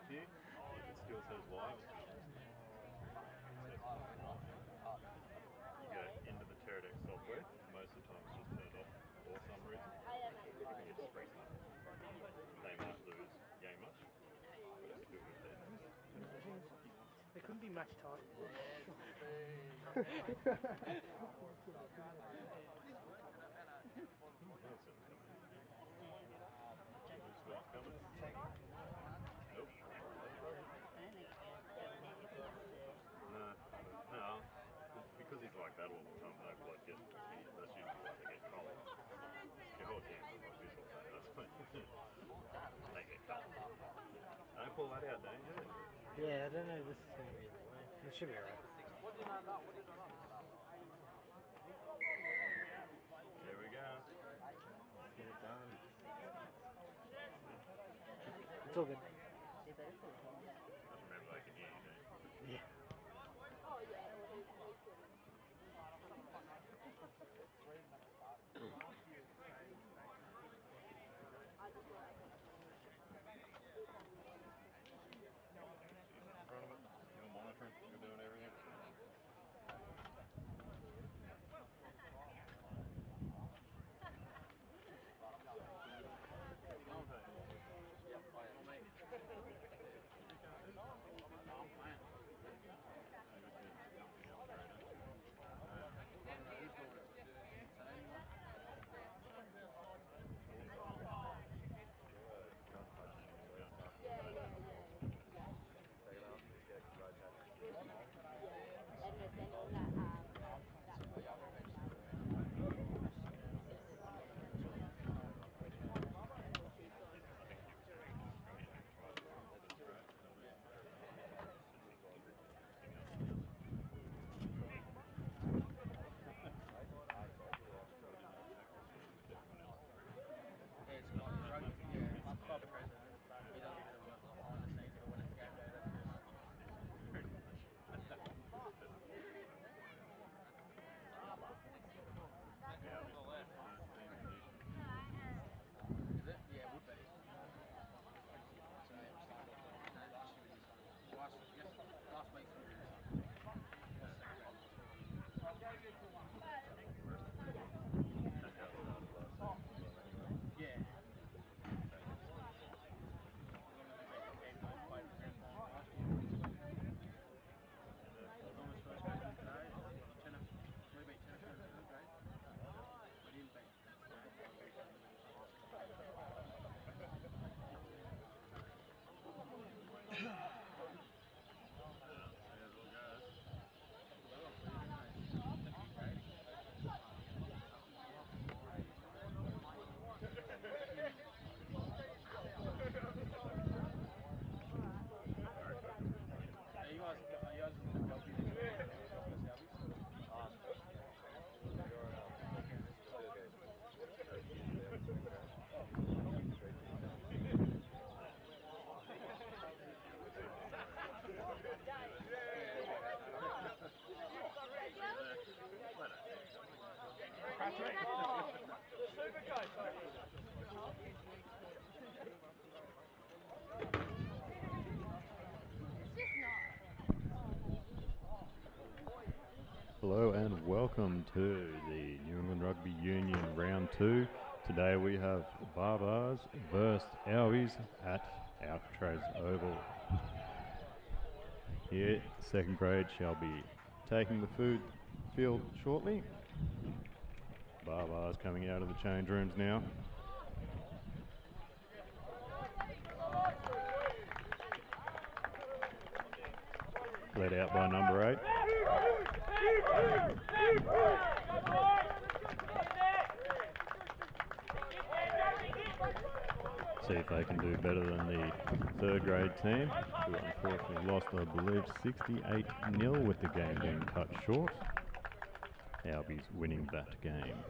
here, it still says live. You go into the Teradek software, most of the time it's just turned off for some reason. It's free stuff. They might lose game much, but it's still good there. They couldn't be match time. Nope. No. Because he's like that all the time, that's usually why they get cold. Your whole game is like this all day, that's why they get cold. Don't pull that out, don't you? Yeah, I don't know, this is going to be the way. This should be alright. There we go. Let's get it done. It's all good. Just remember they can hear you, don't you? Yeah. In front of it, you're monitoring, you're doing everything. Hello and welcome to the New England Rugby Union Round 2. Today we have Barbars versus Albies at Alcatraz Oval. Here, second grade shall be taking the field shortly. Barbars coming out of the change rooms now. Led out by number 8. See if they can do better than the third grade team, who unfortunately lost, I believe, 68-0 with the game being cut short. Albies winning that game.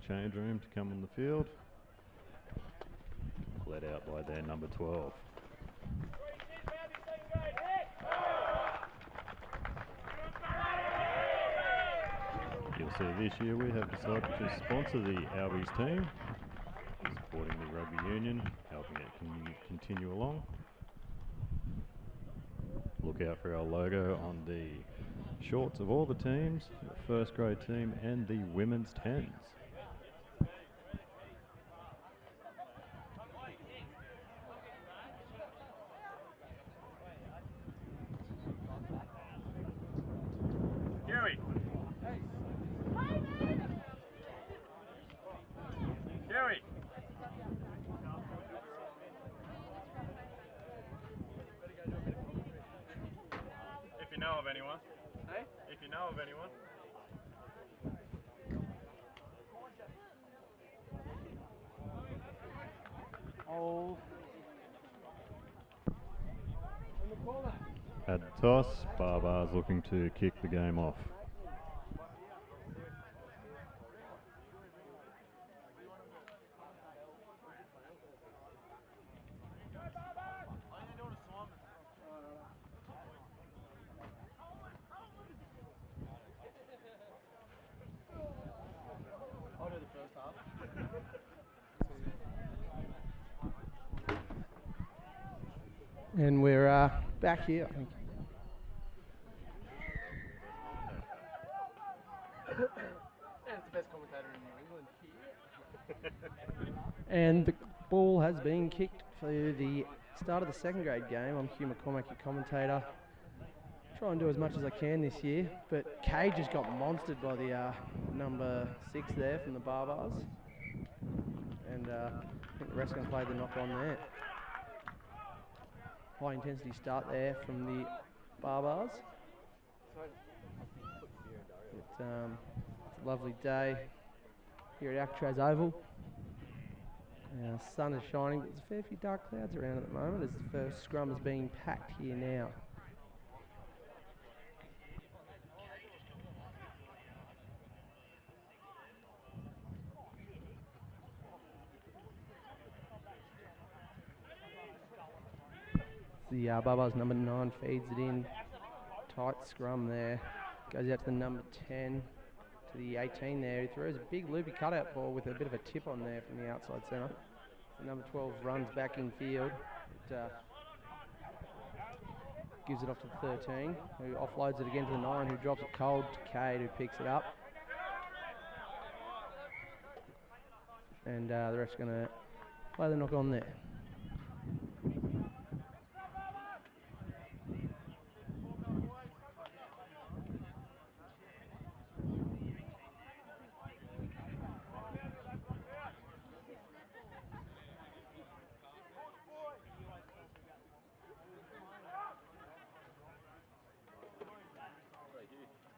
change room to come on the field. Led out by their number 12. You'll see this year we have decided to sponsor the Albies team, supporting the rugby union, helping it continue along. Look out for our logo on the shorts of all the teams, the first grade team and the women's 10s. If you know of anyone. Hey? If you know of anyone. Oh. In the corner. At the toss, Barbar's looking to kick the game off. I'll do the first half. And we're back here, I think. And it's the best commentator in New England here. And the ball has been kicked for the start of the second grade game. I'm Hugh McCormack, your commentator. Try and do as much as I can this year, but Kay just got monstered by the number 6 there from the Barbars. And I think the rest are going to play the knock on there. High intensity start there from the Barbars. It's a lovely day here at Alcatraz Oval. The sun is shining, but there's a fair few dark clouds around at the moment as the first scrum is being packed here now. The Barbars number 9 feeds it in. Tight scrum there. Goes out to the number 10, to the 18 there. He throws a big loopy cutout ball with a bit of a tip on there from the outside centre. The number 12 runs back in field. Gives it off to the 13, who offloads it again to the 9, who drops it cold to Cade, who picks it up. And the ref's going to play the knock on there.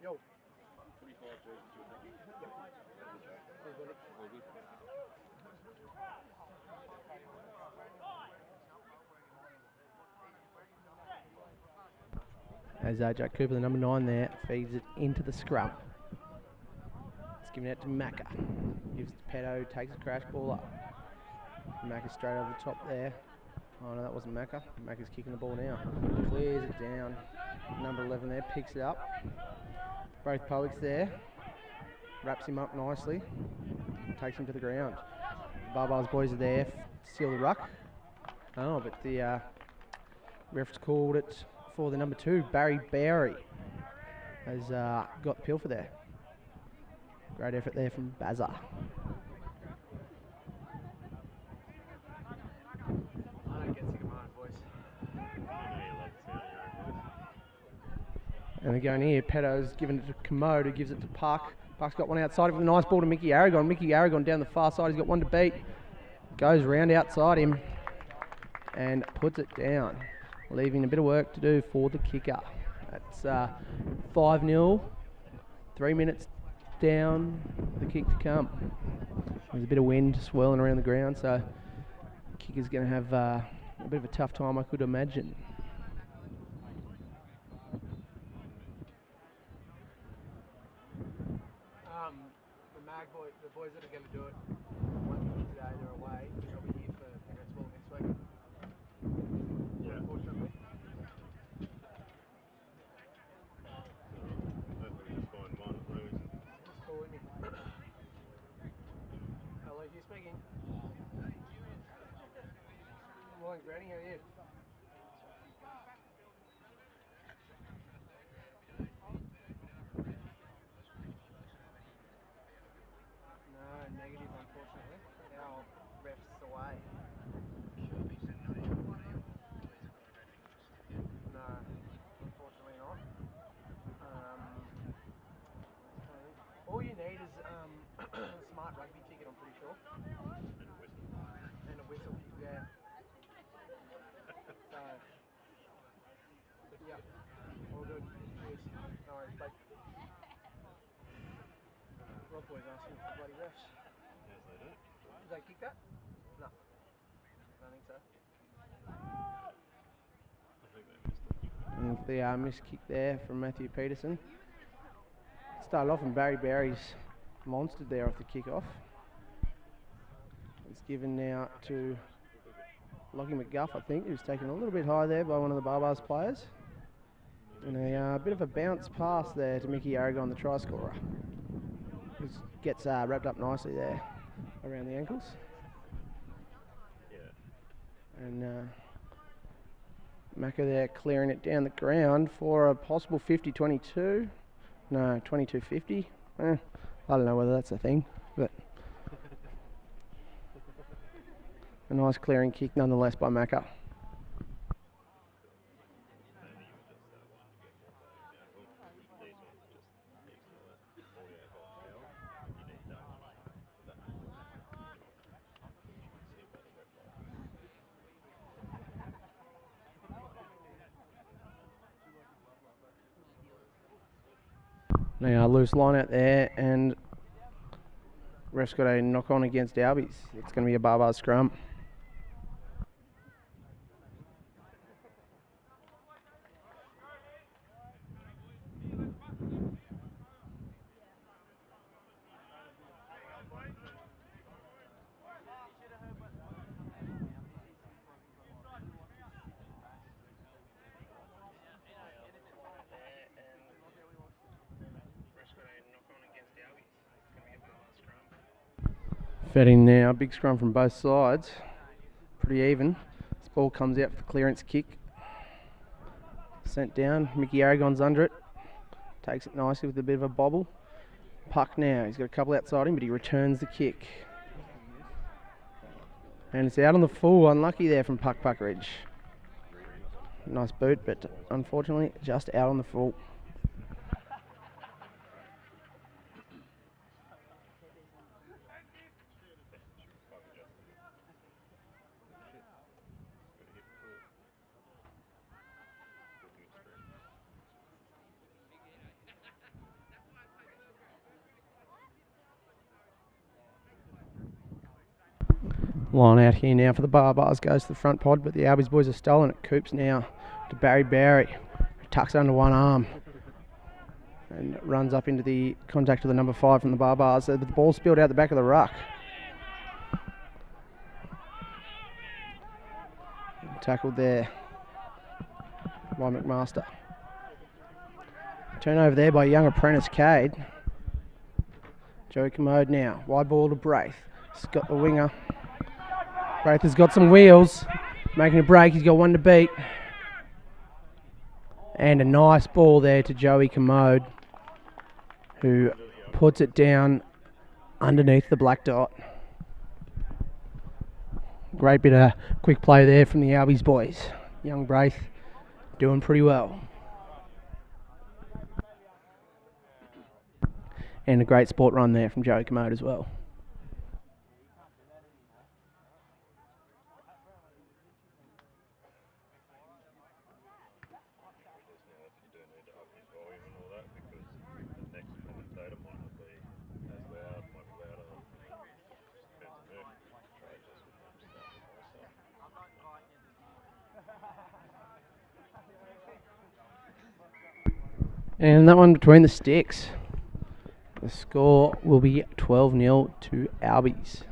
Yo. As Jack Cooper, the number 9 there, feeds it into the scrum. It's given out to Macca. Gives it to Peto, takes the crash ball up. Macca straight over the top there. Oh no, that wasn't Macca. Macca's kicking the ball now. Clears it down. Number 11 there, picks it up. Both Poets there. Wraps him up nicely. Takes him to the ground. The Barbars boys are there to seal the ruck. Oh, but the ref's called it for the number 2, Barry Barry. Has got the pilfer there. Great effort there from Bazza. I don't get sick of my own voice. And they're going here. Peto's given it to Commode, who gives it to Puck. Puck's got one outside with a nice ball to Mickey Aragon. Mickey Aragon down the far side. He's got one to beat. Goes round outside him and puts it down, leaving a bit of work to do for the kicker. That's 5-0. 3 minutes down, the kick to come. There's a bit of wind swirling around the ground, so the kicker's going to have a bit of a tough time, I could imagine. The boys that are going to do it won't be here today, they're away. They'll be here for next ball next week. Yeah. Unfortunately. Hopefully we just find one. Just calling me. Hello, you speaking? Morning, Granny, how are you? No, negative, unfortunately. Our ref's away. No, unfortunately not. All you need is a smart rugby ticket, I'm pretty sure. And a whistle, yeah. So, yeah, all good. Cheers. No worries, bye. Rob boys asking for bloody refs. Yes, they do. Did they kick that? No. I don't think so. I think they missed it. And the missed kick there from Matthew Peterson. Started off and Barry's monstered there off the kickoff. It's given now to Lockie McGuff, I think, who's taken a little bit high there by one of the Barbars players. And a bit of a bounce pass there to Mickey Aragon, the try scorer. Who gets wrapped up nicely there around the ankles. Yeah. And Macca there clearing it down the ground for a possible 50-22. No, 22-50. I don't know whether that's a thing, but a nice clearing kick nonetheless by Macca. Now loose line out there, and ref's got a knock on against Albies. It's going to be a Barbar scrum. Fed in now, big scrum from both sides. Pretty even. This ball comes out for the clearance kick. Sent down, Mickey Aragon's under it. Takes it nicely with a bit of a bobble. Puck now, he's got a couple outside him, but he returns the kick. And it's out on the full, unlucky there from Puck Puckridge. Nice boot, but unfortunately just out on the full. Line out here now for the Barbars, goes to the front pod, but the Albies boys are stolen it. Coops now to Barry. Tucks it under one arm and runs up into the contact of the number 5 from the Barbars. So the ball spilled out the back of the ruck. Tackled there by McMaster. Turnover there by young apprentice Cade. Joey Commode now, wide ball to Braith. He's got the winger. Braith has got some wheels, making a break. He's got one to beat. And a nice ball there to Joey Commode, who puts it down underneath the black dot. Great bit of quick play there from the Albies boys. Young Braith doing pretty well. And a great sport run there from Joey Commode as well. And that one between the sticks. The score will be 12-0 to Albies.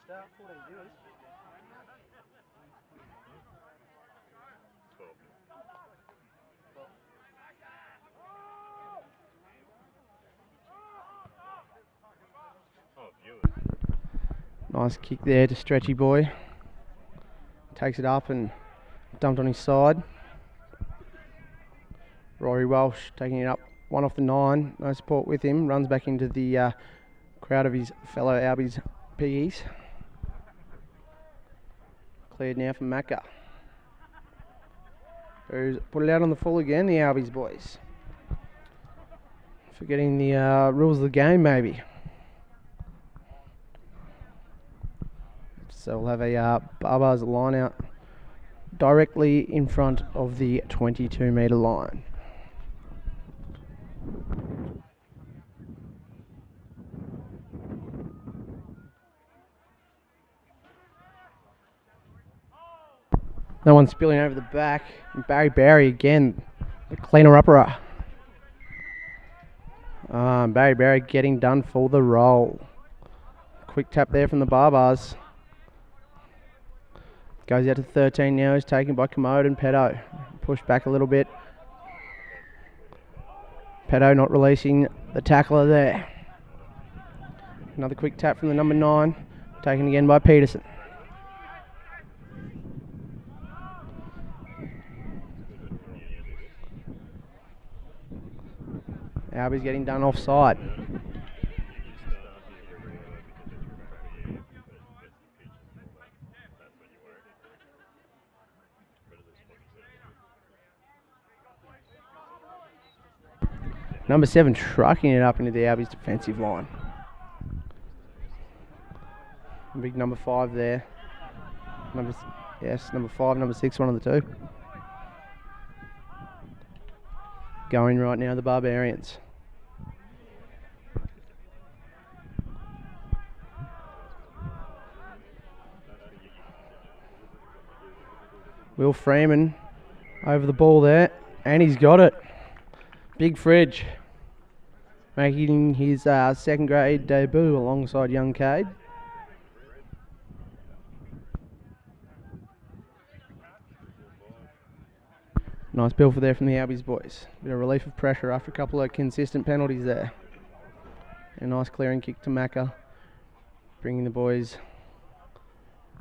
Start 14 viewers. 12. Oh, viewers. Nice kick there to Stretchy Boy. Takes it up and dumped on his side. Rory Welsh taking it up, one off the 9. No support with him. Runs back into the crowd of his fellow Albies PEs. Cleared now for Macca. Who's put it out on the full again, the Albies boys. Forgetting the rules of the game, maybe. So we'll have a Barbars line out directly in front of the 22-metre line. No one spilling over the back. And Barry again, the cleaner-upper. Barry getting done for the roll. Quick tap there from the Barbars. Goes out to 13 now. He's taken by Commode and Pedo. Pushed back a little bit. Pedo not releasing the tackler there. Another quick tap from the number 9. Taken again by Peterson. Albies getting done offside. Number 7 trucking it up into the Albies defensive line. Big number 5 there. Number 5, number 6, one of the two. Going right now, the Barbarians. Will Freeman over the ball there, and he's got it. Big Fridge making his second grade debut alongside young Cade. Nice bill for there from the Albies boys. Bit of relief of pressure after a couple of consistent penalties there. A nice clearing kick to Macca, bringing the boys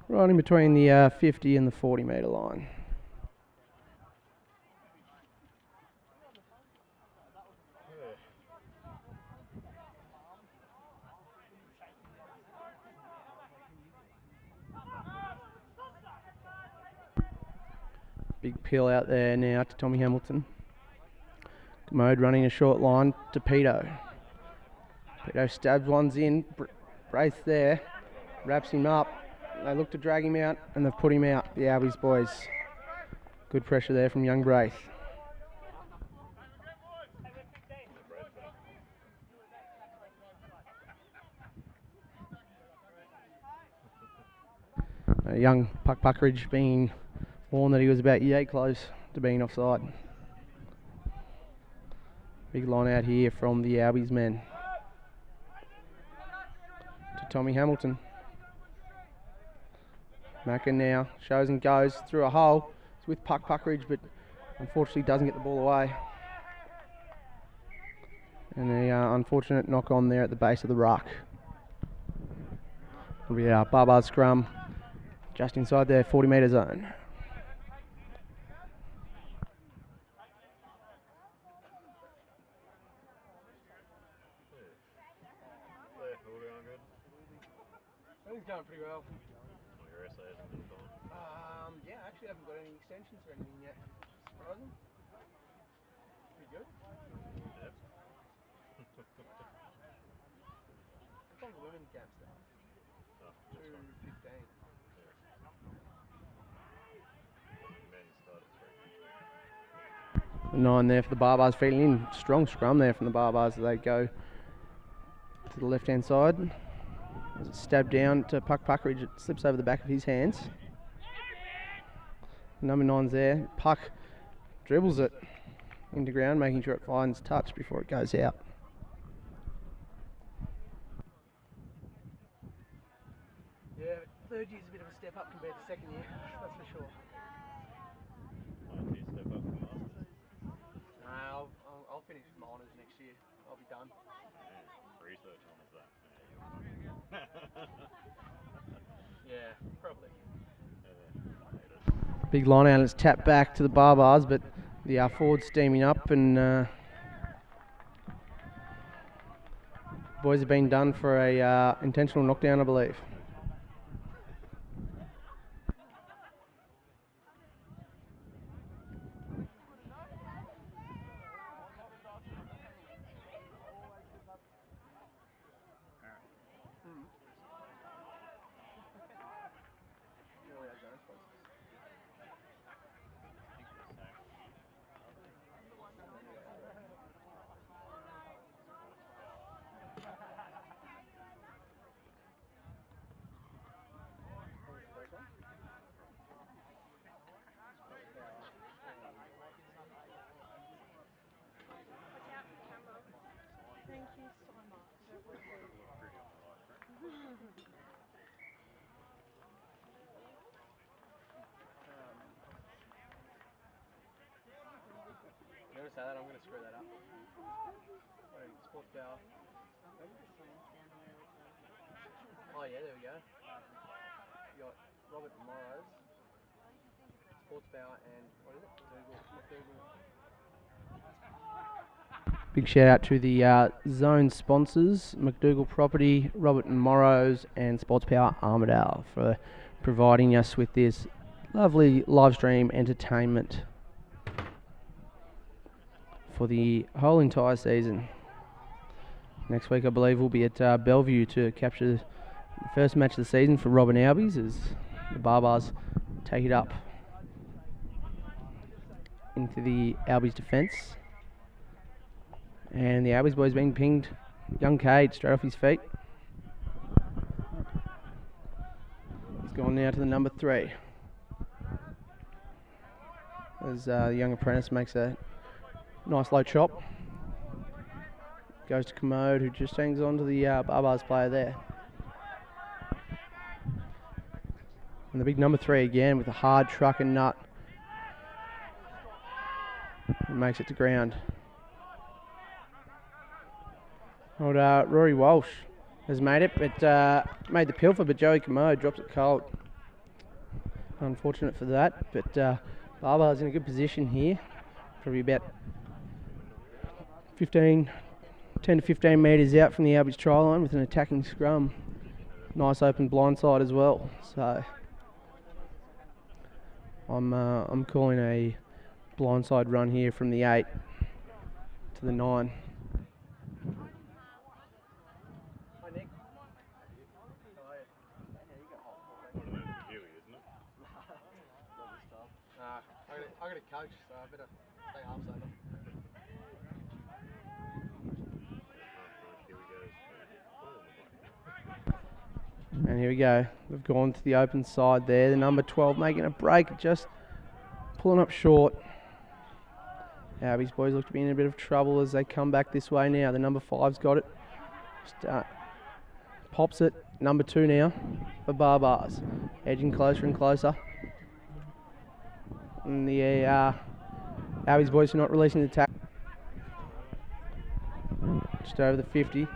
right in between the 50 and the 40-metre line. Big peel out there now to Tommy Hamilton. Commode running a short line to Peto. Peto stabs ones in. Brace there. Wraps him up. They look to drag him out, and they've put him out, the Albies boys. Good pressure there from young Brace. Young Puckridge being warned that he was about yay close to being offside. Big line out here from the Albies men. To Tommy Hamilton. Macca now shows and goes through a hole. It's with Puckridge, but unfortunately doesn't get the ball away. And the unfortunate knock on there at the base of the ruck. It'll be our Barbars scrum just inside their 40-metre zone. Everything's going pretty well. Your essay hasn't been done. Yeah, I actually haven't got any extensions or anything yet. Surprising. Pretty good. Yep. How long the women's camp stuff? Oh, 2:15. 9 there for the Barbars feeding in. Strong scrum there from the Barbars as they go to the left-hand side. As it's stabbed down to Puck Puckridge, it slips over the back of his hands. Number 9's there. Puck dribbles it into ground, making sure it finds touch before it goes out. Yeah, third year's a bit of a step up compared to second year, that's for sure. Step up from Masters. I'll finish with my honours next year. I'll be done. Yeah, research honours that. Yeah, probably. Big line out, it's tapped back to the Barbars, but the forward's steaming up and boys have been done for a intentional knockdown, I believe. Thank you so much. You ever say that? I'm going to screw that up. Sports power. Oh yeah, there we go. You got Robert Morrows, Sports power, and what is it? McDougal. Big shout out to the zone sponsors, McDougal Property, Robert and Morrows and Sports Power Armidale for providing us with this lovely live stream entertainment for the whole entire season. Next week I believe we'll be at Bellevue to capture the first match of the season for Rob and Albies as the Barbars take it up into the Albies defence. And the Albies boys being pinged. Young Cade straight off his feet. He's gone now to the number 3. As the young apprentice makes a nice low chop. Goes to Commode, who just hangs on to the Barbars player there. And the big number 3 again with a hard truck and nut. And makes it to ground. Old Rory Walsh has made it, but made the pilfer, but Joey Commode drops it cold. Unfortunate for that, but Barbara's in a good position here. Probably about 10 to 15 metres out from the Albies try line with an attacking scrum. Nice open blindside as well. So I'm calling a blindside run here from the 8 to the 9. I got a coach, so I better stay half sober. And here we go. We've gone to the open side there. The number 12 making a break, just pulling up short. Albies boys look to be in a bit of trouble as they come back this way now. The number 5's got it. Pops it. Number 2 now for Barbars. Edging closer and closer. And the Albies boys are not releasing the tackle. Just over the 50.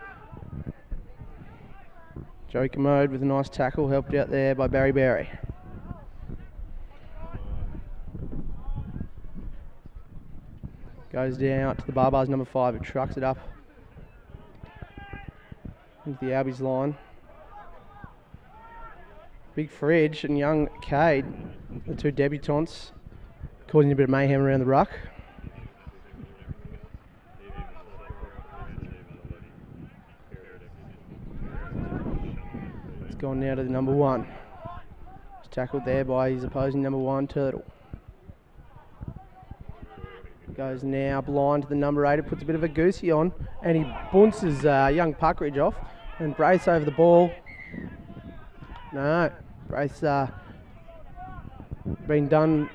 Joey Commode with a nice tackle, helped out there by Barry Berry. Goes down out to the Barbars number 5, who trucks it up into the Albies line. Big Fridge and young Cade, the 2 debutants, causing a bit of mayhem around the ruck. It's gone now to the number 1. It's tackled there by his opposing number 1, Turtle. Goes now blind to the number 8. It puts a bit of a goosey on, and he bounces young Puckridge off. And Brace over the ball. No, Brace been done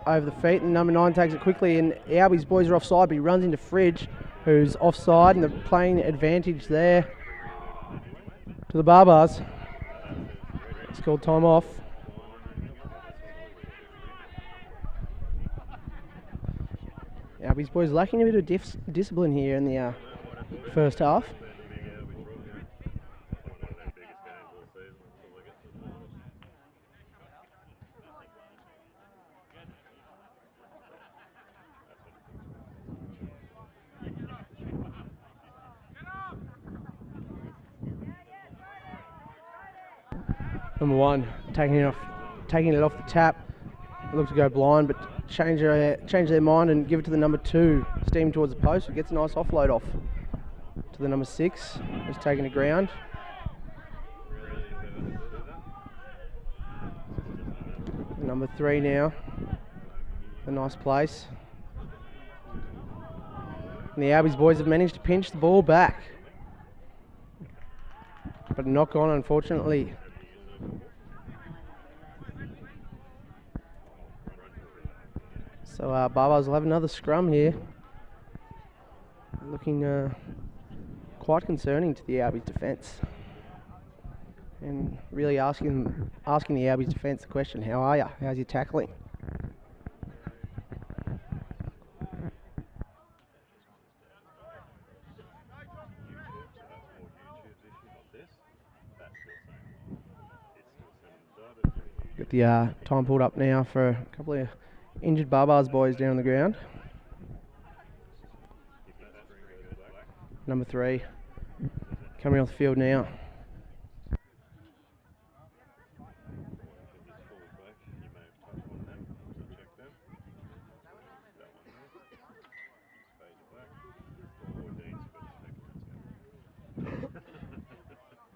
over the feet, and number 9 takes it quickly, and Albies boys are offside, but he runs into Fridge, who's offside, and they're playing advantage there to the Barbars. It's called time off. Albies boys lacking a bit of discipline here in the first half. Number 1 taking it off the tap. Look to go blind, but change their mind and give it to the number 2. Steam towards the post. It gets a nice offload off to the number 6. Who's taking the ground. Number 3 now. A nice place. And the Albies boys have managed to pinch the ball back, but a knock on, unfortunately. So Barbars will have another scrum here. Looking quite concerning to the Albies defence. And really asking the Albies defence the question, how are you? How's your tackling? Got the time pulled up now for a couple of injured Barbars boys down on the ground. Number 3 coming off the field now.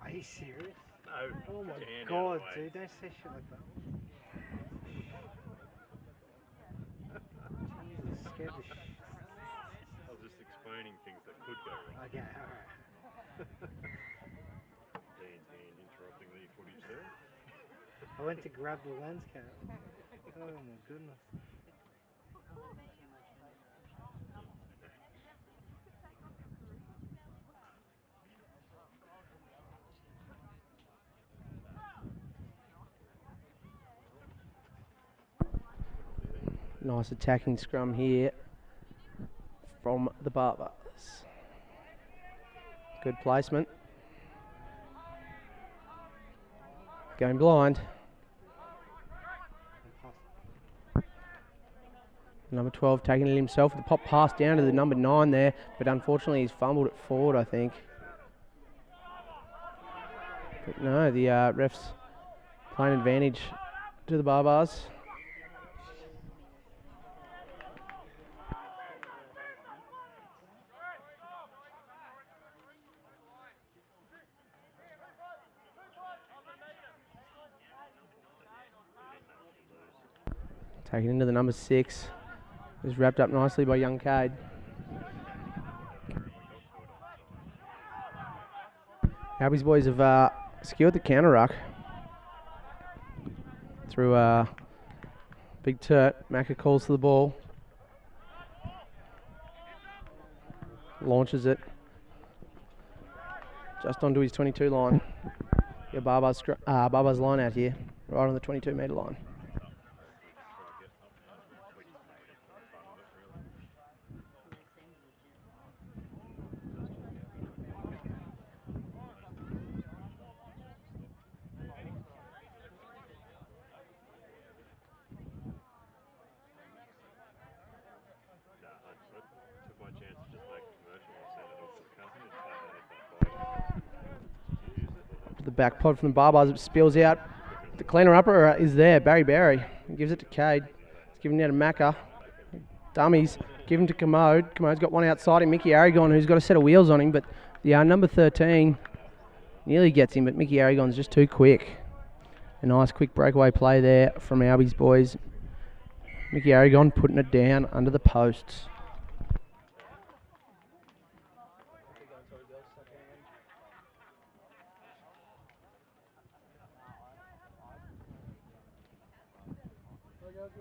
Are you serious? No. Oh my Stand god, out of the way. dude, don't say shit like that. Jesus, scared the shit. I was just explaining things that could go wrong. Okay, alright. Dean's hand interrupting the footage there. I went to grab the lens cap. Oh my goodness. Nice attacking scrum here from the Barbars. Good placement. Going blind. Number 12 taking it himself with the pop pass down to the number 9 there, but unfortunately he's fumbled it forward, I think. But no, the refs playing advantage to the Barbars. Taken into the number 6. Is wrapped up nicely by young Cade. Albies boys have secured the counter ruck through Big Turt. Macca calls to the ball. Launches it just onto his 22 line. Your Barbars line out here, right on the 22 metre line. The back pod from the Barbars, it spills out. The cleaner upper is there, Barry Berry. He gives it to Cade. He's giving it out to Macca. Dummies, give him to Commode. Commode's got one outside him, Mickey Aragon, who's got a set of wheels on him, but the number 13 nearly gets him, but Mickey Aragon's just too quick. A nice quick breakaway play there from Albies boys. Mickey Aragon putting it down under the posts. No,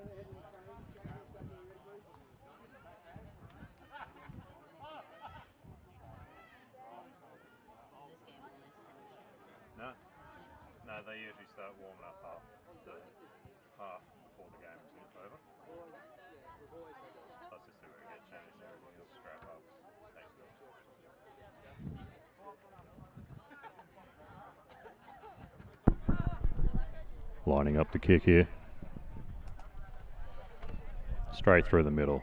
no, they usually start warming up half before the game is over. That's just where it gets changed. Everything will scrap up. Lining up the kick here. Straight through the middle.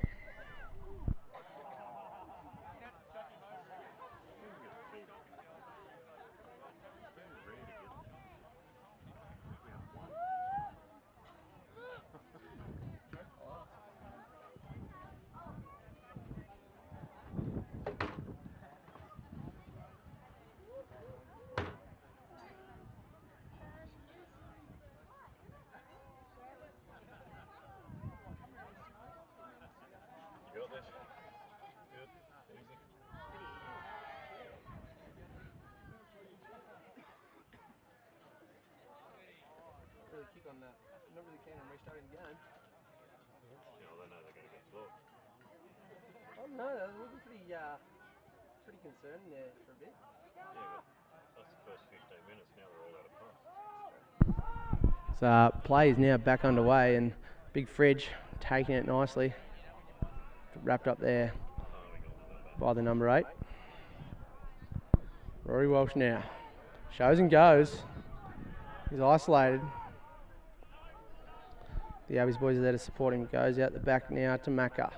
You got this? Good. Easy. Really kick on that. Not really keen on restarting the game. Yeah, well, they know they're going to get flogged. Oh no, they were looking pretty concerned there for a bit. Yeah, but that's the first 15 minutes. Now they're all out of pass. So play is now back underway, and Big Fridge taking it nicely. Wrapped up there by the number 8. Rory Walsh now. Shows and goes. He's isolated. The Albies boys are there to support him. Goes out the back now to Macca.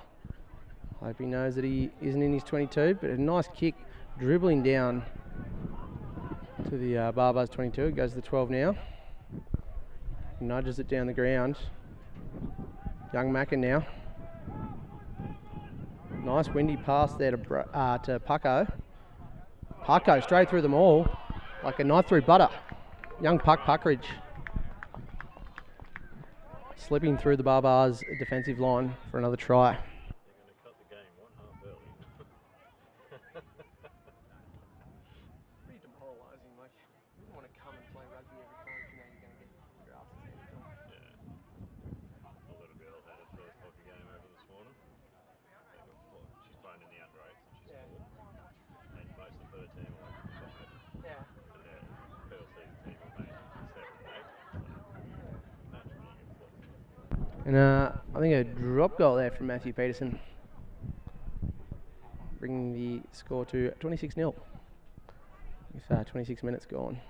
Hope he knows that he isn't in his 22, but a nice kick dribbling down to the Barbars 22. It goes to the 12 now. Nudges it down the ground. Young Macca now. Nice windy pass there to Pucko. Pucko straight through them all like a knife through butter. Young Puckridge. Slipping through the Barbars defensive line for another try. They're going to cut the game 1 half early. Pretty demoralising. Like, you wouldn't want to come and play rugby every time if you know you're going to get your asses handed to them. Yeah. The little girl had her first hockey game over this morning. She's playing in the under 8s and she's 4. And most of her team are like 5. Yeah. And their PLC's team are made 7 and 8. So naturally you get flogged. And I think a drop goal there from Matthew Peterson, bringing the score to 26-0 with 26 minutes gone.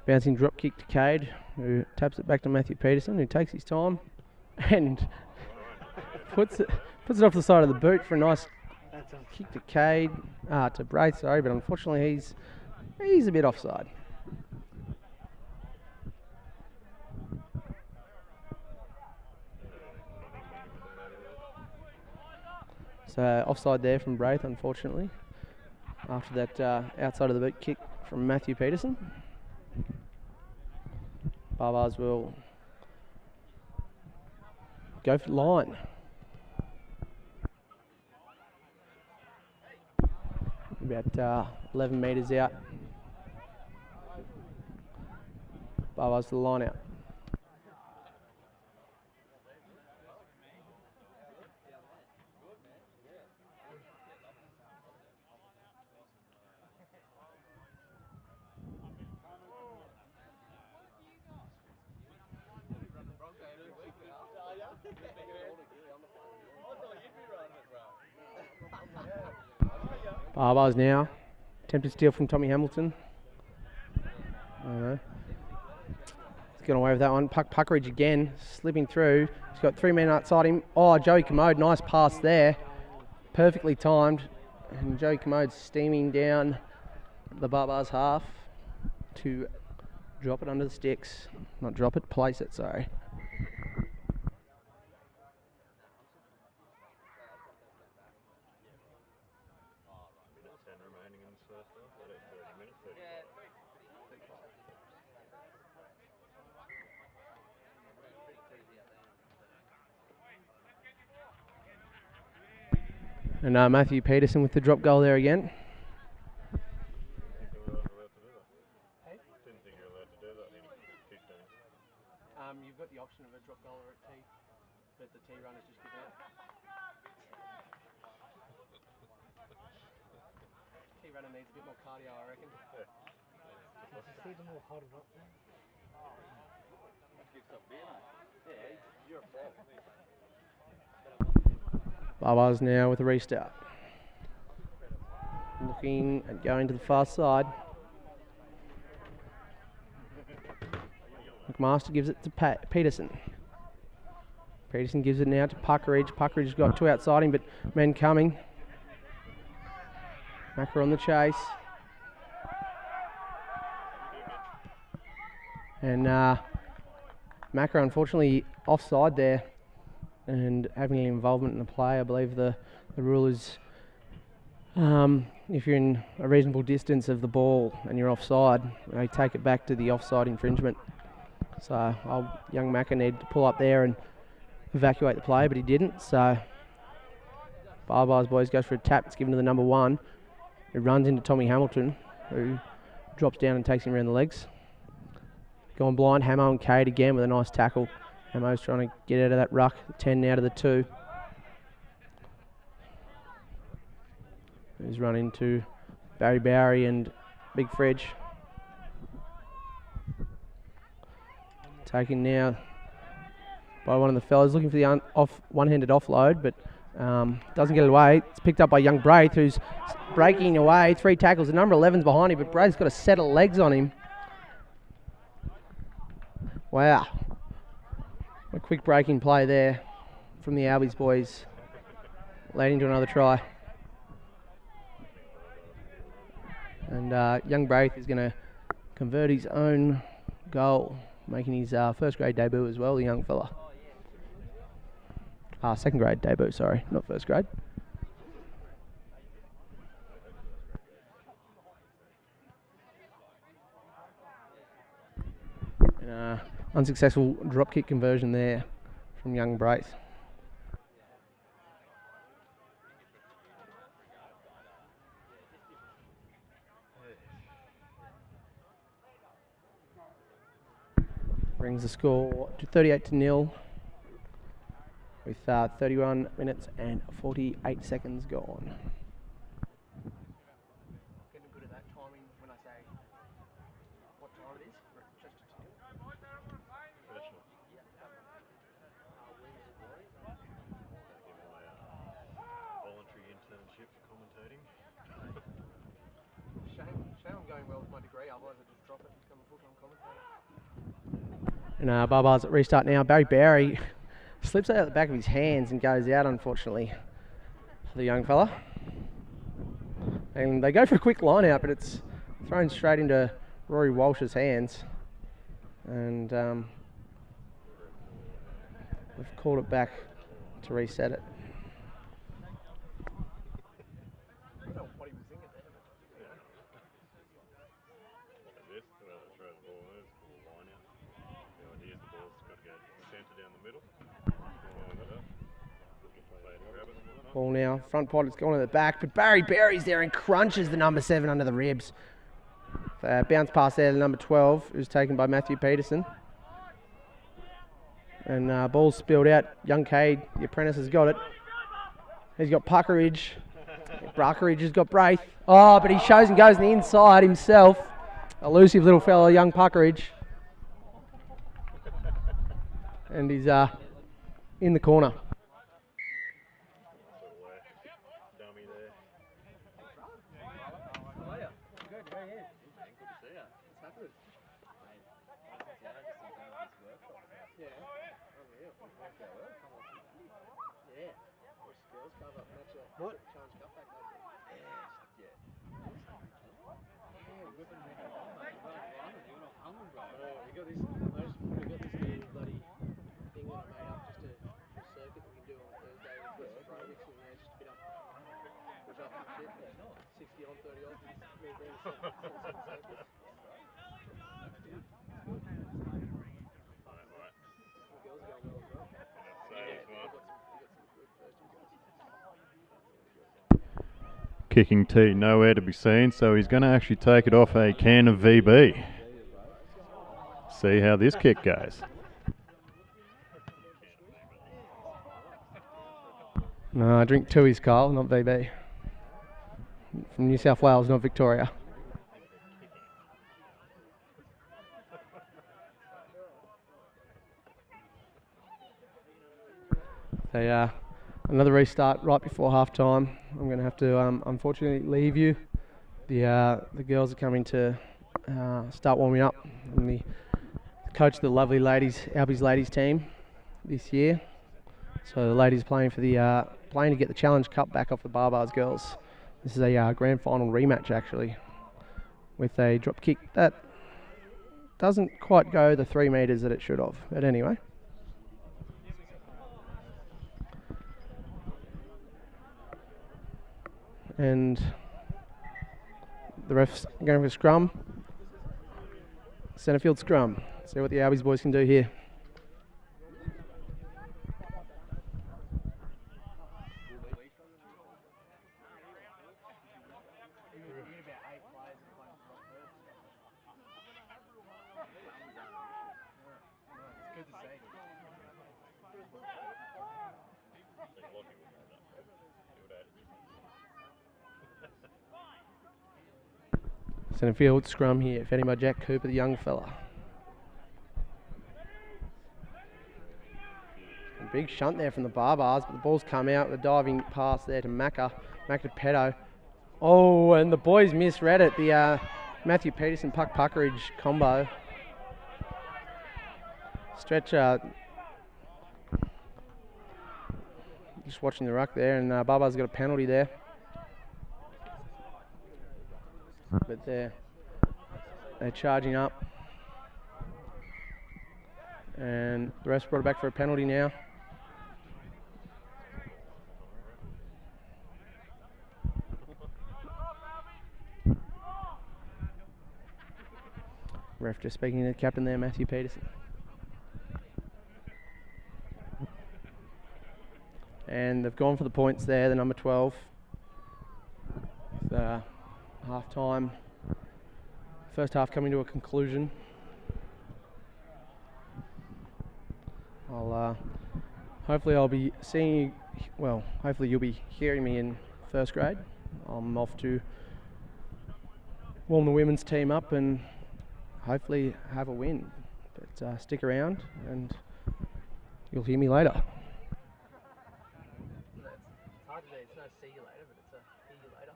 Bouncing drop kick to Cade, who taps it back to Matthew Peterson, who takes his time and puts it off the side of the boot for a nice kick to Cade, to Braith, sorry, but unfortunately he's a bit offside. So offside there from Braith, unfortunately, after that outside of the boot kick from Matthew Peterson. Barbars will go for the line. About 11 metres out. Barbars to the line out. Barbars now. Attempted steal from Tommy Hamilton. I don't know. He's gone away with that one. Puckridge again, slipping through. He's got 3 men outside him. Oh, Joey Commode, nice pass there. Perfectly timed. And Joey Commode's steaming down the Barbars half to drop it under the sticks. Not drop it, place it, sorry. Minutes 10 remaining in this first half. That is 30 minutes. 35. And Matthew Peterson with the drop goal there again. Didn't think you were allowed to do that in 15. You've got the option of a drop goal or a tee, but the tee runner's just given it. Tee runner needs a bit more cardio, I reckon. Did you see them all holding up there? Barbars now with a restart. Looking and going to the far side. McMaster gives it to Peterson. Peterson gives it now to Puckeridge. Puckeridge's got two outside him, but men coming. Macca on the chase. And Macca unfortunately offside there and having any involvement in the play. I believe the rule is if you're in a reasonable distance of the ball and you're offside, they take it back to the offside infringement. So young Macca needed to pull up there and evacuate the play, but he didn't. So Barbars boys goes for a tap. It's given to the number 1, who runs into Tommy Hamilton, who drops down and takes him around the legs. Going blind, Hamo and Cade again with a nice tackle. Hamo's trying to get out of that ruck. 10 out of the 2. He's run into Barry and Big Fridge. Taken now by one of the fellas, looking for the one-handed offload, but doesn't get it away. It's picked up by young Braith, who's breaking away. 3 tackles. The number 11's behind him, but Braith's got a set of legs on him. Wow. A quick breaking play there from the Albies boys, leading to another try. And young Braith is going to convert his own goal, making his first grade debut as well, the young fella. Second grade debut, sorry, not first grade. And, unsuccessful drop kick conversion there from young Braith. Brings the score to 38-0 with 31 minutes and 48 seconds gone. Getting good at that timing when I say what time it is. Just Professional. Voluntary internship for commentating. shame I'm going well with my degree, otherwise I just drop it and become a full-time commentator. And Barbars at restart now. Barry slips out the back of his hands and goes out, unfortunately, for the young fella. And they go for a quick line out, but it's thrown straight into Rory Walsh's hands. And we've called it back to reset it. I don't know what he was thinking there. This, the way they throw the ball in, it's a cool line out. The idea is the ball's got to go centre down the middle. Ball now, front pot, it's going to the back, but Barry's there and crunches the number 7 under the ribs. Bounce pass there to number 12, who's taken by Matthew Peterson. And ball's spilled out. Young Cade, the apprentice, has got it. He's got Puckeridge. Puckeridge has got Braith. Oh, but he shows and goes on the inside himself. Elusive little fellow, young Puckeridge. And he's in the corner. Dummy there. Good, how are you? Good to see you. What's happening? Yeah. Unreal. Yeah. What's the girls cover up? That's What? Challenge Cup back over there. Yeah, whipping me up, mate. You're not hungry, bro. We got this little bloody thing that I made up just a circuit we can do on Thursday with some aerobics and just a bit up push up and shit. 60 on, 30 off. Me doing a circus. Alright. The girls are going well as well. Saves, We've man. got some good first year guys. kicking tee nowhere to be seen, so he's going to actually take it off a can of VB. See how this kick goes. No, I drink Tui's, Carl, not VB. From New South Wales, not Victoria. So, another restart right before half time. I'm going to have to unfortunately leave you. The girls are coming to start warming up. I'm the coach of the lovely ladies, Albies ladies team this year. So the ladies playing for the playing to get the Challenge Cup back off the Barbars girls. This is a grand final rematch actually, with a drop kick that doesn't quite go the 3 metres that it should have. But anyway. And the ref's going for a scrum. Centre field scrum. See what the Albies boys can do here. Centre field scrum here, fed by Jack Cooper, the young fella. A big shunt there from the Barbars, but the ball's come out with a diving pass there to Macca to Pedo. Oh, and the boys misread it, the Matthew Peterson Puck Puckeridge combo. Stretcher, just watching the ruck there, and Barbars got a penalty there. But they're charging up, and the refs brought it back for a penalty now. Ref just speaking to the captain there, Matthew Peterson. And they've gone for the points there, the number 12. Half time. First half coming to a conclusion. Hopefully I'll be seeing you, well, hopefully you'll be hearing me in first grade. I'm off to warm the women's team up and hopefully have a win. But stick around and you'll hear me later. It's hard to do. It's no see you later, but it's a hear you later.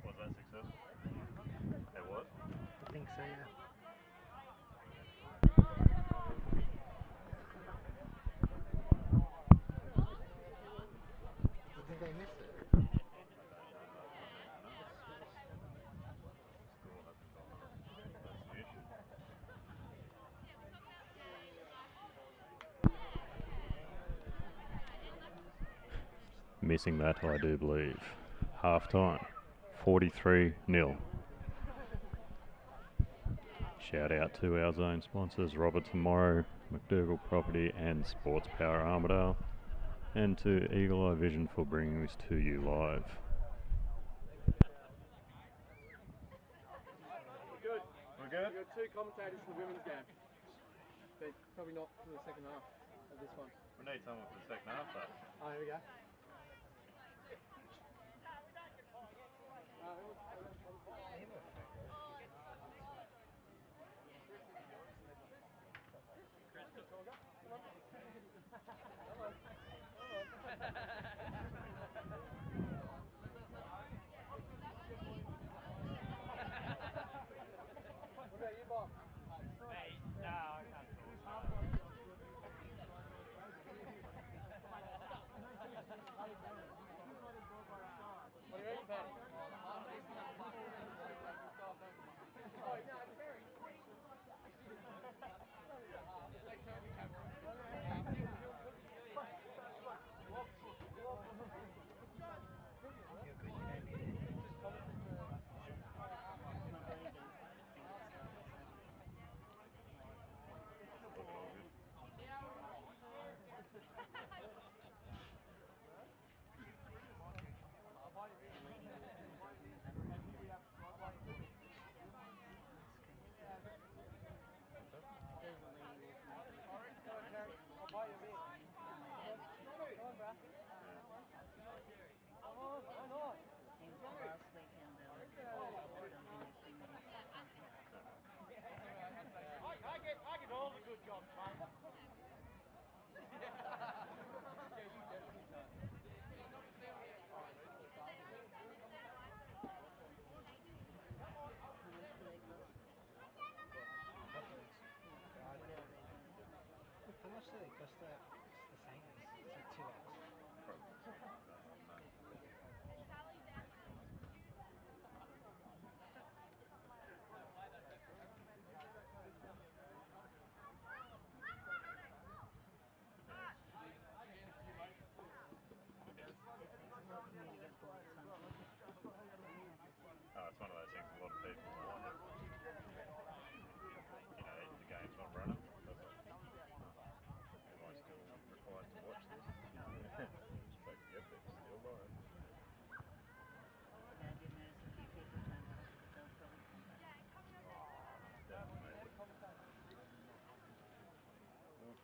Was that successful? It was? I think so, yeah. I think they missed it. Missing that, I do believe. Half time, 43-0. Shout out to our zone sponsors, Roberts and Morrow, McDougall Property and Sports Power Armidale, and to Eagle Eye Vision for bringing this to you live. Good. We're good? We've got 2 commentators for the women's game, but probably not for the second half of this one. We need someone for the second half though. Oh, here we go. What do you reckon, Patty?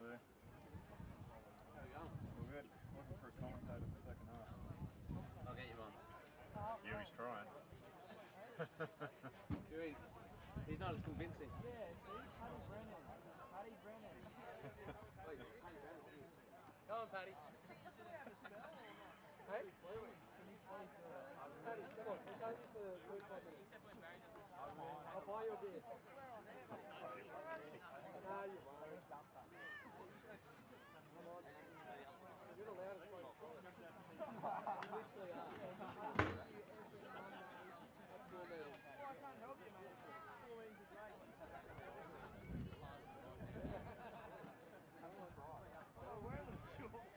there. There we go. We're good. Looking for a commentator for the second half. I'll get you one. Huey's trying. Huey, he's not as convincing. Yeah, see? Paddy Brennan. Paddy Brennan. Wait, Paddy Brennan. Come on, Paddy. Hey? Can you please do it? Paddy, come on. We'll take you for 45 minutes. I'll buy you a beer. No, you won't. Come on. You're the loudest one. You literally are. That's 4 metres. Oh, I can't help you, mate. 4 metres is great. Oh, we're in the shorts.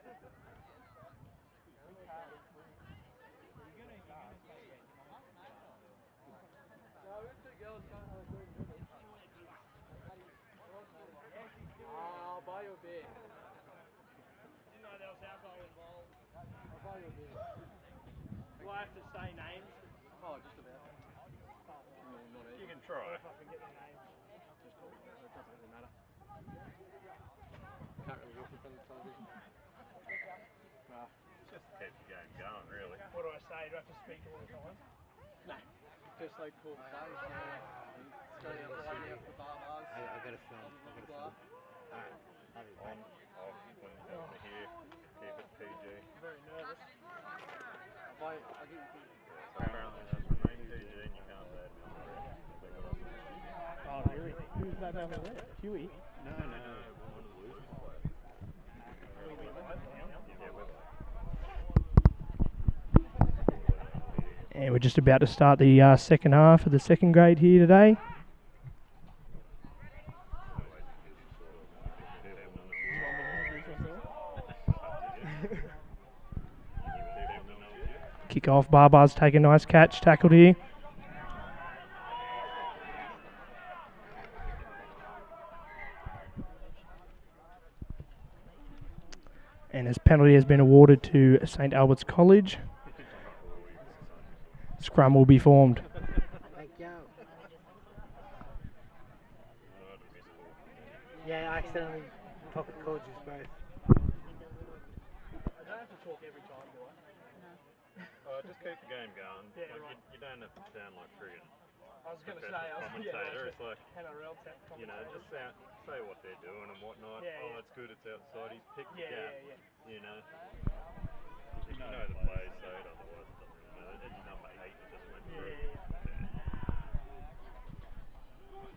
No, we've two girls can't have a good minute. I'll buy you a beer. Didn't know there was alcohol involved. I'll buy you a beer. Do I have to say names? Oh, just about. No, not You even. can try. If I forget their names. Just call it. It doesn't really matter. Can't really walk in front of the television. Just keep the game going, really. What do I say? Do I have to speak all the time? No. Just like cool. It's going out right now for the barbars. I got a film. Blah. Alright. Love you. On, off, when you come to here, keep it PG. Very nervous. I'll give you a beer. So apparently that's remain PG and you can't bad mouth us. Oh, really? Who's that over there? Huey? No, one of the losers players. Yeah, we're like. And we're just about to start the second half of the second grade here today. Kickoff, Barbars take a nice catch, tackled here. And his penalty has been awarded to St Albert's College. Scrum will be formed. Thank you. Yeah, I accidentally pocket called you both. I don't have to talk every time, do I? Just keep the game going. Yeah, Like, right. you don't have to sound like friggin' I was going to say, commentator. It's like, NRL you know, just say what they're doing and whatnot. Yeah, oh, yeah. it's good, it's outside. He's picked the Yeah, gap. yeah. You know. If you know the plays, say it. Otherwise, it doesn't really matter. It's number 8 that just went through.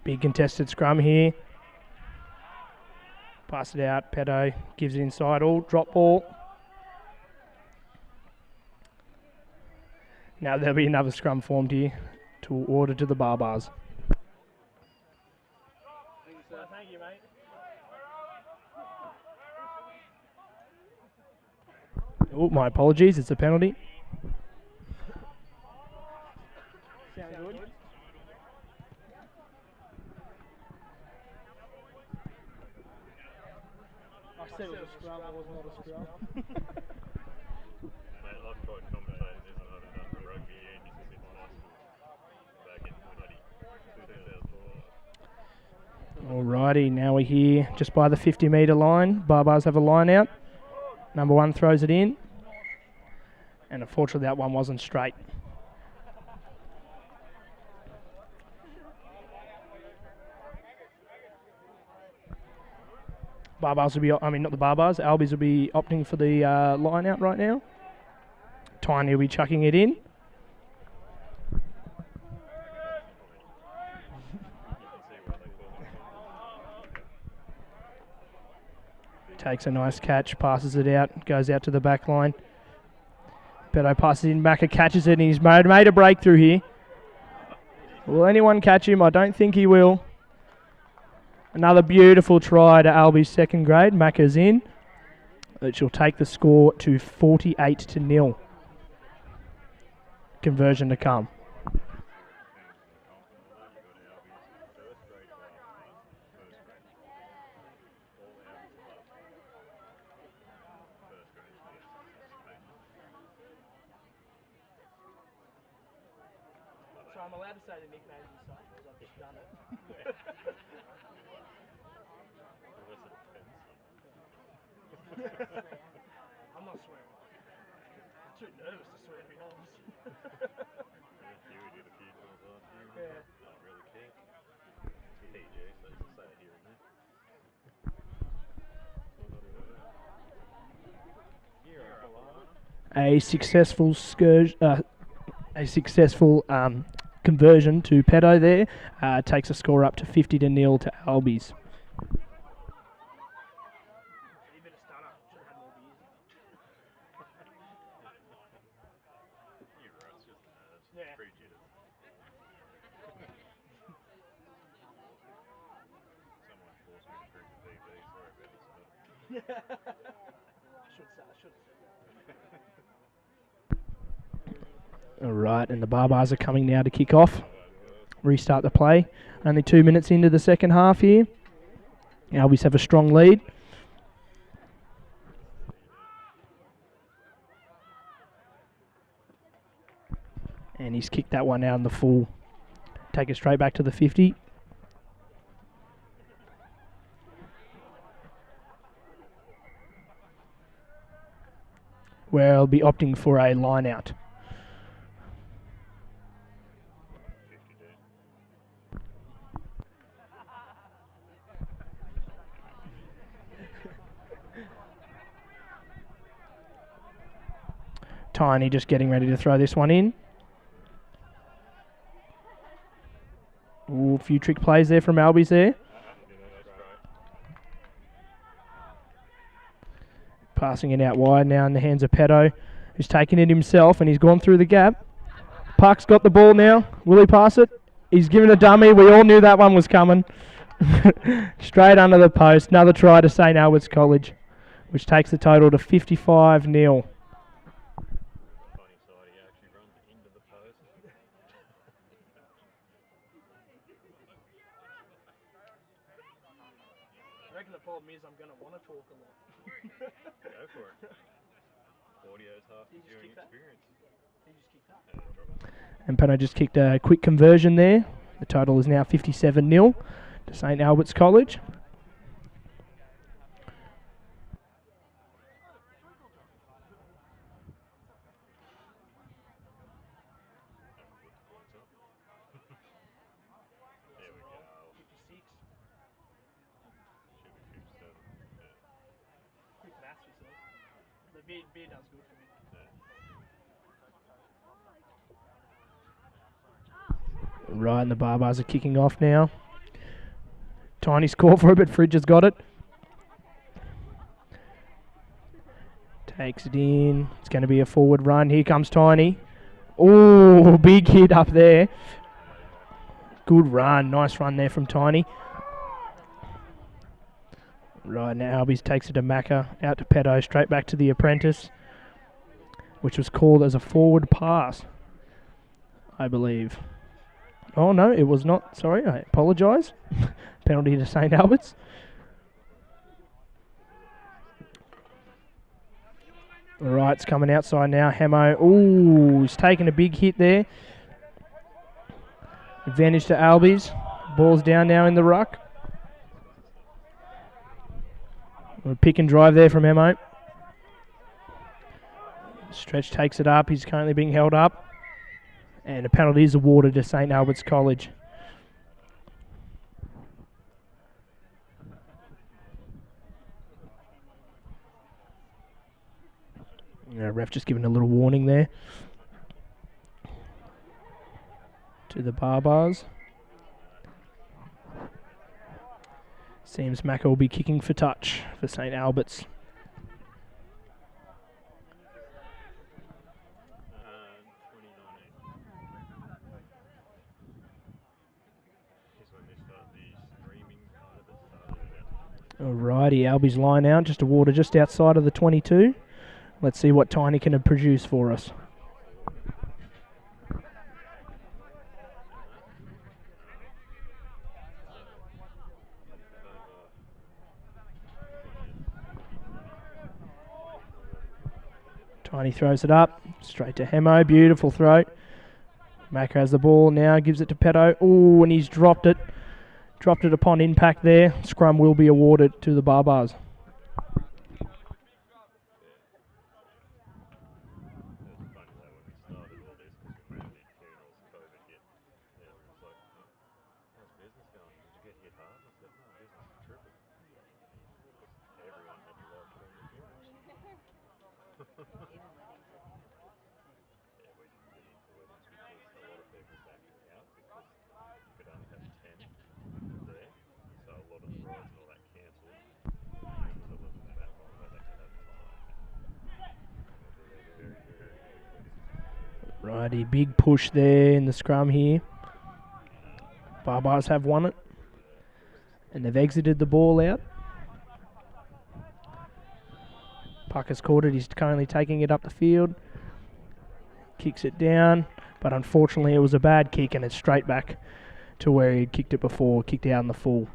Big contested scrum here. Pass it out. Pedo gives it inside. All drop ball. Now there'll be another scrum formed here to order to the Barbars. Thank you, mate. Oh, my apologies. It's a penalty. Sound good? I said it was a scrum, it was not a scrum. Mate, I've tried commentating this and I haven't done rugby union since high school. Back in 2004. Alrighty, now we're here just by the 50-metre line. Barbars have a line out. Number 1 throws it in. And unfortunately that one wasn't straight. Barbars will be, not the Barbars, Albies will be opting for the line out right now. Tiny will be chucking it in. Takes a nice catch, passes it out, goes out to the back line. Pedo passes in, Macca catches it, and he's made a breakthrough here. Will anyone catch him? I don't think he will. Another beautiful try to Albies second grade. Macca's in. Which will take the score to 48-0. Conversion to come. So I'm allowed to say the nicknames and stuff, because I've just done it. I'm not swearing. I'm too nervous to swear, to be honest. Huey did a few times last year. Yeah. I don't really care. Hey, Jay, so just say it here and there. A successful conversion to Pedo there takes a score up to 50-0 to Albies. Someone forced me to drink the BB. Sorry about this stuff. I should have. All right, and the Barbars are coming now to kick off. Restart the play. Only 2 minutes into the second half here. Albies have a strong lead. And he's kicked that one out in the full. Take it straight back to the 50. Where I'll be opting for a line out. Tiny just getting ready to throw this one in. Ooh, a few trick plays there from Albies there. Passing it out wide now in the hands of Pedo, who's taking it himself, and he's gone through the gap. Puck's got the ball now. Will he pass it? He's given a dummy. We all knew that one was coming. Straight under the post. Another try to St. Albert's College, which takes the total to 55-0. I reckon the problem is I'm going to want to talk a lot. Go for it. Audio's half the viewing experience. He just kicked that. And Peno just kicked a quick conversion there. The total is now 57-0 to St. Albert's College. There we go. 56. Should be 57. Yeah. Quick maths, you said. The beer does good for me. Right, and the Barbars are kicking off now. Tiny score for it, but Fridge has got it. Takes it in. It's going to be a forward run. Here comes Tiny. Oh, big hit up there. Good run. Nice run there from Tiny. Right, now Albies takes it to Macca. Out to Pedo. Straight back to the apprentice, which was called as a forward pass, I believe. Oh, no, it was not. Sorry, I apologise. Penalty to St. Albert's. All right, it's coming outside now. Hemo. Ooh, he's taking a big hit there. Advantage to Albies. Ball's down now in the ruck. A pick and drive there from Hemo. Stretch takes it up. He's currently being held up. And a penalty is awarded to St. Albert's College. Ref just giving a little warning there to the Barbars. Seems Macca will be kicking for touch for St. Albert's. Alrighty, Albies line out, just a water just outside of the 22. Let's see what Tiny can produce for us. Tiny throws it up, straight to Hemo, beautiful throw. Macca has the ball now, gives it to Pedo. Oh, and he's dropped it. Dropped it upon impact there. Scrum will be awarded to the Barbars. business going, did you get hit hard? I said, no, business is triple. Everyone had to like it on the gym. Yeah, we didn't get into weddings because a lot of people backed out because you could only have 10 there. So a lot of the rides and all that cancelled until it was that long where they could have 5. Very, very quick weddings. Righty, big push there in the scrum here. Barbars have won it. And they've exited the ball out. Puck has caught it. He's currently taking it up the field. Kicks it down. But unfortunately it was a bad kick and it's straight back to where he'd kicked it before. Kicked out in the full.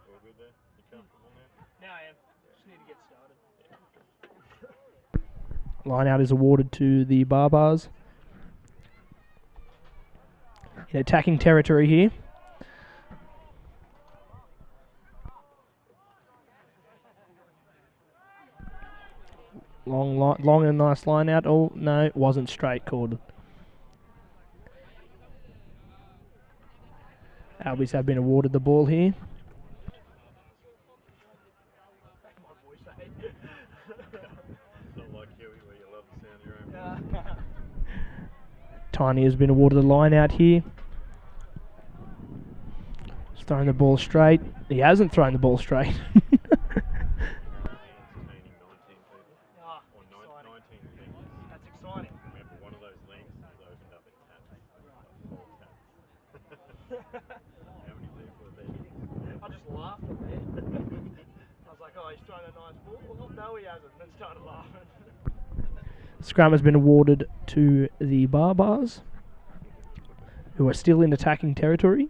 All good there? You comfortable now? No, I am. Just need to get started. Line out is awarded to the Barbars. In attacking territory here. Long and nice line out. Oh, no, it wasn't straight called. Albies have been awarded the ball here. Not like Huey where you love the sound of your own voice. Tiny has been awarded the line out here. He's throwing the ball straight. He hasn't thrown the ball straight. Entertaining 19 people. Ah, Or exciting. 19 things. That's exciting. Remember, one of those links is opened up at Tats. Full Tats. How many people are there? I just laughed on there. I was like, oh, he's throwing a nice ball. Well, no, he hasn't. Then started laughing. Scrum has been awarded to the Barbars, who are still in attacking territory.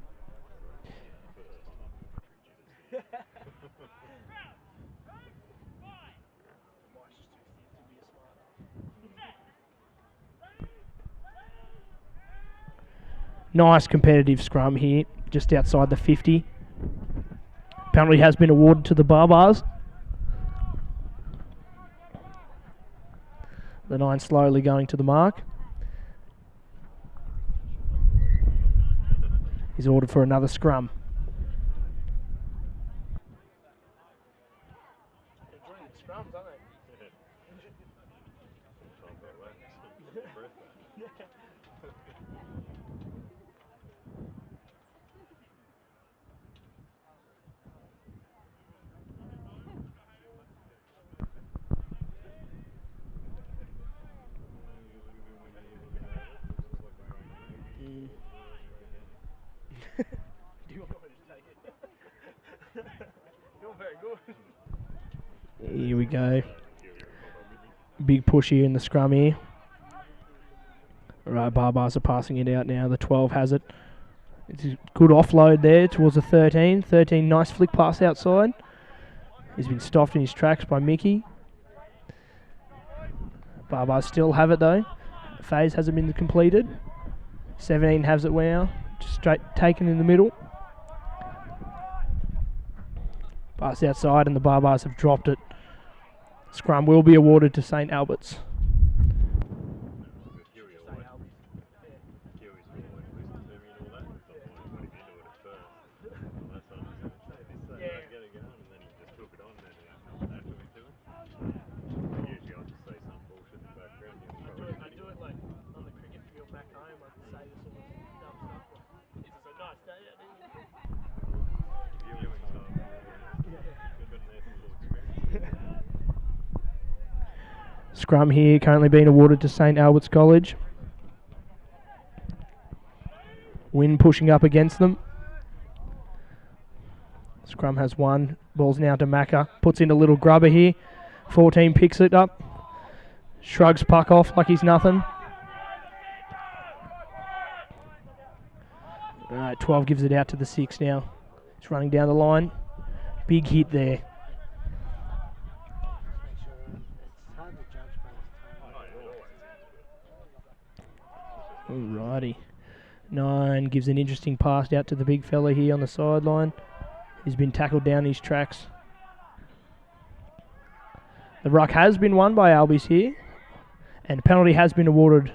Nice competitive scrum here, just outside the 50. Penalty has been awarded to the Barbars. The 9 slowly going to the mark. He's ordered for another scrum. They're enjoying the scrums, aren't they? Sometimes I relax. Get your breath back. Do you want me to take it? You're very good. Here we go. Big push here in the scrum here. Right, Barbars are passing it out now. The 12 has it. It's a good offload there towards the 13. 13, nice flick pass outside. He's been stopped in his tracks by Mickey. Barbars still have it though. Phase hasn't been completed. 17 has it now. Just straight taken in the middle. Pass outside and the Barbars have dropped it. Scrum will be awarded to St. Albert's. Huey's always listen to me and all that. So I wanted to get into it at first. And that's what I said, this I get it going, and then he just took it on, and then after we do it. Usually I'll just say some bullshit in the background. I do it like on the cricket field back home. I say this all this dumb stuff. Like, it's a nice day out there. Viewing stuff. We've been there for a little experience. Scrum here currently being awarded to St. Albert's College. Wind pushing up against them. Scrum has won. Ball's now to Macca. Puts in a little grubber here. 14 picks it up. Shrugs puck off like he's nothing. Alright, 12 gives it out to the 6 now. It's running down the line. Big hit there. It's hard to judge by his time. Alrighty. 9 gives an interesting pass out to the big fella here on the sideline. He's been tackled down his tracks. The ruck has been won by Albies here, and a penalty has been awarded.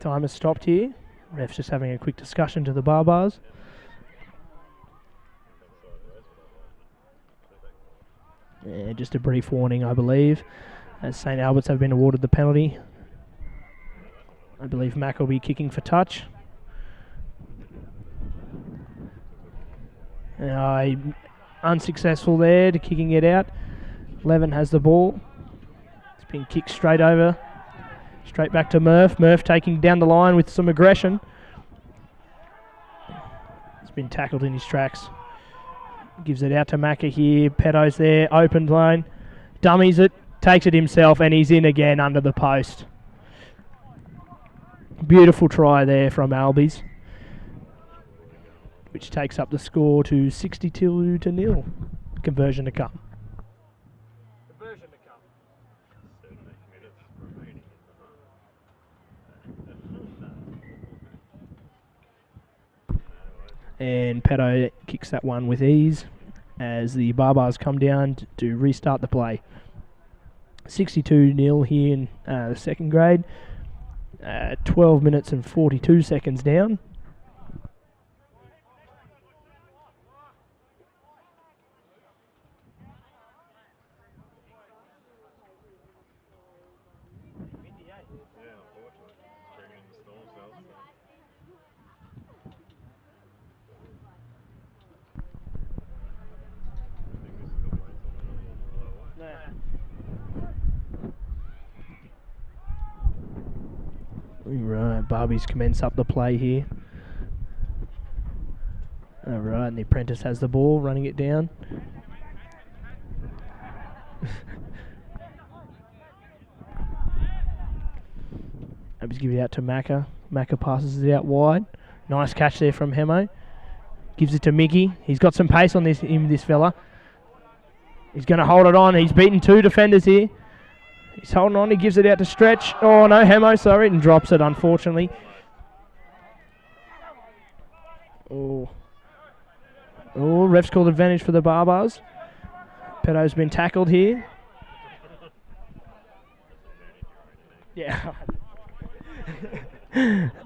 Time has stopped here. Ref's just having a quick discussion to the bars. Yeah, just a brief warning, I believe, as St Albert's have been awarded the penalty. I believe Mac will be kicking for touch. Unsuccessful there to kicking it out. Levin has the ball. It's been kicked straight over. Straight back to Murph. Murph taking down the line with some aggression. He's been tackled in his tracks. Gives it out to Macca here. Peto's there. Open lane. Dummies it. Takes it himself and he's in again under the post. Beautiful try there from Albies, which takes up the score to 62-0. Conversion to come. Conversion to come. 17 minutes remaining in the half. And Peto kicks that one with ease as the Barbars come down to restart the play. 62-0 here in the second grade. 12 minutes and 42 seconds down. Right, Barbies commence up the play here. Alright, and the apprentice has the ball, running it down. Albies give it out to Macca. Macca passes it out wide. Nice catch there from Hemo. Gives it to Mickey. He's got some pace on this fella. He's going to hold it on. He's beaten two defenders here. He's holding on. He gives it out to Stretch. Oh, no, Hemo, sorry. And drops it, unfortunately. Oh, ref's called advantage for the Barbars. Peto's been tackled here. Yeah.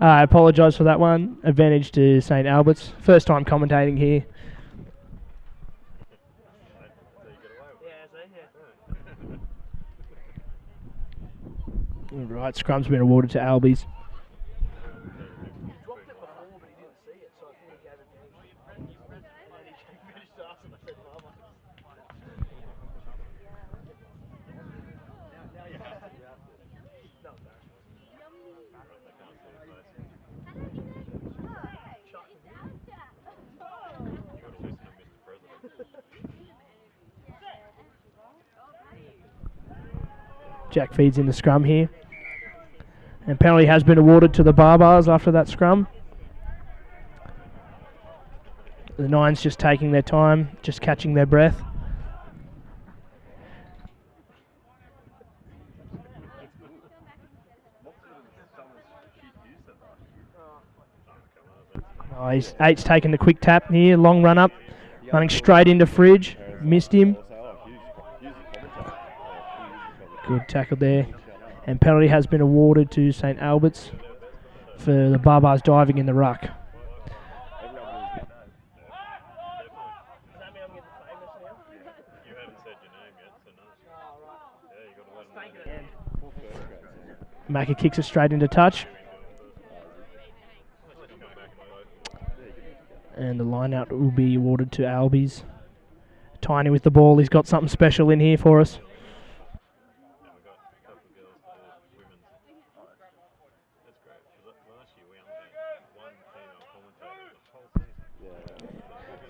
I apologise for that one. Advantage to St Albert's. First time commentating here. Right, scrum's been awarded to Albies. He dropped it before, but he didn't see it, so I think he gave it to him. And then he finished us, and I said, "Mama." Now you have to. No, Jack feeds in the scrum here. And penalty has been awarded to the Barbars after that scrum. The Nines just taking their time, just catching their breath. Oh, Eight's taking the quick tap here, long run up, running straight into Fridge, missed him. Good tackle there. And penalty has been awarded to St Albert's for the Barbars diving in the ruck. Macca kicks it straight into touch. And the line out will be awarded to Albies. Tiny with the ball. He's got something special in here for us.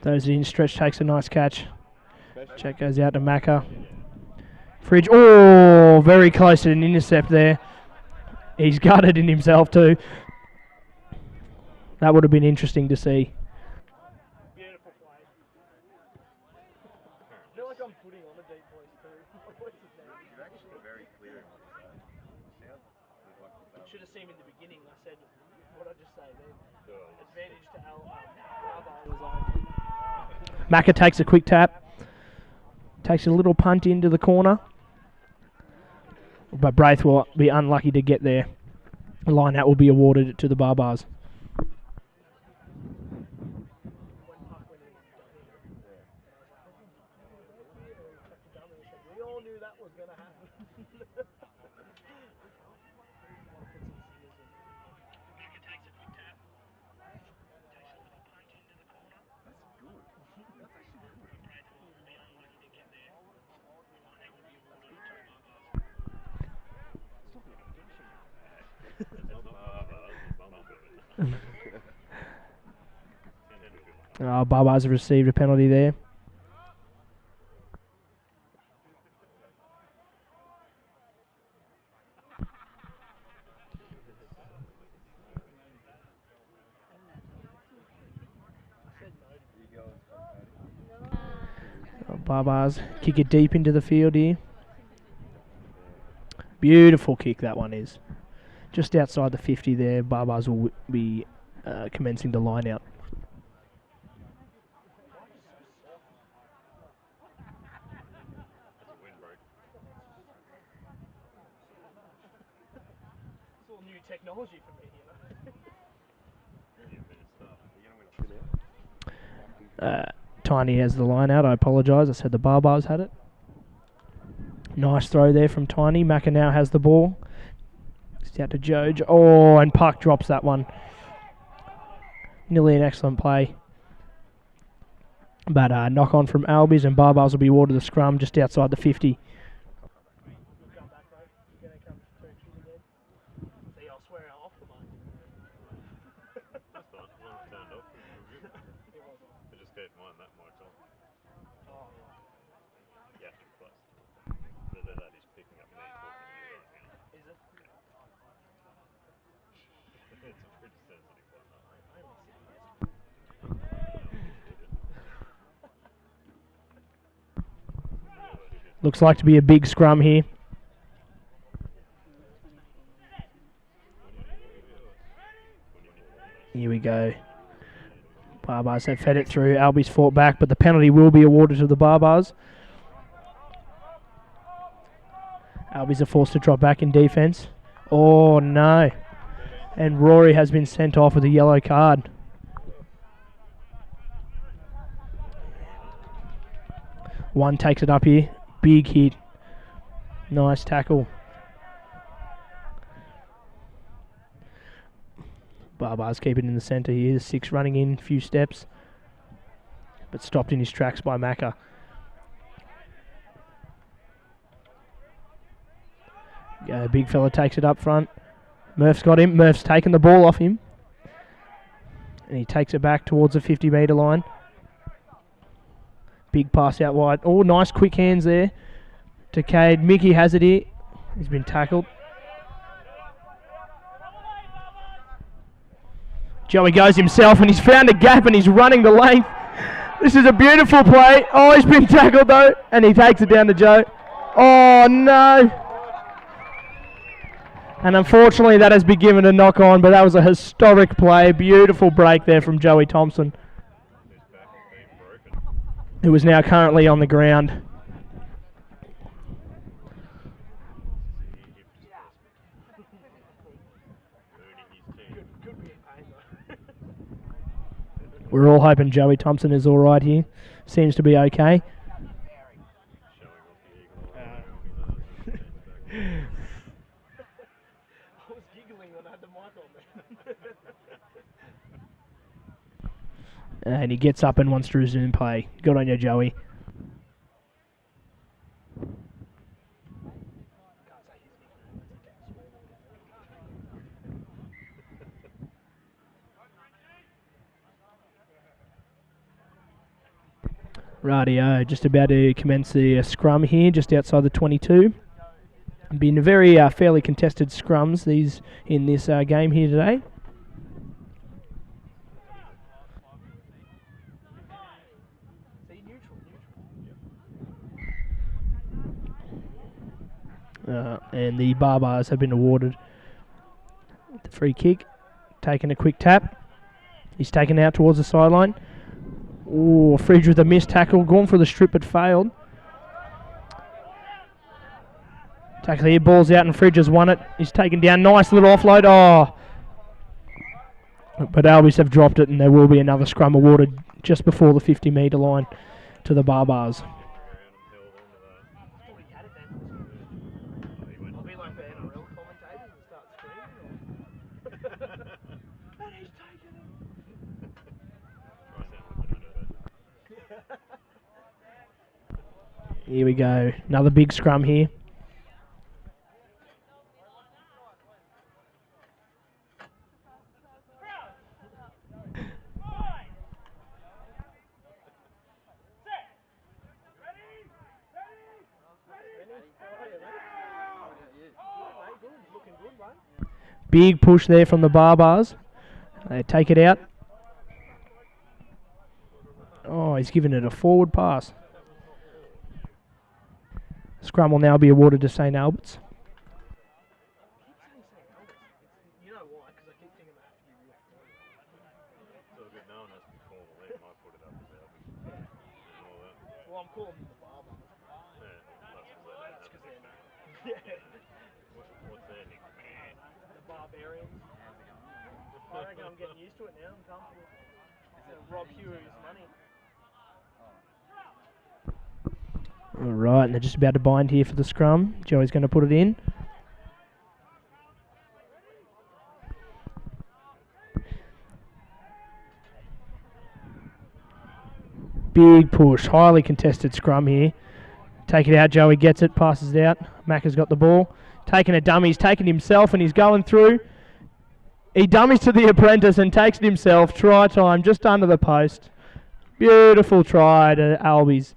Those in. Stretch takes a nice catch. Check goes out to Macca. Fridge. Oh, very close to an intercept there. He's gutted in himself too. That would have been interesting to see. beautiful play. I feel like I'm putting on a deep voice too. My voice is down. You're actually very clear in what you say. You should have seen in the beginning. I said, what did I just say then? Advantage to Al. Macca takes a quick tap. Takes a little punt into the corner. But Braith will be unlucky to get there. The line out will be awarded to the Barbars. We all knew that was going to happen. Barbars have received a penalty there. Barbars kick it deep into the field here. Beautiful kick that one is. Just outside the 50 there, Barbars will be commencing the line out. It's all new technology for me, Tiny has the line out. I apologise. I said the Barbars had it. Nice throw there from Tiny. Macca now has the ball. It's out to Joj. Oh, and Puck drops that one. Nearly an excellent play. But knock on from Albies, and Barbars will be awarded the scrum just outside the 50. Looks like to be a big scrum here. Here we go. Barbars have fed it through. Albies fought back, but the penalty will be awarded to the Barbars. Albies are forced to drop back in defence. Oh, no. And Rory has been sent off with a yellow card. One takes it up here. Big hit. Nice tackle. Barbars keep it in the centre here. 6 running in, few steps. But stopped in his tracks by Macca. Big fella takes it up front. Murph's got him. Murph's taken the ball off him. And he takes it back towards the 50-metre line. Big pass out wide. Oh, nice quick hands there to Cade. Mickey has it here. He's been tackled. Joey goes himself and he's found a gap and he's running the length. This is a beautiful play. Oh, he's been tackled though. And he takes it down to Joe. Oh, no. And unfortunately that has been given a knock on, but that was a historic play. Beautiful break there from Joey Thompson, who is now currently on the ground. We're all hoping Joey Thompson is all right here. Seems to be okay. I was giggling when I had the mic on there. And he gets up and wants to resume play. Good on you, Joey. Rightio, just about to commence the scrum here, just outside the 22. Been very fairly contested scrums in this game here today. And the Barbars have been awarded the free kick. Taking a quick tap. He's taken out towards the sideline. Oh, Fridge with a missed tackle. Gone for the strip but failed. Tackle here, ball's out and Fridge has won it. He's taken down, nice little offload. Oh! But Albies have dropped it and there will be another scrum awarded just before the 50-metre line to the Barbars. I'll be like the NRL commentators and start screaming. And he's taken it. Here we go. Another big scrum here. Big push there from the Barbars. They take it out. Oh, he's given it a forward pass. Scrum will now be awarded to St Albert's. You know why? Because I keep thinking about you. It's all good. No one has to call the lead. I put it up as Albies. And all that. Well, I'm calling them the Barbars. Yeah, that's because they don't have a Yeah. What's their nickname? The Barbarians. I reckon I'm getting used to it now. I'm comfortable. Rob Hughes' money. All right, and they're just about to bind here for the scrum. Joey's going to put it in. Big push, highly contested scrum here. Take it out, Joey gets it, passes it out. Macca's got the ball. Taking a dummy, he's taken himself and he's going through. He dummies to the apprentice and takes it himself. Try time, just under the post. Beautiful try to Albies.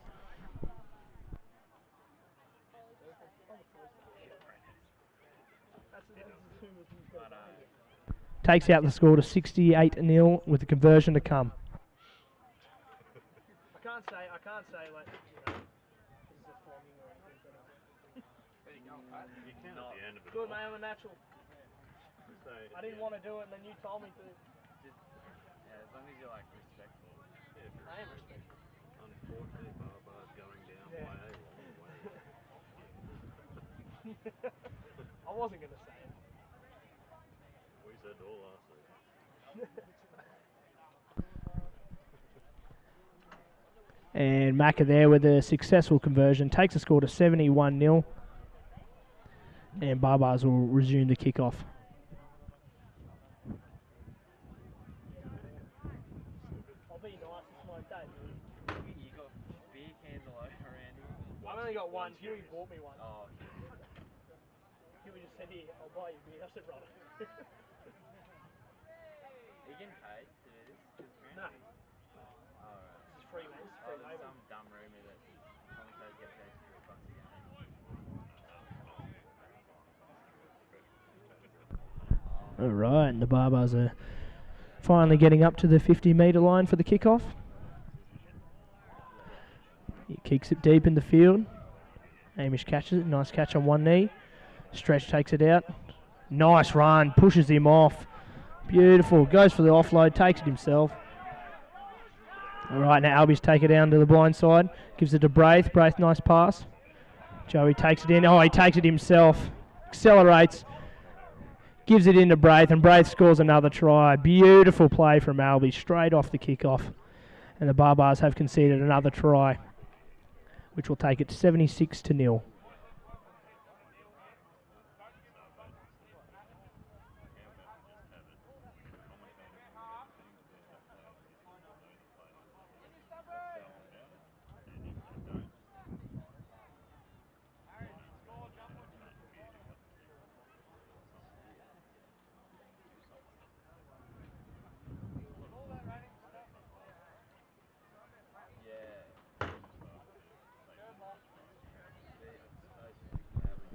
Takes out the score to 68-0 with the conversion to come. I can't say like, you know, this is a flogging or anything, but there you go, Pat. You can at the end of it. Good, all. mate, I'm a natural. I didn't want to do it and then you told me to. As long as you're like respectful. Yeah, I am respectful. unfortunately, Barbars going down Yeah. by a long way. I wasn't going to say it. We said all last season. And Macca there with a successful conversion. Takes the score to 71-0. And Barbars will resume the kickoff. I'll be nice and smoke that. You got beer cans all over around here. I've only got one. Huey bought me one. Oh, Huey just said, here, I'll buy you beer. I said, right. are you getting paid to do this? No, Alright. this is free, mate. This is Oh, free there's labor. some dumb rumour that commentators get paid $3 a game. All right, and the Barbars are finally getting up to the 50-metre line for the kickoff. He kicks it deep in the field. Amish catches it. Nice catch on one knee. Stretch takes it out. Nice run. Pushes him off. Beautiful. Goes for the offload. Takes it himself. All right, now Albies take it down to the blind side. Gives it to Braith. Braith, nice pass. Joey takes it in. Oh, he takes it himself. Accelerates. Gives it into Braith, and Braith scores another try. Beautiful play from Albies, straight off the kickoff. And the Barbars have conceded another try, which will take it 76-0.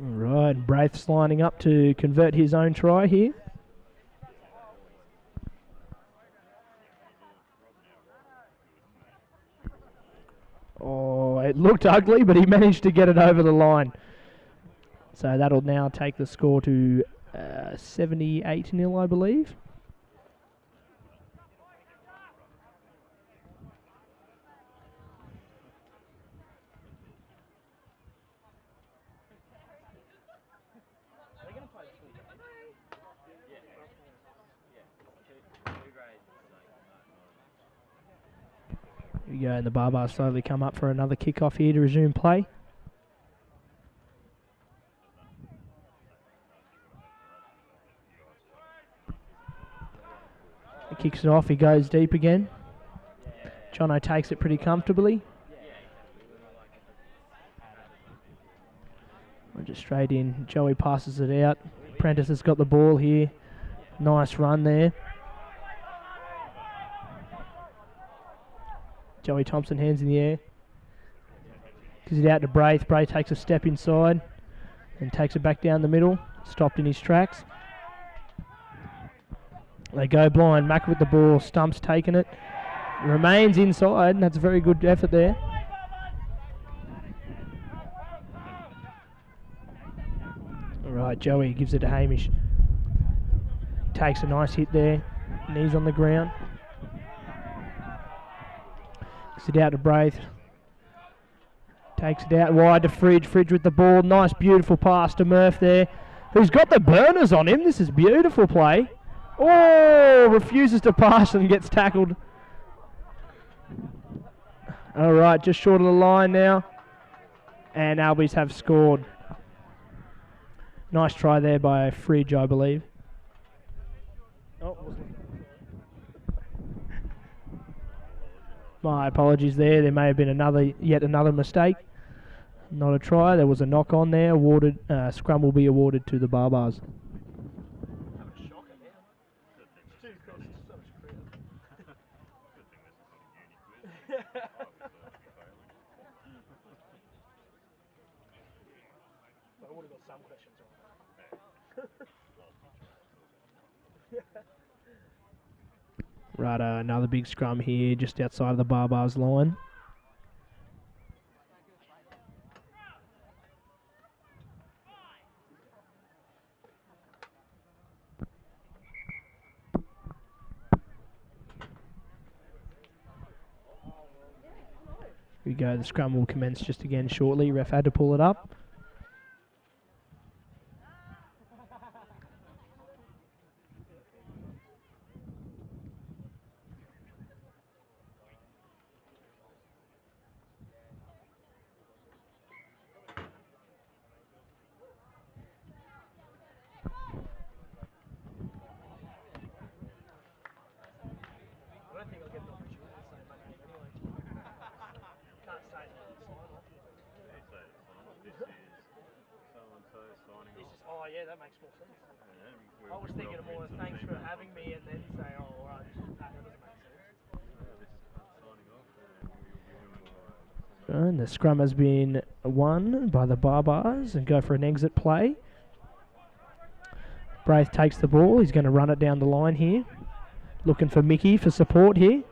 All right, Braith's lining up to convert his own try here. Oh, it looked ugly, but he managed to get it over the line. So that'll now take the score to 78-0, I believe. We go, and the Barbars slowly come up for another kickoff here to resume play. He kicks it off, he goes deep again. Jono takes it pretty comfortably. Just straight in. Joey passes it out. Prentice has got the ball here. Nice run there. Joey Thompson, hands in the air. Gives it out to Braith. Braith takes a step inside and takes it back down the middle. Stopped in his tracks. They go blind. Mack with the ball. Stump's taking it. Remains inside, and that's a very good effort there. All right, Joey gives it to Hamish. Takes a nice hit there. Knees on the ground. Gives it out to Braith. Takes it out wide to Fridge. Fridge with the ball. Nice, beautiful pass to Murph there, who's got the burners on him. This is beautiful play. Oh, refuses to pass and gets tackled. All right, just short of the line now. And Albies have scored. Nice try there by Fridge, I believe. Oh, my apologies there. There may have been yet another mistake. Not a try. There was a knock on there. Awarded. Scrum will be awarded to the Barbars. I would have got some questions on Right, another big scrum here just outside of the Barbars line. Here we go, the scrum will commence just again shortly. Ref had to pull it up. Oh yeah, that makes more sense. I was thinking of more thanks for having me and then say, oh, all right, that doesn't make sense. And the scrum has been won by the Barbars and go for an exit play. Braith takes the ball. He's going to run it down the line here. Looking for Mickey for support here.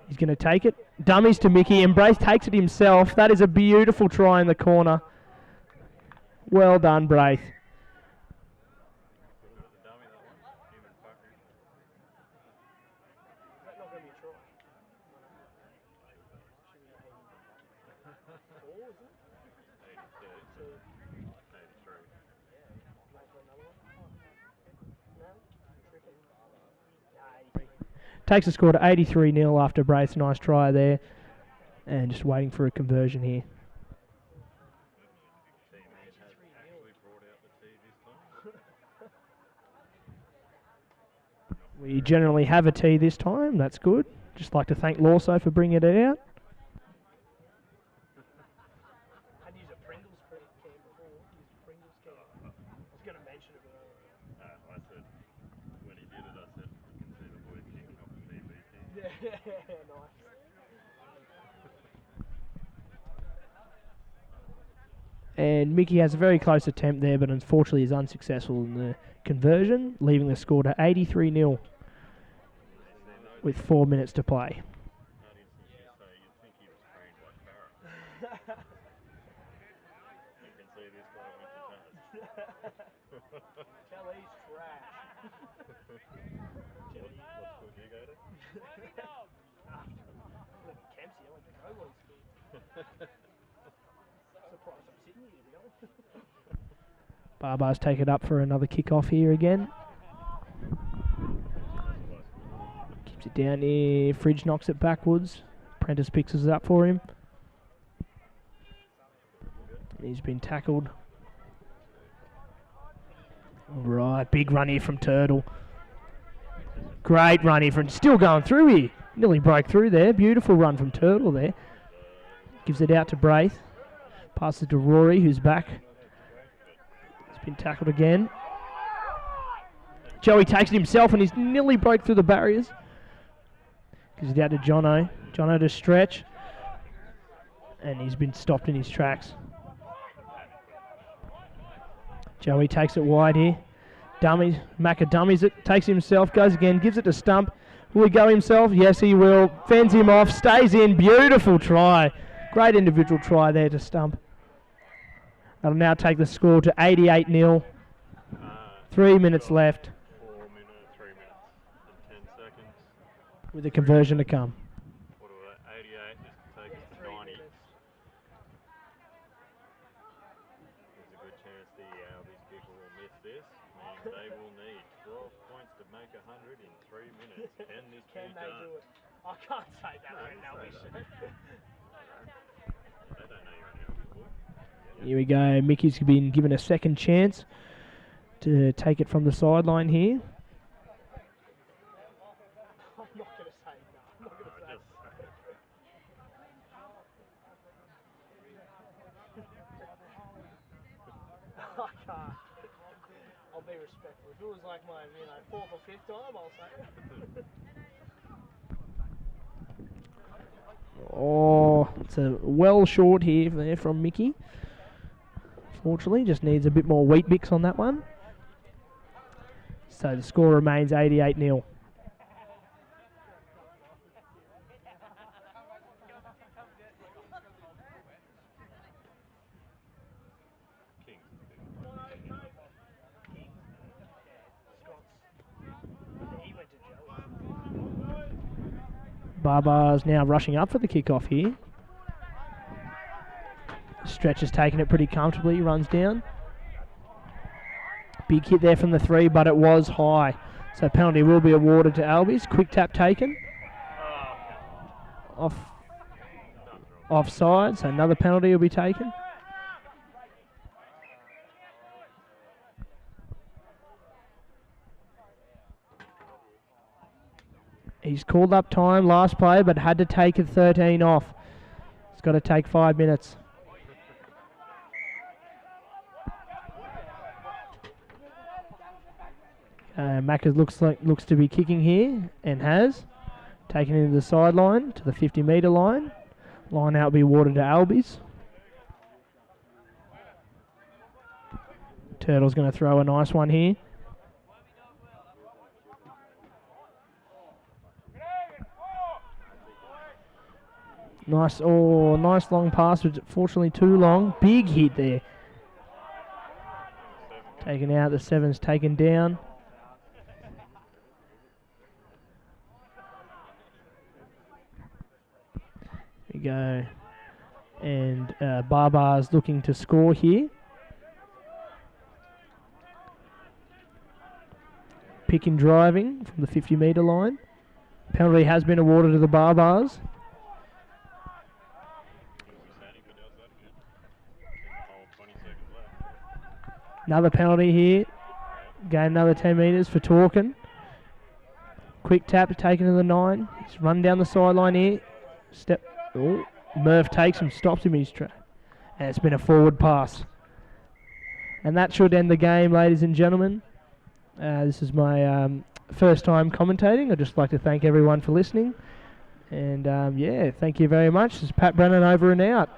He's going to take it. Dummies to Mickey, and Braith takes it himself. That is a beautiful try in the corner. Well done, Braith. Takes the score to 83-0 after Braith's nice try there. And just waiting for a conversion here. We generally have a tee this time. That's good. Just like to thank Lawso for bringing it out. I'd use a Pringles can before. Use a Pringles can. I was going to mention it, but I said, when he did it, I said, you can see the boys kicking off the TV. yeah, nice. And Mickey has a very close attempt there, but unfortunately is unsuccessful in the conversion, leaving the score to 83-0 with 4 minutes to play. Kelly's trash. Kempsey, I went to Cowan School. Surprised I'm sitting here, to be honest. Barbars take it up for another kickoff here again. Keeps it down here. Fridge knocks it backwards. Prentice picks us up for him. He's been tackled. All right, big run here from Turtle. Great run here from, still going through here. Nearly broke through there. Beautiful run from Turtle there. Gives it out to Braith. Passes to Rory, who's back. He's been tackled again. Joey takes it himself and he's nearly broke through the barriers. Gives it out to Jono. Jono to stretch. And he's been stopped in his tracks. Joey takes it wide here. Macca dummies it, takes it himself, goes again, gives it to Stump. Will he go himself? Yes, he will. Fends him off, stays in. Beautiful try. Great individual try there to Stump. That'll now take the score to 88-0. 3 minutes left. 4 minutes, 3 minutes and 10 seconds. With a conversion to come. What are we, 88, this can take us to 90. There's a good chance the Albies people will miss this. Means they will need 12 points to make 100 in 3 minutes. Can this be done? I can't say that right now. They don't know you're an Albies boy. Here we go. Mickey's been given a second chance to take it from the sideline here. I'm not going to say no. I'm not going to say I can't. I'll be respectful. If it was like my, fourth or fifth time, I'll say it. Oh, it's a well short here there from Mickey. Fortunately, just needs a bit more wheat mix on that one. So the score remains 88-0. Barbar's now rushing up for the kickoff here. Stretch has taken it pretty comfortably, runs down. Big hit there from the three, but it was high. So penalty will be awarded to Albies. Quick tap taken. Offside, so another penalty will be taken. He's called up time last play, but had to take a 13 off. It's got to take 5 minutes. Macca looks to be kicking here and has taken it to the sideline to the 50-metre line. Line out will be awarded to Albies. Turtle's going to throw a nice one here. Nice long pass, but fortunately too long. Big hit there. Taken out, the seven's taken down. There we go. And Barbar's looking to score here. Pick and driving from the 50-metre line. Penalty has been awarded to the Barbars. Another penalty here. Gain another 10 metres for Torkin. Quick tap taken to the 9. He's run down the sideline here. Murph takes him, stops him in his track. And it's been a forward pass. And that should end the game, ladies and gentlemen. This is my first time commentating. I'd just like to thank everyone for listening. And yeah, thank you very much. This is Pat Brennan over and out.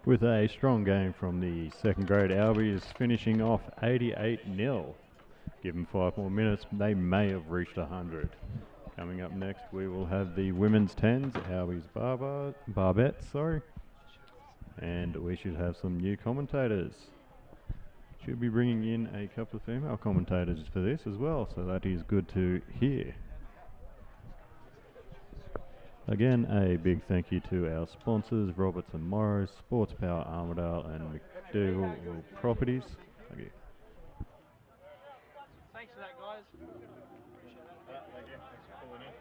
With a strong game from the second grade Albies finishing off 88-0. Give them 5 more minutes, they may have reached 100. Coming up next, we will have the women's 10s, Albies Barbettes, and we should have some new commentators. Should be bringing in a couple of female commentators for this as well, so that is good to hear. Again, a big thank you to our sponsors, Roberts & Morrow, Sports Power Armidale and McDougall Properties. Thank you. Thank you. Thanks for pulling in.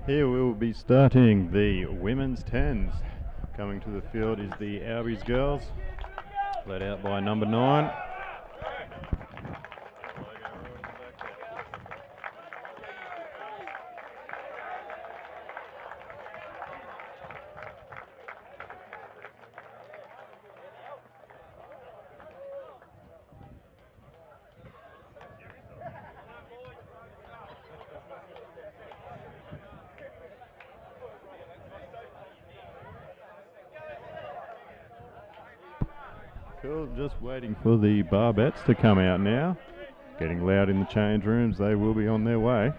Here we will be starting the women's 10s. Coming to the field is the Albies girls, led out by number 9. Cool, just waiting for the barbettes to come out now. Getting loud in the change rooms, they will be on their way.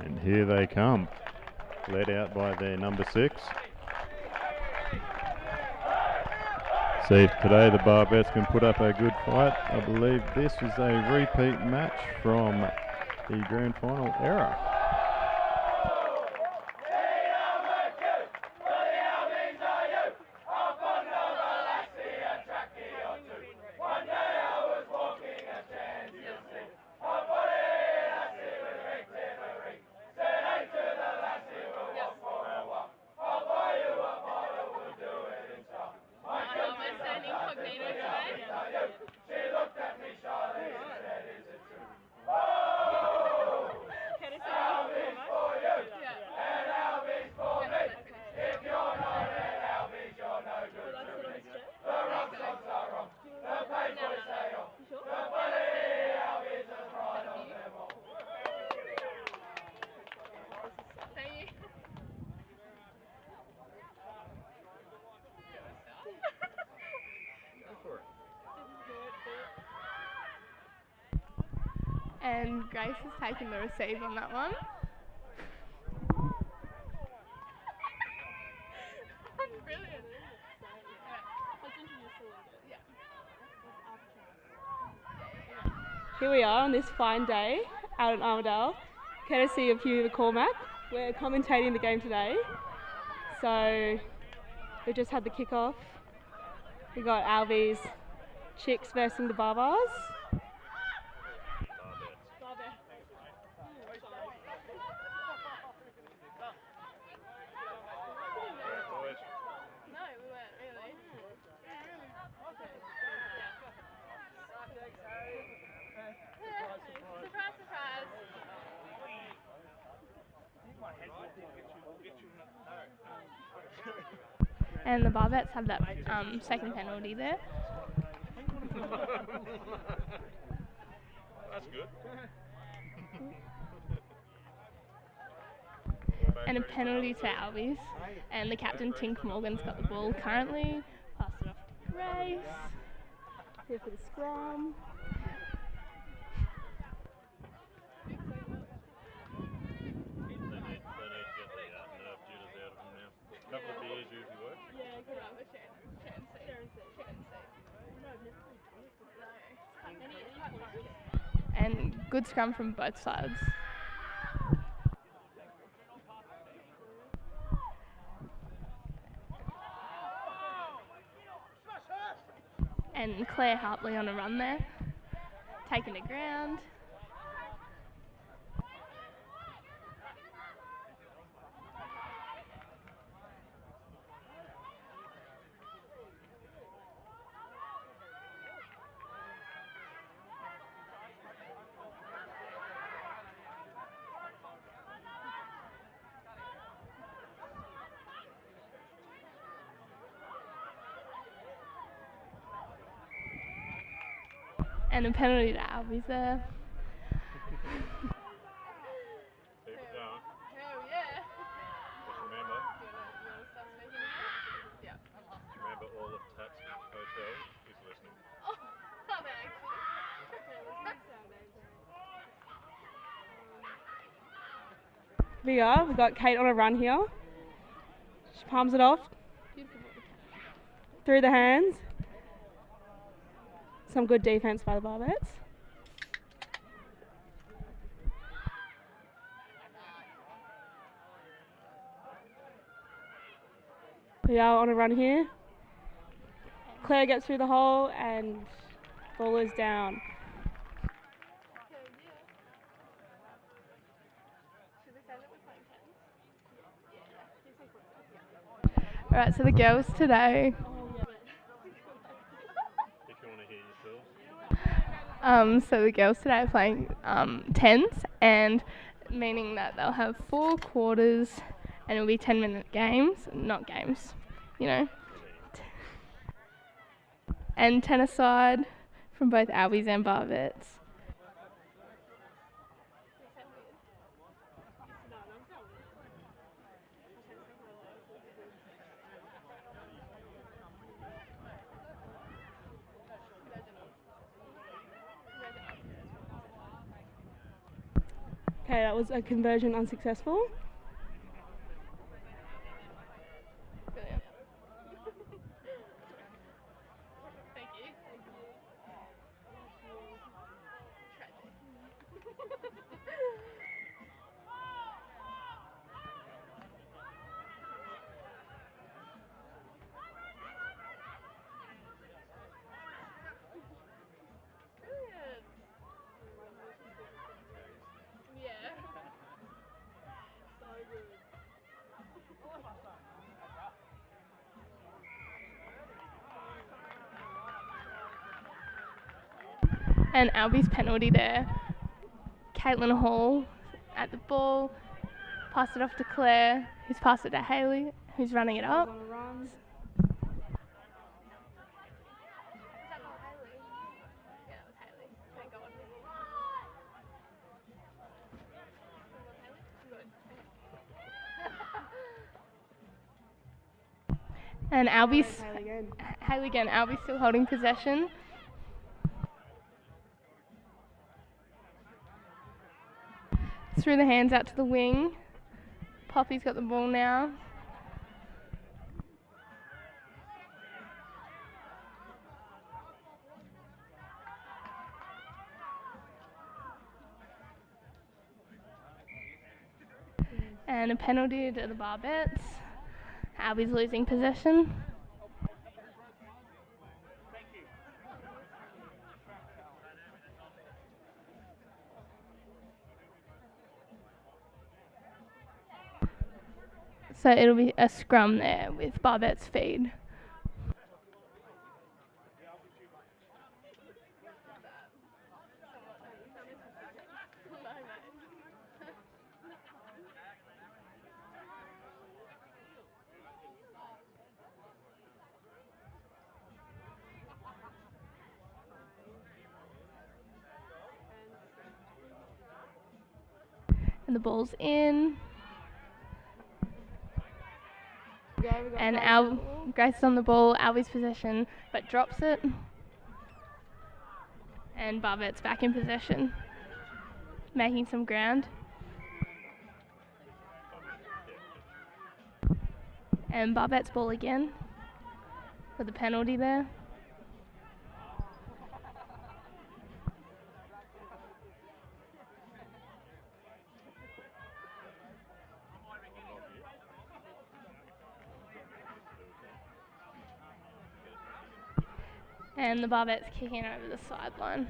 And here they come, led out by their number 6. See if today the barbettes can put up a good fight. I believe this is a repeat match from the grand final era. And Grace has taken the receive on that one. That's brilliant. Let's introduce a little bit. Yeah. Here we are on this fine day out at Armadale, courtesy of Hugh McCormack. We're commentating the game today. So we just had the kickoff We got Albies chicks versus the barbars. And the Barbettes have that second penalty there. That's good. And a penalty to Albies. And the captain, Tink Morgan's got the ball currently. Passed it off to Grace. Here for the scrum. They need to get the nerve jitters out of them now. A couple of beers usually work. And good scrum from both sides. And Claire Hartley on a run there, taking the ground. And a penalty to Albies there. Keep it going. Hell yeah. Just remember, Yeah. remember all of Tat's hotel is listening. Oh, are they actually? We are. We've got Kate on a run here. She palms it off. Through the hands. Some good defense by the Barbettes. We are on a run here. Claire gets through the hole and ball is down. Alright, so the girls today, If you want to hear yourselves. are playing tens, and meaning that they'll have 4 quarters and it'll be 10-minute games, not games, you know. And 10 aside from both Albies and Barbettes. Okay, that was a conversion unsuccessful. Brilliant. Thank you. Brilliant. Yeah. So good. And Albies penalty there. Caitlin Hall at the ball. Passed it off to Claire, who's passed it to Hayley, who's running it up. On a run. Is that not Hayley? Yeah, that was Hayley. Thank God. Good. And Albies, Hayley again. Hayley again, Albies still holding possession. Through the hands out to the wing. Poppy's got the ball now. And a penalty to the Barbettes. Albies losing possession. So it'll be a scrum there with Barbet's feed. And the ball's in. And Grace is on the ball, Albie's possession, but drops it. And Barbet's back in possession, making some ground. And Barbet's ball again, with a penalty there. And the Barbet's kicking over the sideline.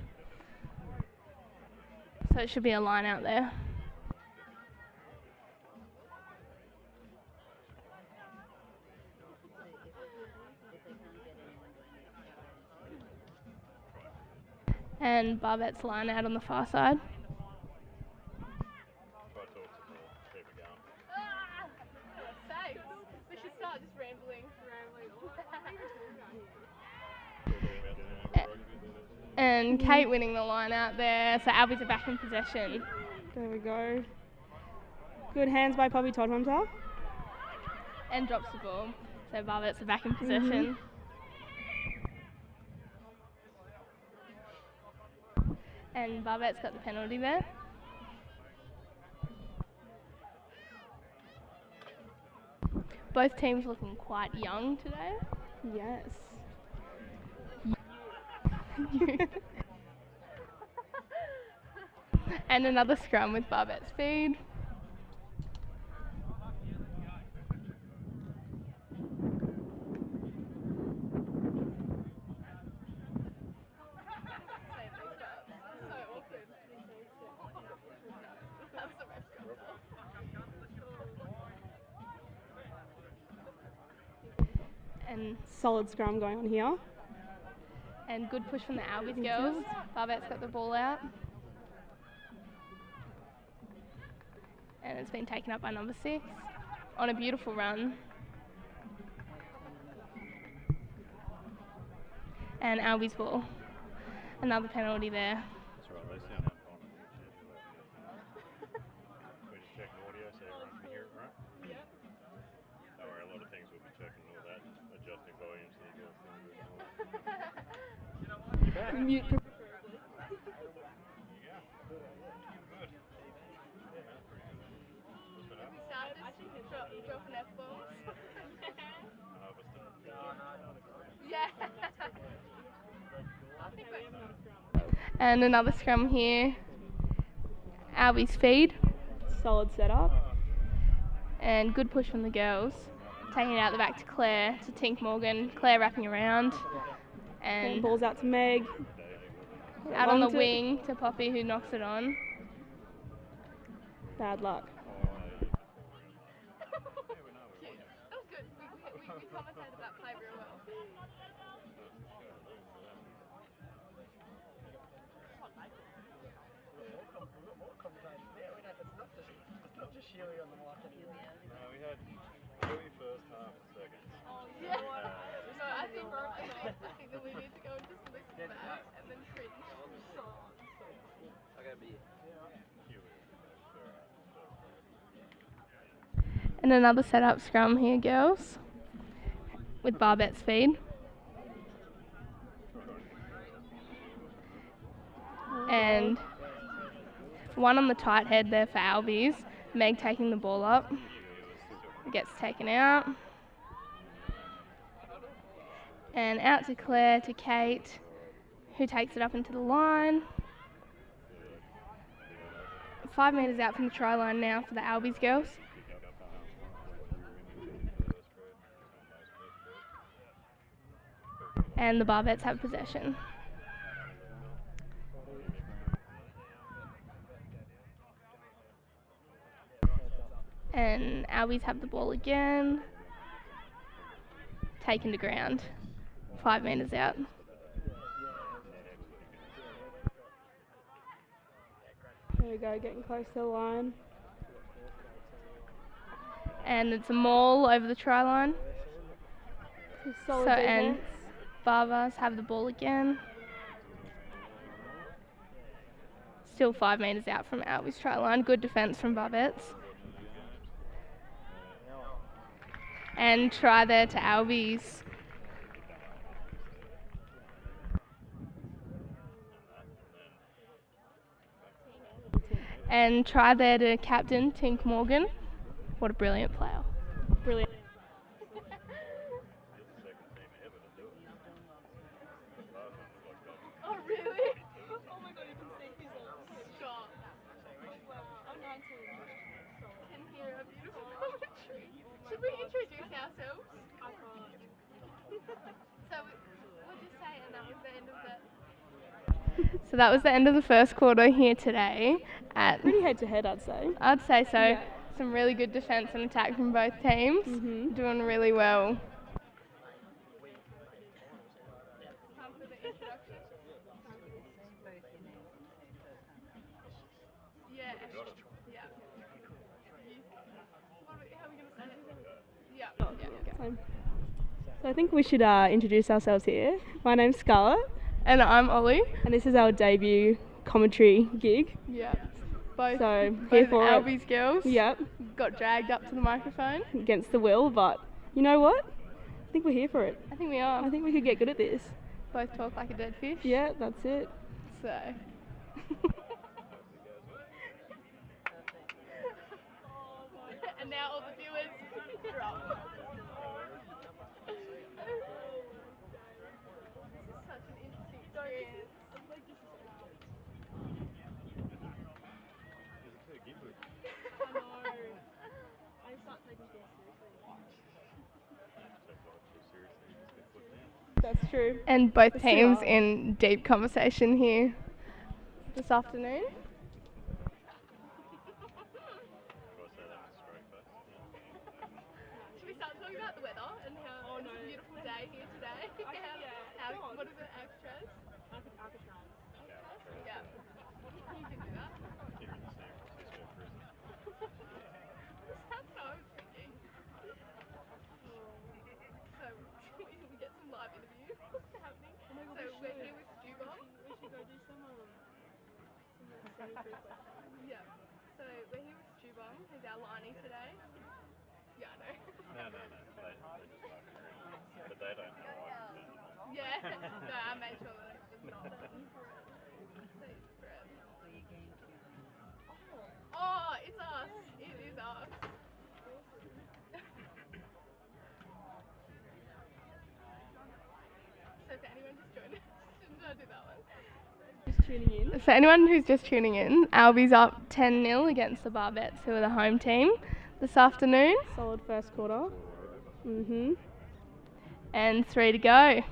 So it should be a line out there. And Barbet's line out on the far side. Thanks. We should start just rambling. And Kate winning the line out there. So Albies are back in possession. There we go. Good hands by Poppy Todhunter. And drops the ball. So Barbet's are back in possession. And Barbet's got the penalty there. Both teams looking quite young today. Yes. And another scrum with Barbet's feed. And Solid scrum going on here. And good push from the Albies girls. Barbet's got the ball out. And it's been taken up by number 6 on a beautiful run. And Albies ball. Another penalty there. That's right, they sound out on it. We're just checking audio so everyone can hear it, right? Yeah. Don't worry, a lot of things we'll be checking all that, adjusting volumes so you guys can Mute. Good. Dropping F-bombs. Yeah. And another scrum here. Albies feed. Solid setup. And good push from the girls. Taking it out the back to Claire, to Tink Morgan. Claire wrapping around. And Ball's out to Meg. out on the wing to Poppy, who knocks it on. Bad luck. That was good. We commentated that play real well. It's not just Sheila on the mic anymore. No, we had early first half and second. Yeah. No, I think that we need to go and just listen to that and then cringe. And another setup scrum here, girls, with Barbet's feed. And one on the tight head there for Albies. Meg taking the ball up. Gets taken out. And out to Claire, to Kate, who takes it up into the line. 5 metres out from the try line now for the Albies girls. And the Barbettes have possession. And Albies have the ball again. Taken to ground. 5 metres out. There we go, getting close to the line. And it's a maul over the try line. Solid So, and defense. Barbars have the ball again. Still 5 metres out from Albies try line. Good defence from Barbettes. And try there to Albies. And try there to captain Tink Morgan. What a brilliant player. Brilliant. Oh, really? Oh my god, you can see his shot. Wow. I'm 19. Can hear a beautiful commentary. Should we introduce ourselves? I can't. So, we'll just say, and that was the end of that. So that was the end of the first quarter here today. Pretty head to head, I'd say. I'd say so. Yeah. Some really good defence and attack from both teams. Doing really well. Time for the introduction. Yeah. Yeah. How are we going to say it? Yeah. So I think we should introduce ourselves here. My name's Scarlett. And I'm Ollie. And this is our debut commentary gig. Yeah. Both, So here both for Albies girls. Yep. Got dragged up to the microphone. Against the will, but you know what? I think we're here for it. I think we are. I think we could get good at this. Both talk like a dead fish. Yeah, that's it. So. And now all the viewers drop. This is such an interesting experience. I know. I start taking things seriously. That's true. And both It's teams hard. in deep conversation here this afternoon. Should we start talking about the weather and how it's a beautiful day here today? What is it, Alcatraz? Alcatraz. Yeah. You can do that. That's what I was thinking. So, we get some live interviews happening. So, we're here with Stu Bomb. We should go do some yeah. So, we're here with Stu Bomb, who's our liney today. Yeah, I know. No. They just fucking around. But they don't know I can turn them on. Yeah. No, I made sure that it was not. Oh, it's us. It is us. So for anyone just joined us, shouldn't I do that one? Just tuning in. For anyone who's just tuning in, Albies up 10-0 against the Barbettes, who are the home team, this afternoon. Solid first quarter. And 3 to go.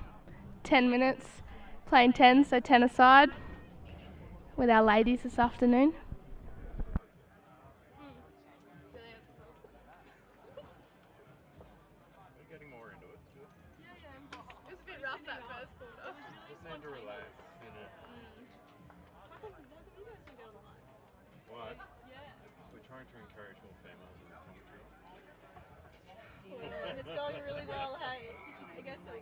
10 minutes, playing 10, so 10 aside with our ladies this afternoon. We're getting more into it. Yeah. It was a bit rough that first quarter. Just need to relax, you know. What? Yeah. We're trying to encourage more females in the commentary. And it's going really well, hey. I guess so.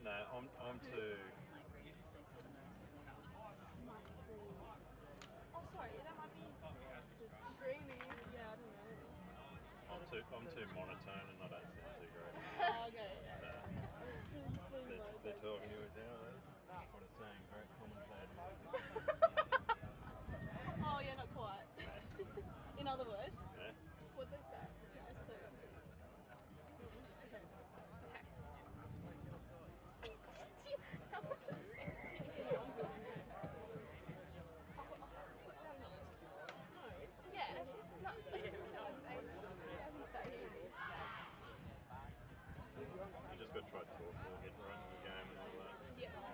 No, I'm too. Oh, sorry, that might be Greeny. Yeah, I don't know. I'm too monotone and I don't sound too great. Oh, okay. They're talking to us now, what it's saying, great commentator. Oh, yeah, not quite. In other words, Yeah. what'd they say? Yeah, it's clear. Okay. Yeah. No. You just got to try to talk more, get right into the game and all that. Yeah.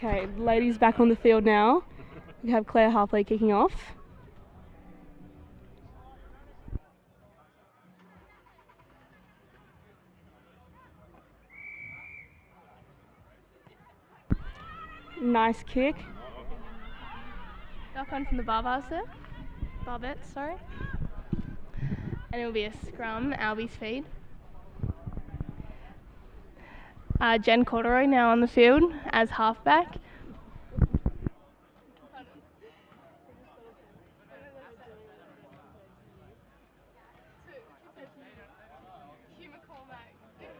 Okay, ladies back on the field now. We have Claire Harpley kicking off. Nice kick. Knock on from the Barbars there. Barbettes, sorry. And it'll be a scrum, Albies feed. Jen Corduroy now on the field as halfback. Hugh McCormack,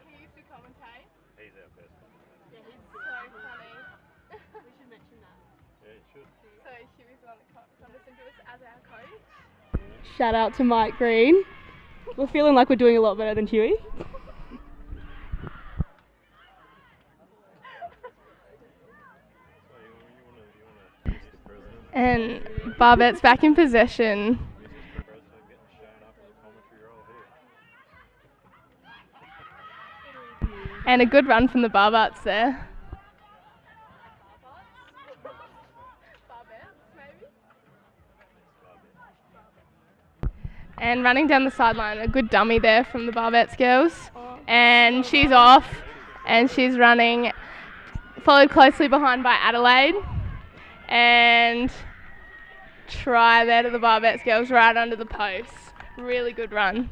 he used to commentate. He's our best commentator. Yeah, he's so funny. We should mention that. Yeah, he should. So Hugh's the one that condescended to us as our coach. Shout out to Mike Green. We're feeling like we're doing a lot better than Huey. And Barbettes back in possession. And a good run from the Barbettes there. And running down the sideline, a good dummy there from the Barbettes girls. And she's off, and she's running, followed closely behind by Adelaide. And try there to the Barbettes girls right under the post. Really good run.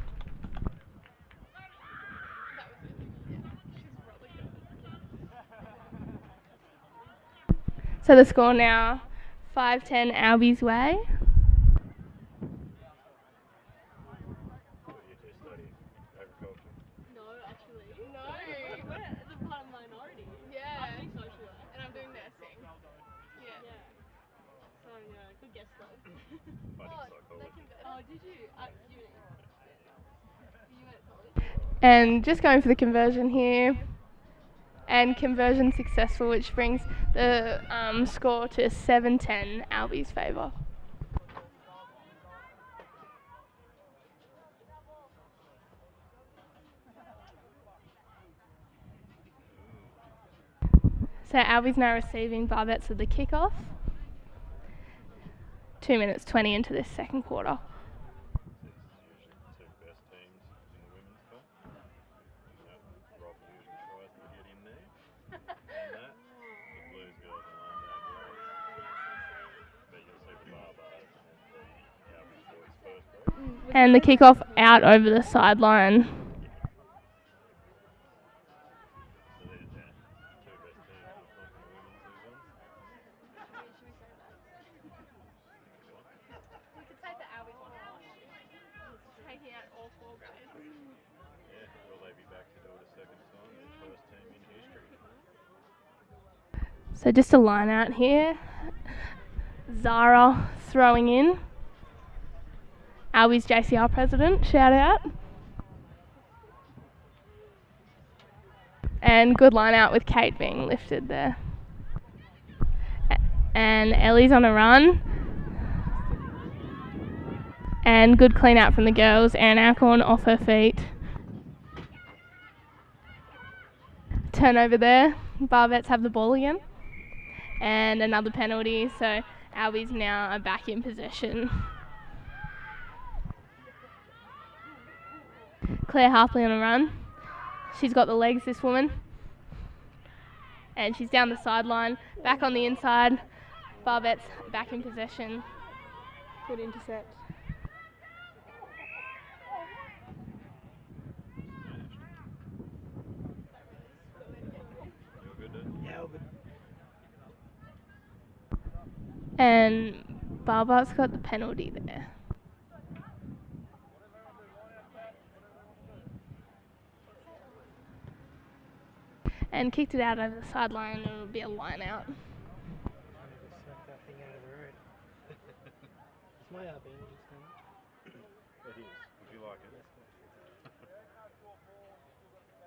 So the score now, 5-10 Albies way. No, actually. No. We're the part of the minority. Yeah. I'm doing social work. And I'm doing nursing. Yeah. So, yeah, good guess though. Oh, Did you? Uni. You went to college? And just going for the conversion here. And conversion successful, which brings the score to 7-10 Albies' favour. So Albies now receiving Barbettes with the kickoff. 2 minutes 20 into this second quarter. And the kickoff out over the sideline. we could say the Albies won last year. Taking out all 4 grades. Yeah, will they be back to do it a second time? The first team in history. So just a line out here. Zara throwing in. Albies JCR president, shout out. And good line out with Kate being lifted there. And Ellie's on a run. And good clean out from the girls. Erin Alcorn off her feet. Turnover there. Barbettes have the ball again. And another penalty, so Albies now are back in possession. Claire Harpley on a run. She's got the legs, this woman. And she's down the sideline, back on the inside. Barbettes back in possession. Good intercept. And Barbettes got the penalty there. And kicked it out over the sideline, and it'll be a line out. Smack that thing out of the road. It's my beanie just then. It is. Would you like it?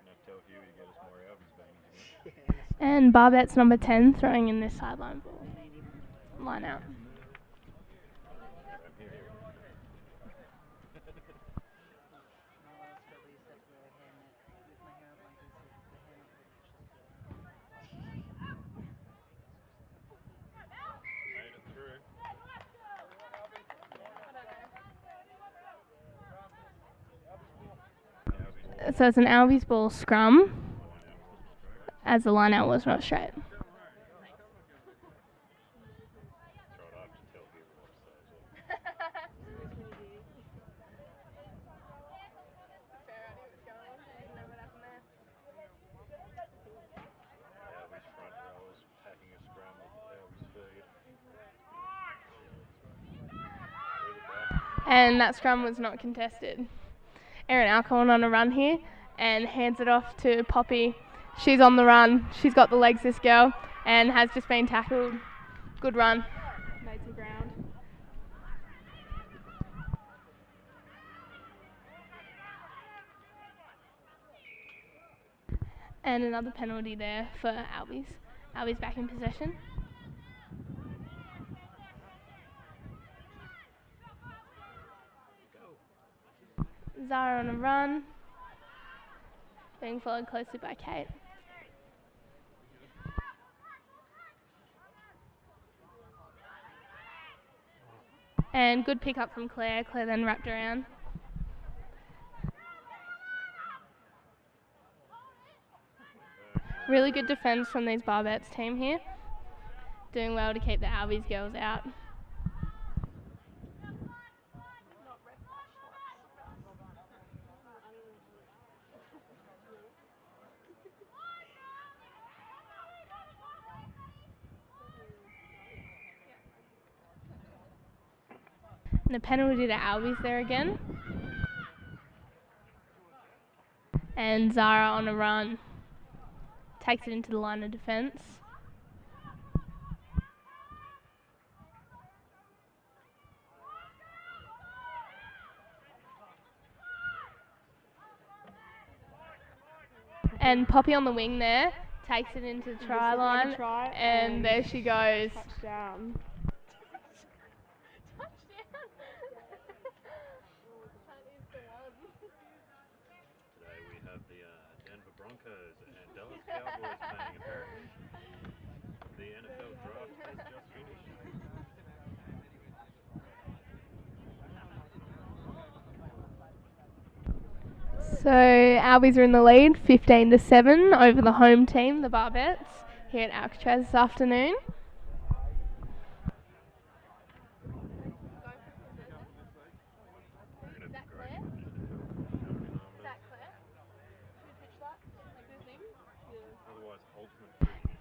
Now tell Huey to get us more Albies beanies. And Barbettes number 10 throwing in this sideline ball. Line out. So it's an Albies ball scrum, as the line out was not straight. That's right, I have to tell people what to say as well. Albies front rowers packing a scrum with Albies feed. And that scrum was not contested. Erin Alcorn on a run here and hands it off to Poppy. She's on the run. She's got the legs, this girl, and has just been tackled. Good run. Made some ground. And another penalty there for Albies. Albies back in possession. Zara on a run, being followed closely by Kate. And good pick up from Claire. Claire then wrapped around. Really good defence from these Barbettes team here. Doing well to keep the Albies girls out. And a penalty to Albies there again. And Zara on a run. Takes it into the line of defence. And Poppy on the wing there. Takes it into the try line. And there she goes. Touchdown. Today we have the Denver Broncos and Dallas Cowboys playing apparently. The NFL draft has just finished. So Albies are in the lead, 15-7 over the home team, the Barbettes, here at Alcatraz this afternoon.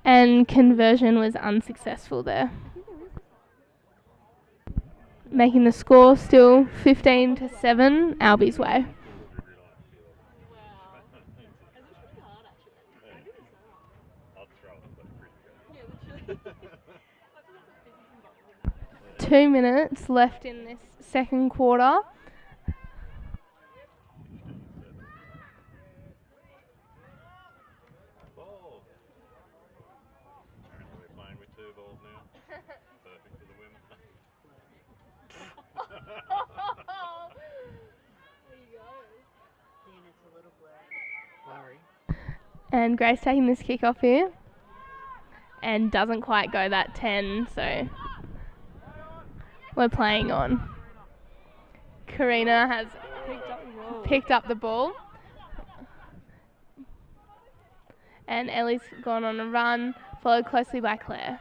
And conversion was unsuccessful there, making the score still 15-7 Albies way. I'll throw it, but pretty good. 2 minutes left in this second quarter. Ball. Apparently we're playing with 2 balls now. Perfect for the women. Dean, it's a little blurry. And Grace taking this kick off here. And doesn't quite go that 10, so we're playing on. Karina has picked up the ball. And Ellie's gone on a run, followed closely by Claire.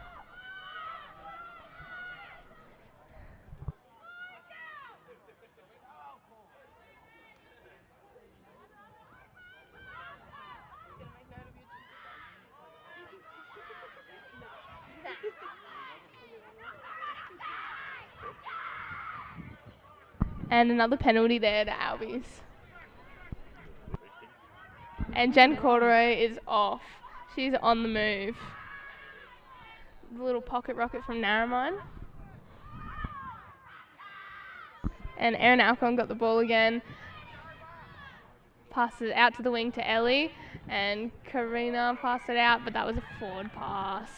And another penalty there to Albies. And Jen Corderoy is off. She's on the move. The little pocket rocket from Narromine. And Erin Alcon got the ball again. Passes it out to the wing to Ellie. And Karina passed it out, but that was a forward pass.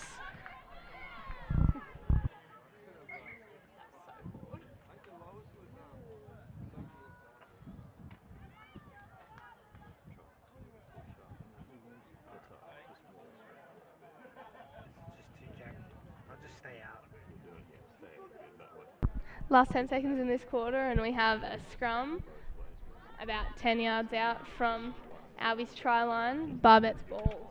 I'll just stay out. Last 10 seconds in this quarter, and we have a scrum about 10 yards out from Albies try line, Barbets ball.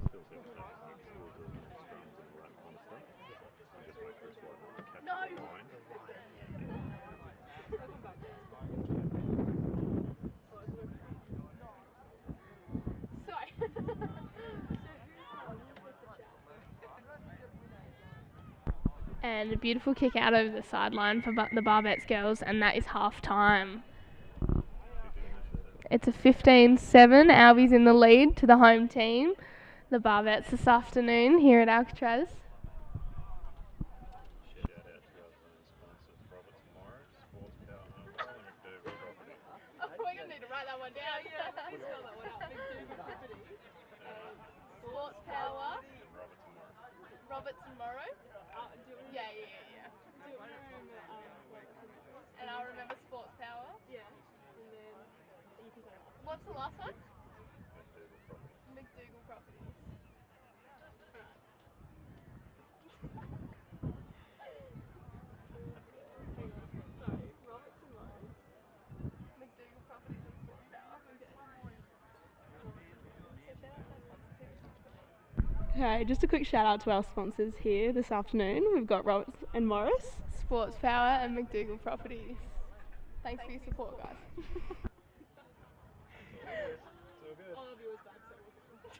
Still seem to have as many schools as scrums and all that kind of stuff. I just wait for a slide to catch No. the line. Sorry. And a beautiful kick out over the sideline for the Barbets girls, and that is half time. It's a 15-7. Albies in the lead to the home team, the Barbets, this afternoon here at Alcatraz. Shout out to our sponsors, Roberts Morris, Sports Power Home and McDougall Property. We're going to need to write that one down. Please spell that one out. Sports Power. And Roberts Morris. Roberts and Morrow. Yeah. And I'll remember Sports Power. Yeah. And then you can say that. What's the last one? McDougall Property. McDougall Properties. Sorry, Roberts and Morris. McDougall Properties and Sports Power. Okay, just a quick shout out to our sponsors here this afternoon. We've got Roberts and Morris. Sports Power and McDougall Properties. Thanks for your support, guys. So good. All of you was back, so we're good.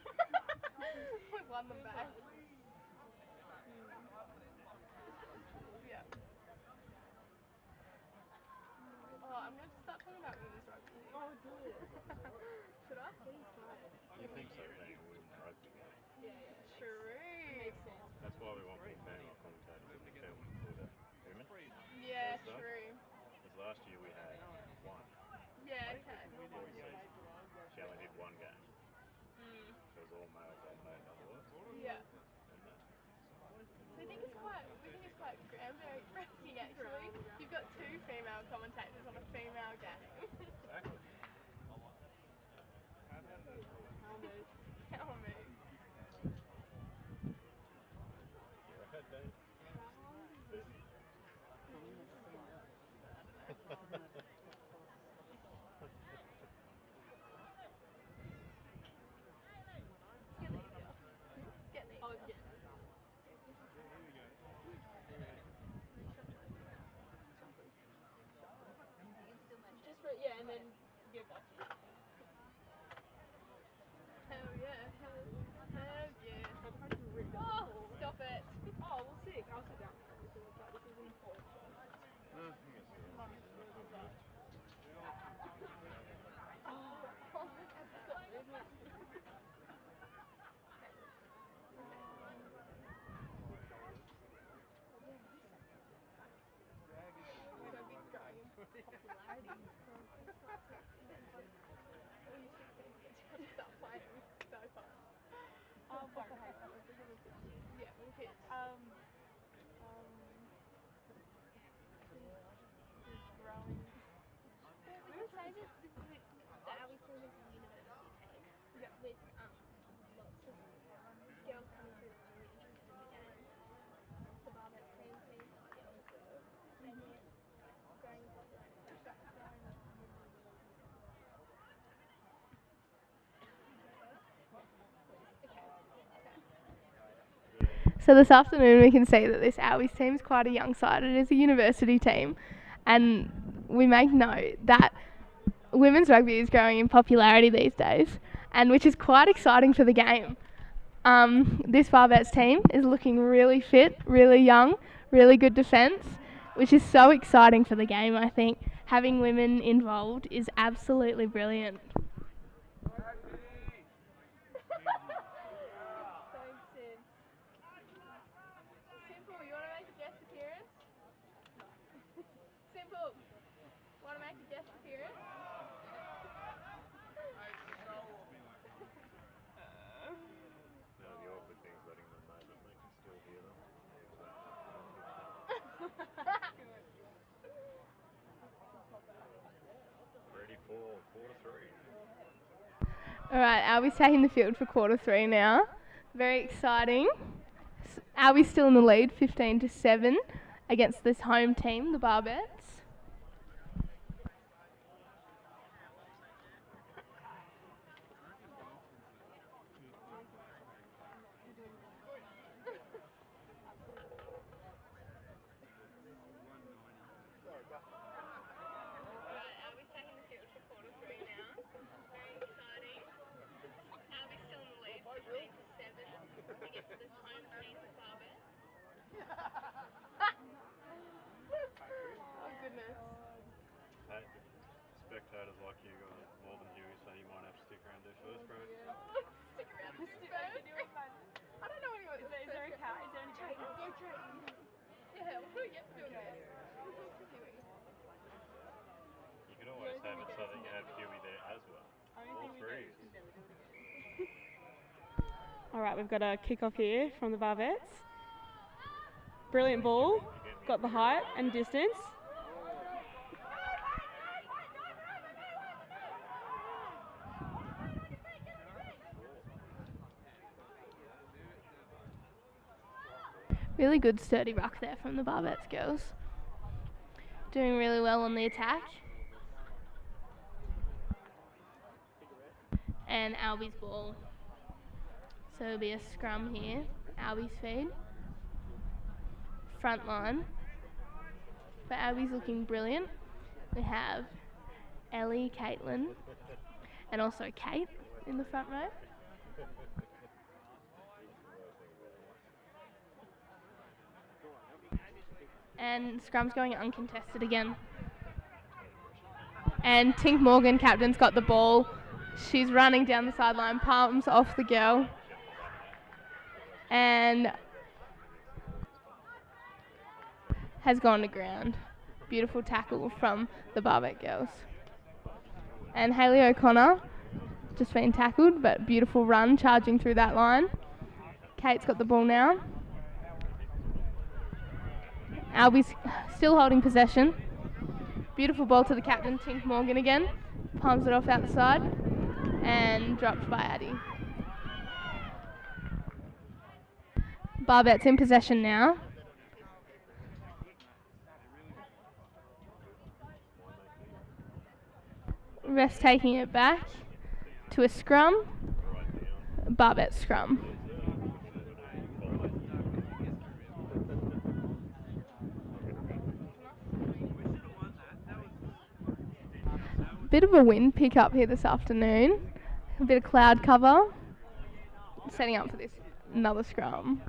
We've won them back. Yeah. Oh, I'm going to start talking about women's rugby. Oh, do it. Should I? Please, fine. You think so, being a women's rugby game. Yeah. True. Makes sense. That's why we want more female commentators in the film for the women. Yeah, Stuff. true. Because last year we had one Yeah, okay. boys season. She only did one game. Mm. So it was all male dominated otherwise. Yeah. And So we think it's quite groundbreaking actually. You've got two female commentators on a female game. exactly. Tell me. You're right, Dave. It's getting easier. Oh, yeah. Just for, yeah, and then give that to you. Hell yeah. Hell yeah. I'm trying to read it. Oh, stop it. Oh, well, sick. I'll sit down. This is important. Yeah, we'll hit. Growing. We would say that this is the Albies team is a university team with lots of girls coming through that are really interested in the game. The Barbets team seems like girls and they're growing in popularity. So this afternoon we can see that this Albies team is quite a young side. It is a university team, and we make note that women's rugby is growing in popularity these days, and which is quite exciting for the game. This Barbets team is looking really fit, really young, really good defence, which is so exciting for the game. I think having women involved is absolutely brilliant. Simple, you want to make a guest appearance? Simple, want to make a guest appearance? Now the awkward thing is letting them know that they can still hear them. Ready for quarter three. Alright, Albies taking the field for quarter three now. Very exciting. Albies still in the lead, 15-7 against this home team, the Barbets. commentators like you got more than Huey, so you might have to stick around and do first grade. Stick around this first. I don't know anyone. Is there a cat? Is there any cat? Yeah, what do we get for doing this? You could always have it so that you have Huey there as well. All three. All right, we've got a kick-off here from the Barbettes. Brilliant ball, got the height and distance. Really good sturdy ruck there from the Barbettes girls. Doing really well on the attack. And Albies ball. So it'll be a scrum here. Albies feed. Front line. For Albies looking brilliant. We have Ellie, Caitlin, and also Kate in the front row. And scrum's going uncontested again. And Tink Morgan, captain's got the ball. She's running down the sideline, palms off the girl. And has gone to ground. Beautiful tackle from the Barbette girls. And Hayley O'Connor just been tackled, but beautiful run charging through that line. Kate's got the ball now. Albies still holding possession. Beautiful ball to the captain, Tink Morgan again. Palms it off out the side and dropped by Addie. Barbette's in possession now. Rest taking it back to a scrum. Barbette scrum. Bit of a wind pick up here this afternoon. A bit of cloud cover. Setting up for this another scrum.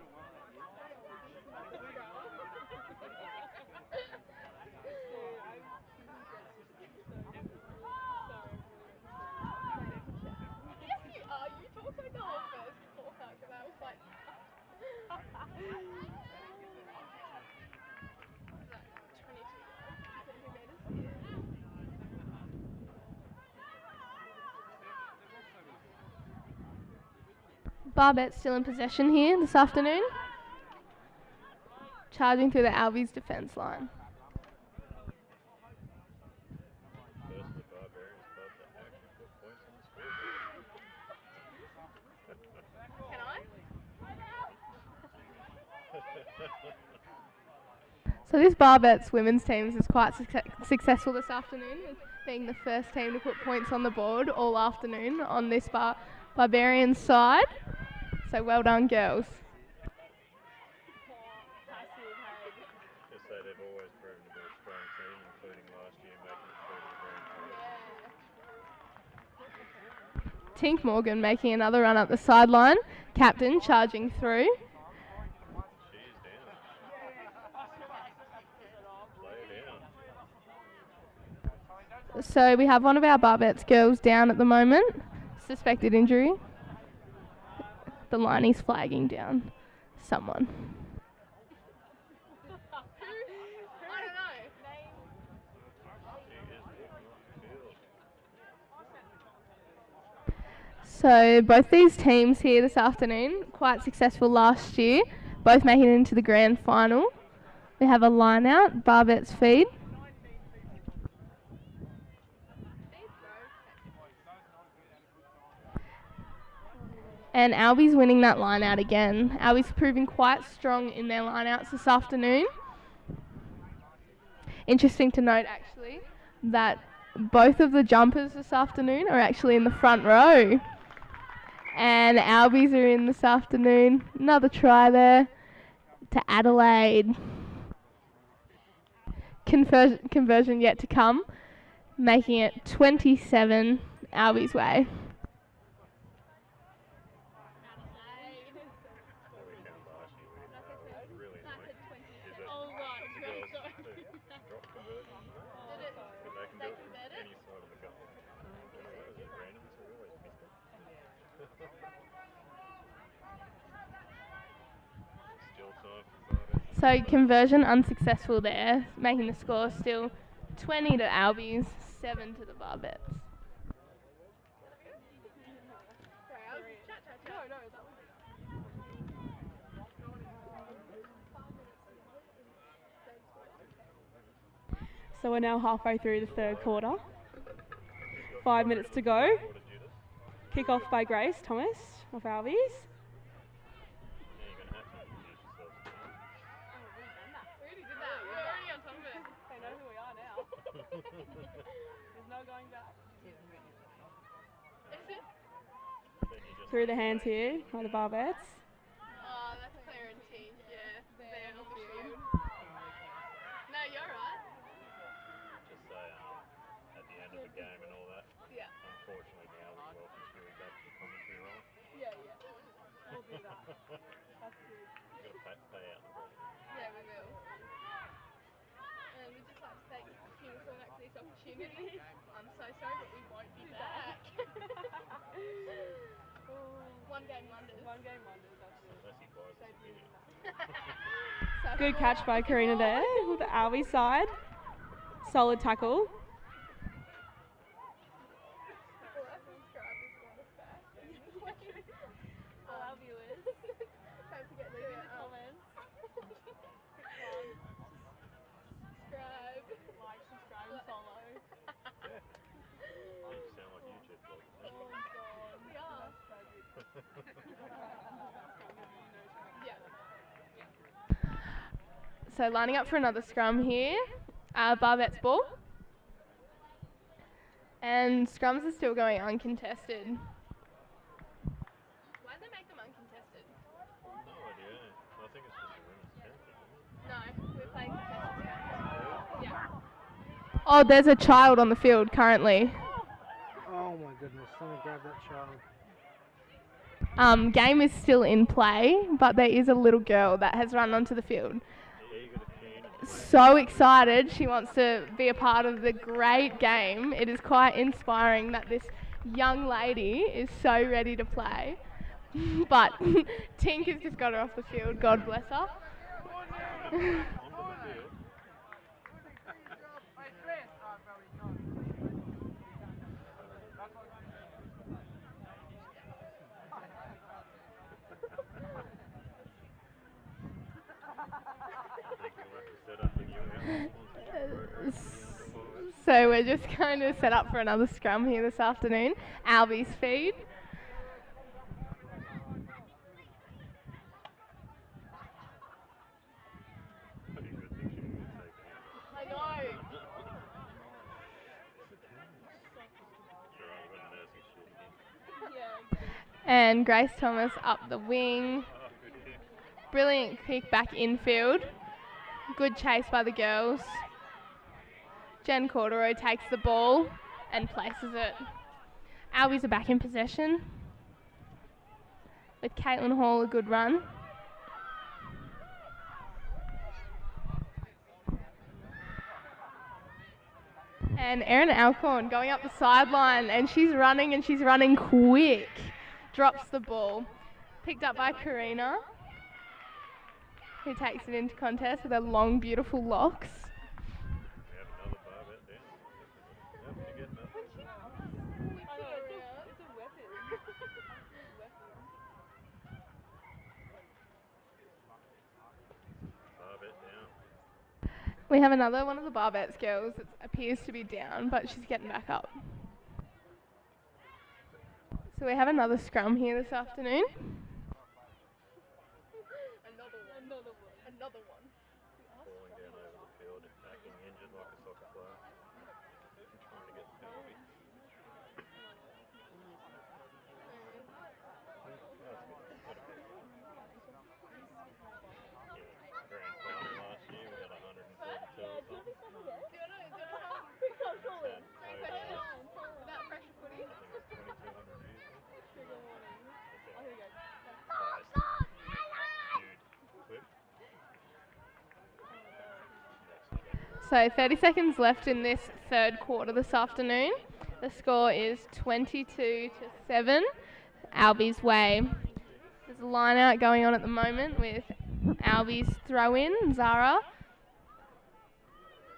Barbette's still in possession here this afternoon. Charging through the Albies defence line. So this Barbette's women's team is quite successful this afternoon, with being the first team to put points on the board all afternoon on this Barbarian side. So well done, girls. Just say they've always proven to be a strong team, including last year making it through to the grand final. Tink Morgan making another run up the sideline. Captain charging through. So we have one of our Barbette's girls down at the moment. Suspected injury. The line is flagging down someone. So both these teams here this afternoon, quite successful last year, both making it into the grand final. We have a line out, Barbette's feed. And Albies winning that line out again. Albies proving quite strong in their line outs this afternoon. Interesting to note actually that both of the jumpers this afternoon are actually in the front row. And Albies are in this afternoon. Another try there to Adelaide. Conversion yet to come, making it 27 Albies way. So conversion unsuccessful there, making the score still 20 to Albies, 7 to the Barbettes. So we're now halfway through the third quarter. 5 minutes to go. Kickoff by Grace Thomas of Albies. Yeah, you're going to have to introduce yourself. We already did that. We're already on top of it. They know who we are now. There's no going back. Is it? Through the hands here by the Barbettes. Oh, that's Claire and T. Yeah, they're on the field. No, you're right. Just say at the end of the game and all that. Yeah. Unfortunately, now we welcome Stewie back to the commentary role. Yeah. We'll do that. That's good. You've got to pay out the rest. Yeah, we will. And we'd just like to thank King Cormac for this opportunity. I'm so sorry, but we won't be back. One game wonders. That's it. Unless he buys us a video. Good catch by Karina there with the Albies side. Solid tackle. All our viewers. Don't forget to leave in the comments. Subscribe. Like, subscribe, and follow. You sound like YouTube vlogs. So lining up for another scrum here. Barbettes ball. And scrums are still going uncontested. Why'd they make them uncontested? No idea. I think it's just a women's 10 thing. No, we're playing contested scrums. Yeah. Oh, there's a child on the field currently. Oh my goodness, someone grab that child. Game is still in play, but there is a little girl that has run onto the field. So excited, she wants to be a part of the great game. It is quite inspiring that this young lady is so ready to play. But Tink has just got her off the field, God bless her. So we're just going to set up for another scrum here this afternoon. Albies feed. I know. And Grace Thomas up the wing. Brilliant kick back infield. Good chase by the girls. Jen Corderoy takes the ball and places it. Albies are back in possession. With Caitlin Hall a good run. And Erin Alcorn going up the sideline, and she's running quick. Drops the ball. Picked up by Karina, who takes it into contest with her long, beautiful locks. We have another one of the Barbettes girls that appears to be down, but she's getting back up. So we have another scrum here this afternoon. Another one. Falling down over the field, acting injured like a soccer player. Trying to get the penalty. Grand final last year, we got 132 or something. Without pressure footy. I think it's 2,200 views. So 30 seconds left in this third quarter this afternoon. The score is 22-7, Albies way. There's a line out going on at the moment with Albies throw in, Zara.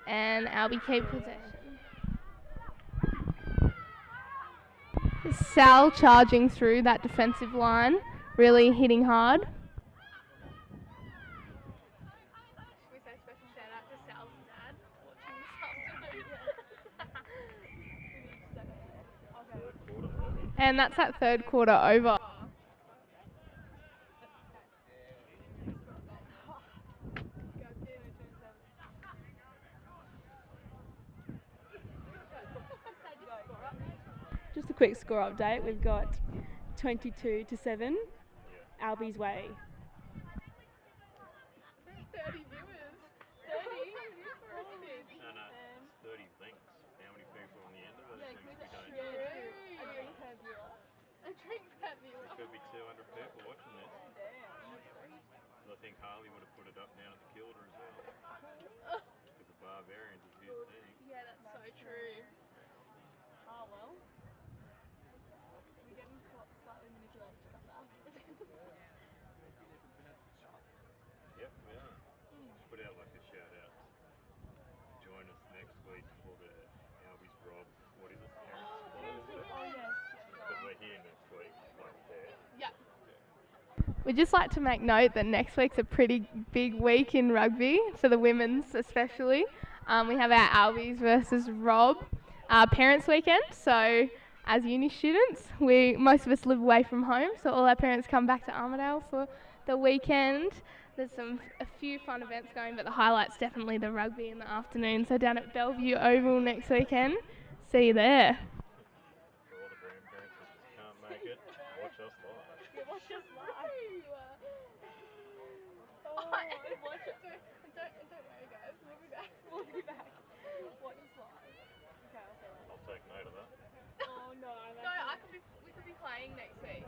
And Albie keep possession. Sal charging through that defensive line, really hitting hard. Should we say special shout out to Sal's dad watching this afternoon? And that's that third quarter over. Just a quick score update. We've got 22-7, Albies way. 30 viewers. 30 for a spin. No, it's 30 links. How many people on the end of those links we don't know? A drink per viewer. A drink per viewer. There could be 200 people watching this. I think Harley would have put it up down at the Kilda as well. Because the Barbarians is his thing. Yeah, that's so true. Oh well. We're getting slightly manipulated to come back. Yep, we are. Just put out like a shout out. Join us next week for the Albies Rob. What is it? Oh yes. Because we're here next week, like there. Yep. We'd just like to make note that next week's a pretty big week in rugby, for the women's especially. We have our Albies versus Rob parents' weekend, so as uni students, most of us live away from home, so all our parents come back to Armidale for the weekend. There's a few fun events going, but the highlight's definitely the rugby in the afternoon, so down at Bellevue Oval next weekend. See you there. For all the grandparents that just can't make it, watch us live. Watch us live. Don't worry guys, we'll be back. We'll be back. Watch us live. Okay, I'll say that. I'll take note of that. Oh no, We could be playing next week.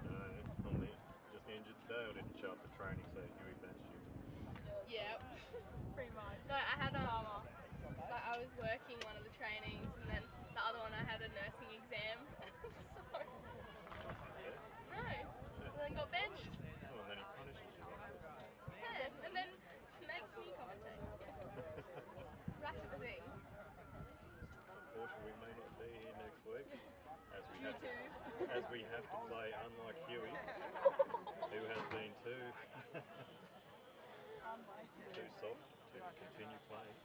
No, I'm just injured today. I didn't show up to training, so Huey benched you. Yeah. Pretty much. No, I had like I was working one of the trainings, and then the other one I had a nursing exam. So no, and then got benched. Oh, and then he punishes you like this. Yeah, and then makes me commentate. Right at the thing. Unfortunately, we may not be here next week, as we have to play unlike Huey, who has been too soft to continue playing.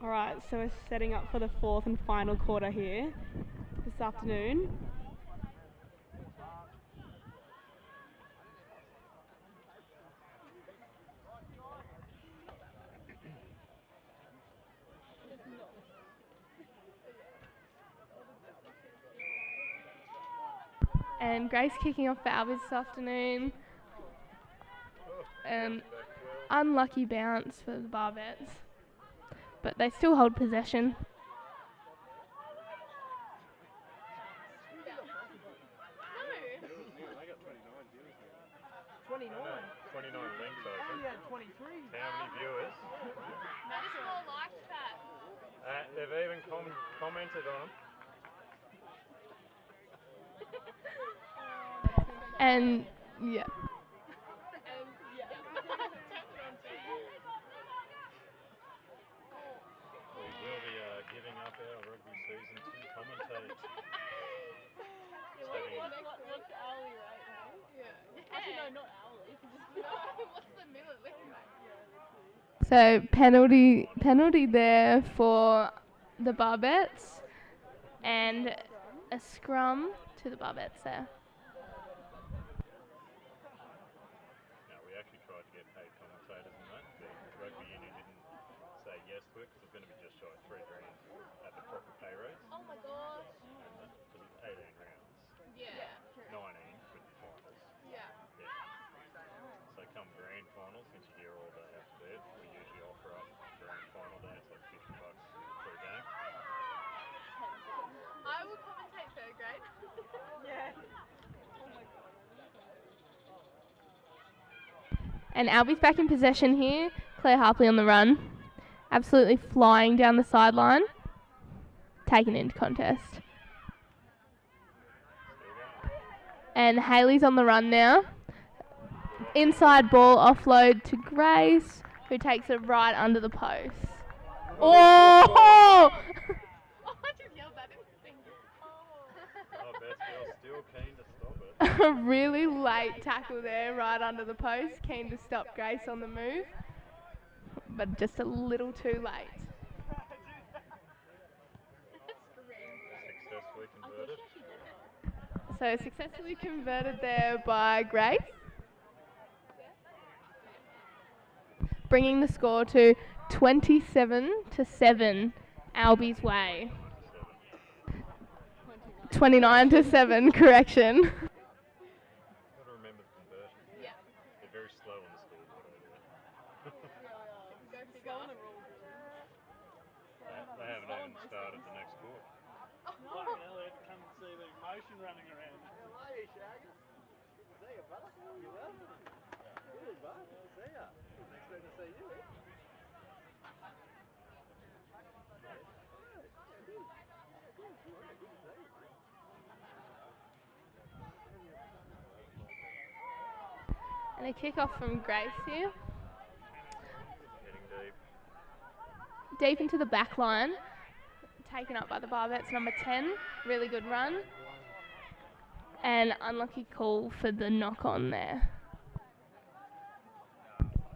Alright, so we're setting up for the fourth and final quarter here this afternoon. And Grace kicking off for Albies this afternoon. Unlucky bounce for the Barbettes, but they still hold possession. I got 29 viewers now. 29. 29 links open. We had 23. How many viewers? Madison liked that. They've even commented on them. And yeah. We will be giving up our rugby season to commentate. What's the hourly rate now? Yeah. Actually, no, not hourly. What's the minute looking like? So penalty there for the Barbettes, and a scrum to the Barbettes there. No, we actually tried to get paid commentators and that. The rugby union didn't say yes to it because it's going to be just shy of $3 grand at the proper pay rates. Oh my gosh. Because it's 18 rounds. Yeah. 19 with the finals. Yeah. So come grand final, since you're here all day after bed, we usually offer up grand final day. It's like $50 per game. I will commentate third grade. Yeah. And Albies back in possession here. Claire Harpley on the run. Absolutely flying down the sideline. Taken into contest. And Hayley's on the run now. Inside ball offload to Grace, who takes it right under the post. Oh! Oh, I just yelled that, didn't I? Oh, Bettsville's still keen to stop it. A really late tackle there, right under the post. Keen to stop Grace on the move, but just a little too late. Successfully converted. So successfully converted there by Grace, bringing the score to 27-7, Albies way. 29-7, correction. Got to remember the conversions. Yeah. They're very slow on the scoreboard over there. They haven't even started the next quarter. Fucking hell, I had to come and see the emotion running around. Hey, Shaggers. See you, brother. You well? Good, bud. See ya. Didn't expect to see you, eh? And a kickoff from Grace here. Heading deep. Deep into the back line. Taken up by the Barbettes, number 10. Really good run. And unlucky call for the knock on there.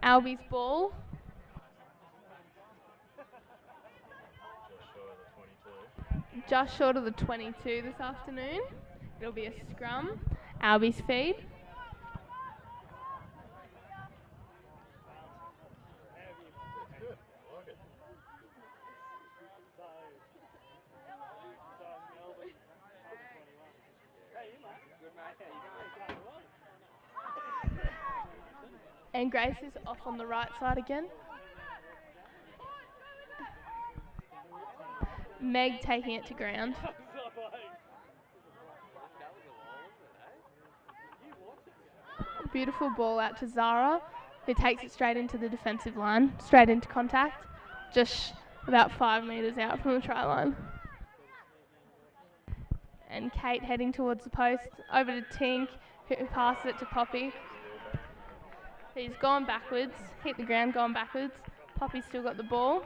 Albies ball. Just short of the 22 this afternoon. It'll be a scrum. Albies feed. And Grace is off on the right side again. Meg taking it to ground. Beautiful ball out to Zara, who takes it straight into the defensive line, straight into contact, just about 5 metres out from the try line. And Kate heading towards the post, over to Tink, who passes it to Poppy. He's gone backwards, hit the ground, gone backwards. Poppy's still got the ball,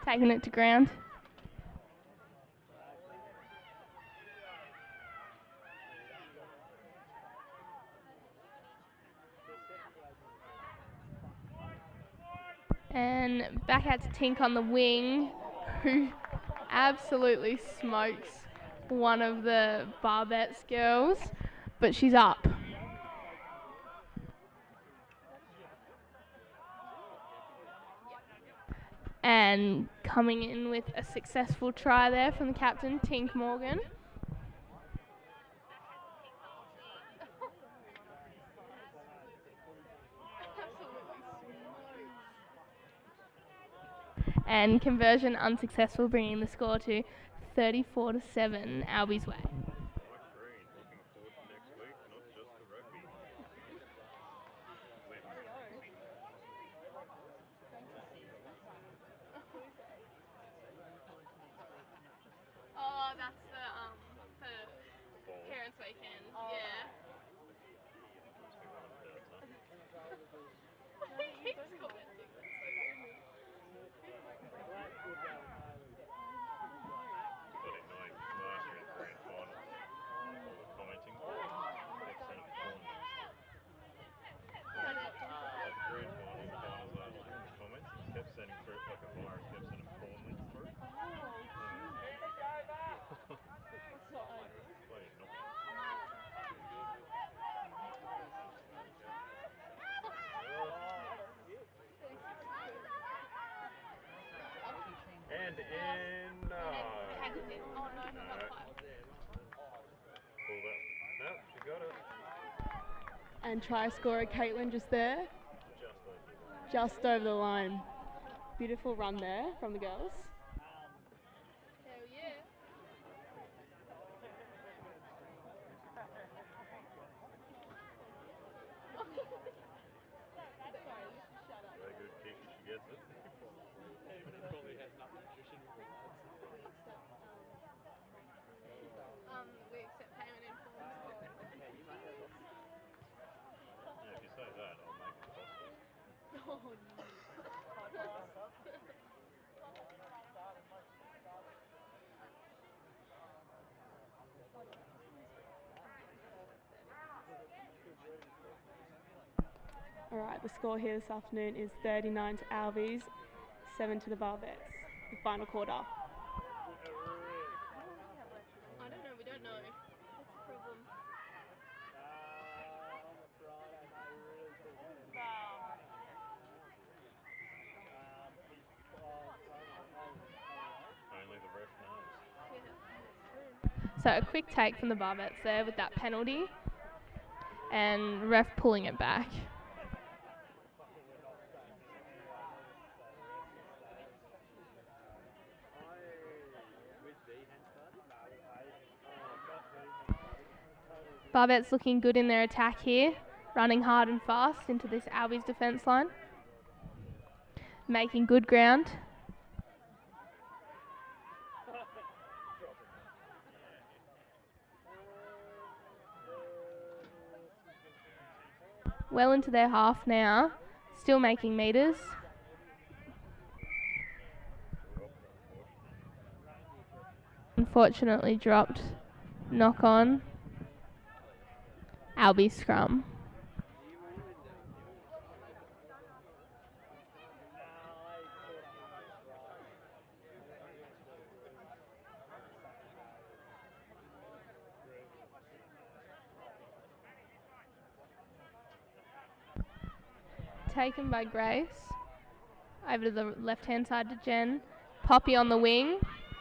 taking it to ground. And back out to Tink on the wing, who absolutely smokes one of the Barbettes girls, but she's up. And coming in with a successful try there from the captain, Tink Morgan. And conversion unsuccessful, bringing the score to 34-7, Albies way. Oh, that's the parents' weekend. Yeah. He keeps commenting. And in, no. Oh, no, he got five. Pull that. Nope, she got it. And try scorer Caitlin just there. Just over the line. Beautiful run there from the girls. Hell yeah. Very good kick if she gets it. Probably has enough nutrition for the lads. We accept payment in forms. Alright, the score here this afternoon is 39 to Albies, 7 to the Barbettes. The final quarter. I don't know, we don't know. That's the problem. Only the ref knows. So a quick take from the Barbettes there with that penalty and ref pulling it back. Barbettes looking good in their attack here, running hard and fast into this Albies defence line. Making good ground. Well into their half now, still making metres. Unfortunately dropped. Knock on. Albies scrum. Taken by Grace. Over to the left-hand side to Jen. Poppy on the wing.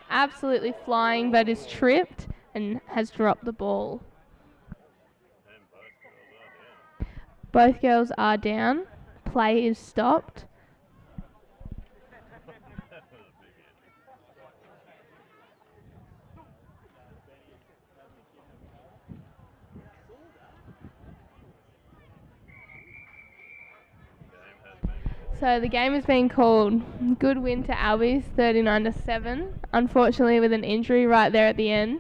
Absolutely flying, but is tripped and has dropped the ball. And both girls are down. Both girls are down. Play is stopped. That was a big hit. So the game has been called. Good win to Albies, 39 to 7. Unfortunately, with an injury right there at the end.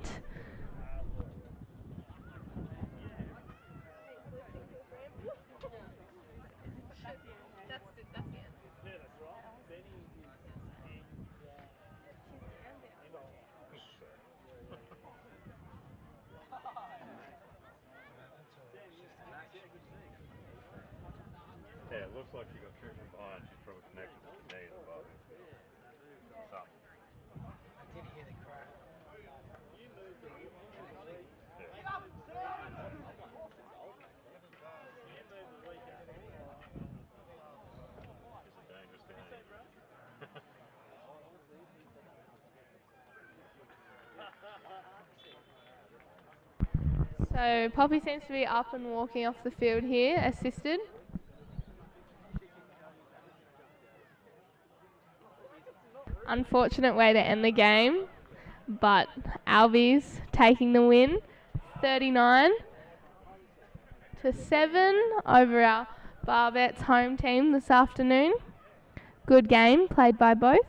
Yeah, it looks like she got tripped from behind. She's probably connected to the knee at the bottom. Something. I did hear the crack. It's a dangerous game. So Poppy seems to be up and walking off the field here, assisted. Unfortunate way to end the game, but Albies taking the win, 39 to 7 over our Barbettes home team this afternoon. Good game played by both.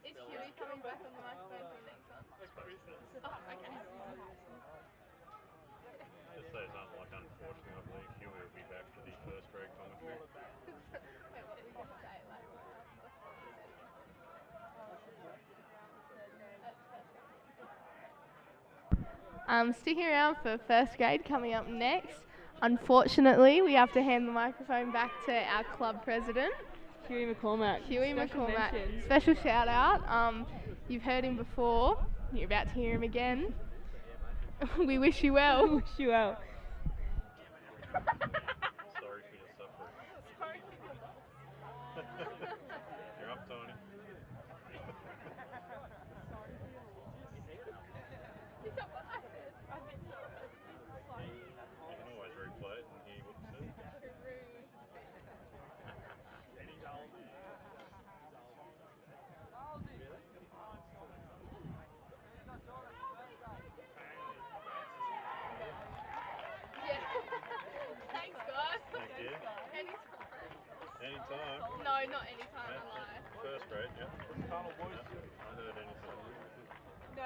Is Huey coming back on the microphone for the next one? Oh, okay. Just say something like, unfortunately, I believe Huey will be back for the first grade commentary. Wait, what were you going to say? Like, Sticking around for first grade coming up next. Unfortunately, we have to hand the microphone back to our club president. Huey McCormack. Special shout out. You've heard him before. You're about to hear him again. We wish you well. Wish you well. Sorry for your suffering. You're up, Tony. Is that what I said? I meant so. You can always replay it and hear what you said. Thanks, guys. Thank you. Anytime. No, not anytime in life. First grade, yeah. I heard anytime. No.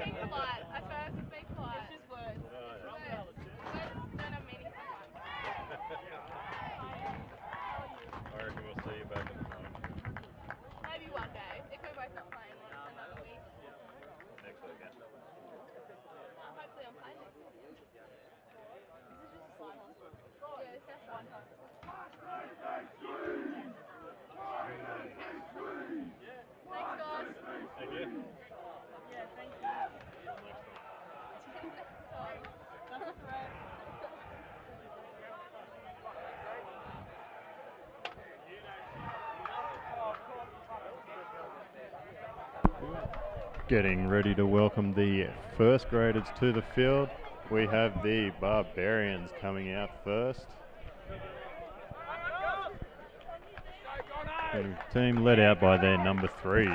Be polite. I swear, just be polite. It's just words. Words don't have meaning sometimes. I reckon we'll see you back at the Getting ready to welcome the first graders to the field. We have the Barbarians coming out first. The team led out by their number 3.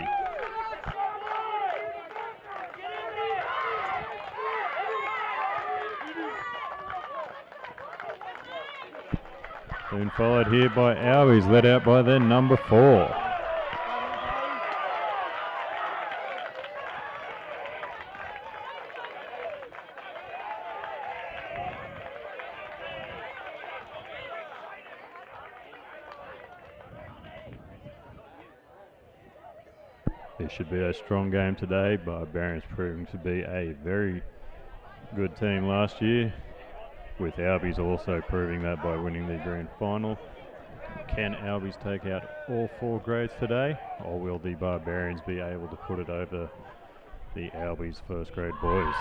Soon followed here by Albies, led out by their number 4. This should be a strong game today. Barbarians proving to be a very good team last year, with Albies also proving that by winning the grand final. Can Albies take out all 4 grades today, or will the Barbarians be able to put it over the Albies first grade boys?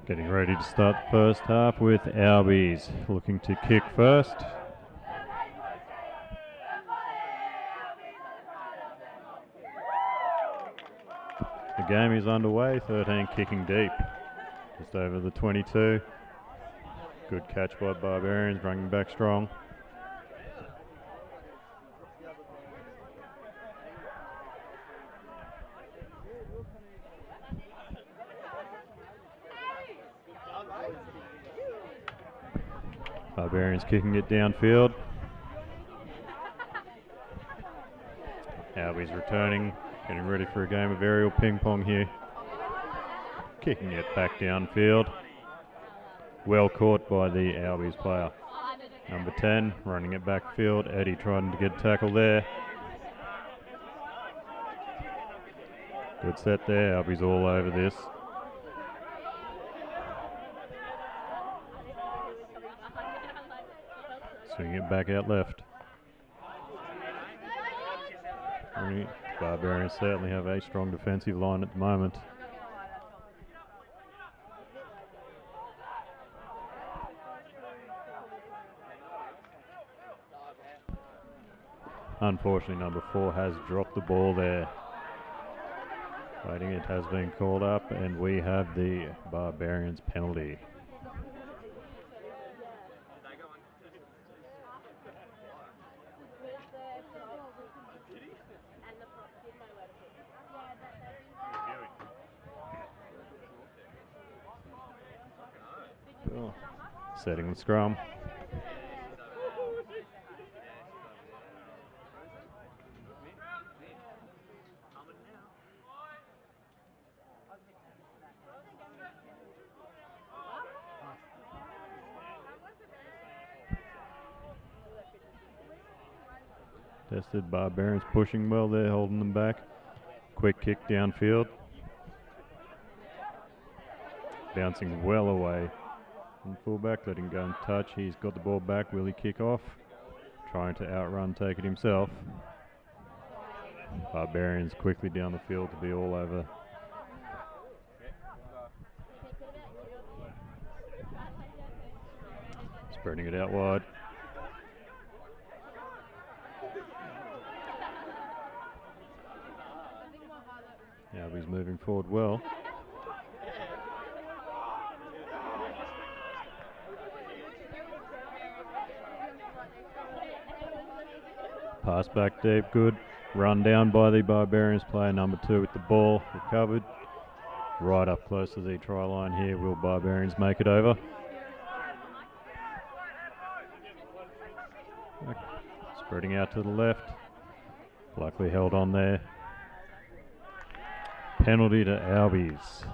Getting ready to start the first half with Albies looking to kick first. The game is underway, 13 kicking deep. Just over the 22. Good catch by Barbarians, bringing back strong. Barbarians kicking it downfield. Albies returning, getting ready for a game of aerial ping pong here. Kicking it back downfield. Well caught by the Albies player. Number 10 running it backfield. Eddie trying to get a tackle there. Good set there. Albies all over this. Swing it back out left. Barbarians certainly have a strong defensive line at the moment. Unfortunately, number 4 has dropped the ball there. Waiting, it has been called up, and we have the Barbarians penalty. Setting the scrum. Tested. Barbarians pushing well there, holding them back. Quick kick downfield. Bouncing well away. And fullback letting go and touch. He's got the ball back. Will he kick off? Trying to outrun, take it himself. Barbarians quickly down the field to be all over. Spreading it out wide. Albies moving forward well. Pass back deep, good. Run down by the Barbarians player, number 2 with the ball. Recovered. Right up close to the try line here. Will Barbarians make it over? Spreading out to the left. Luckily held on there. Penalty to Albies.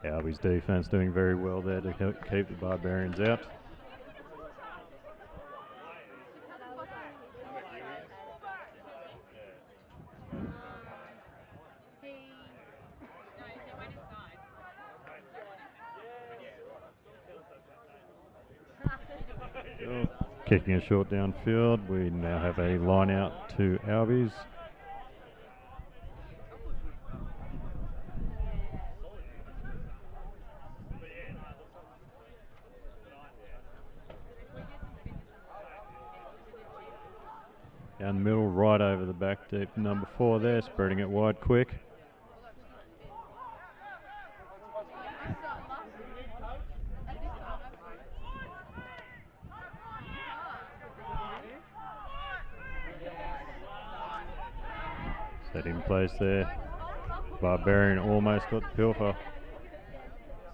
Albies defense doing very well there to keep the Barbarians out. Kicking a short downfield. We now have a line out to Albies. Down the middle, right over the back deep. Number 4 there, spreading it wide quick. Set in place there. Barbarian almost got the pilfer.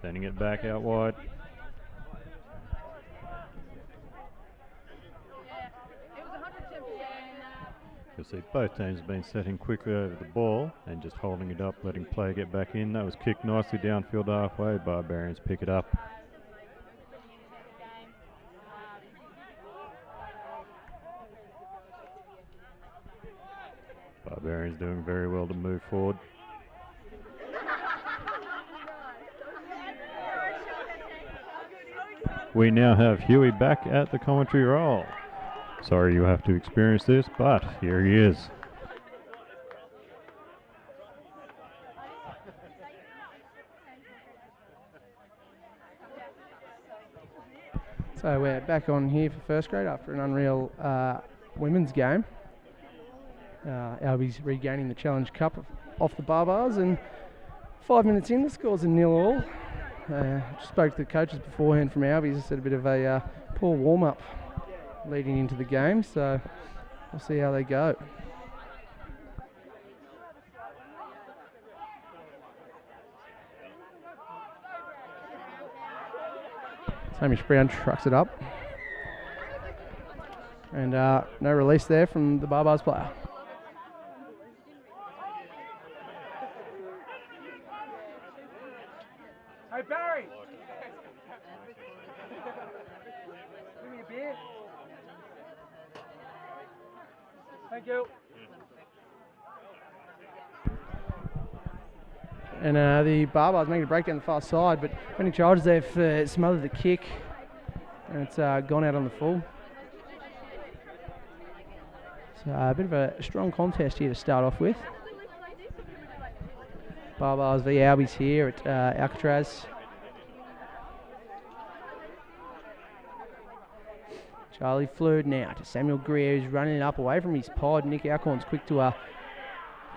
Sending it back out wide. You'll see both teams have been setting quickly over the ball and just holding it up, letting play get back in. That was kicked nicely downfield halfway. Barbarians pick it up. Barbarians doing very well to move forward. We now have Huey back at the commentary role. Sorry you have to experience this, but here he is. So we're back on here for first grade after an unreal women's game. Albies regaining the Challenge Cup off the Barbars, and 5 minutes in, the score's a 0-0. Spoke to the coaches beforehand from Albies. Said a bit of a poor warm-up leading into the game, so we'll see how they go. Hamish Brown trucks it up, and no release there from the Barbars player. Hey Barry! Give me a beer. Thank you. And the Barbars making a break down the far side, but Benny Childers there for smothered the kick, and it's gone out on the full. So a bit of a strong contest here to start off with. Barbars v Albies here at Alcatraz. Charlie Flood now to Samuel Greer, who's running it up away from his pod. Nick Alcorn's quick to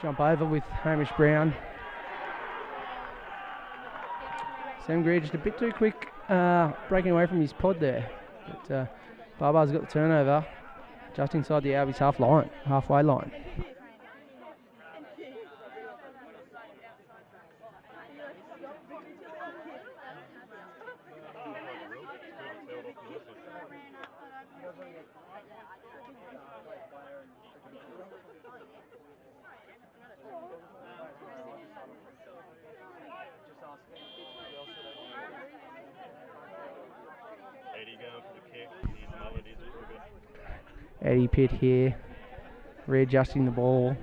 jump over with Hamish Brown. Sam Greer just a bit too quick, breaking away from his pod there. But Barbars got the turnover just inside the Albies halfway line. Eddie Pitt here, readjusting the ball.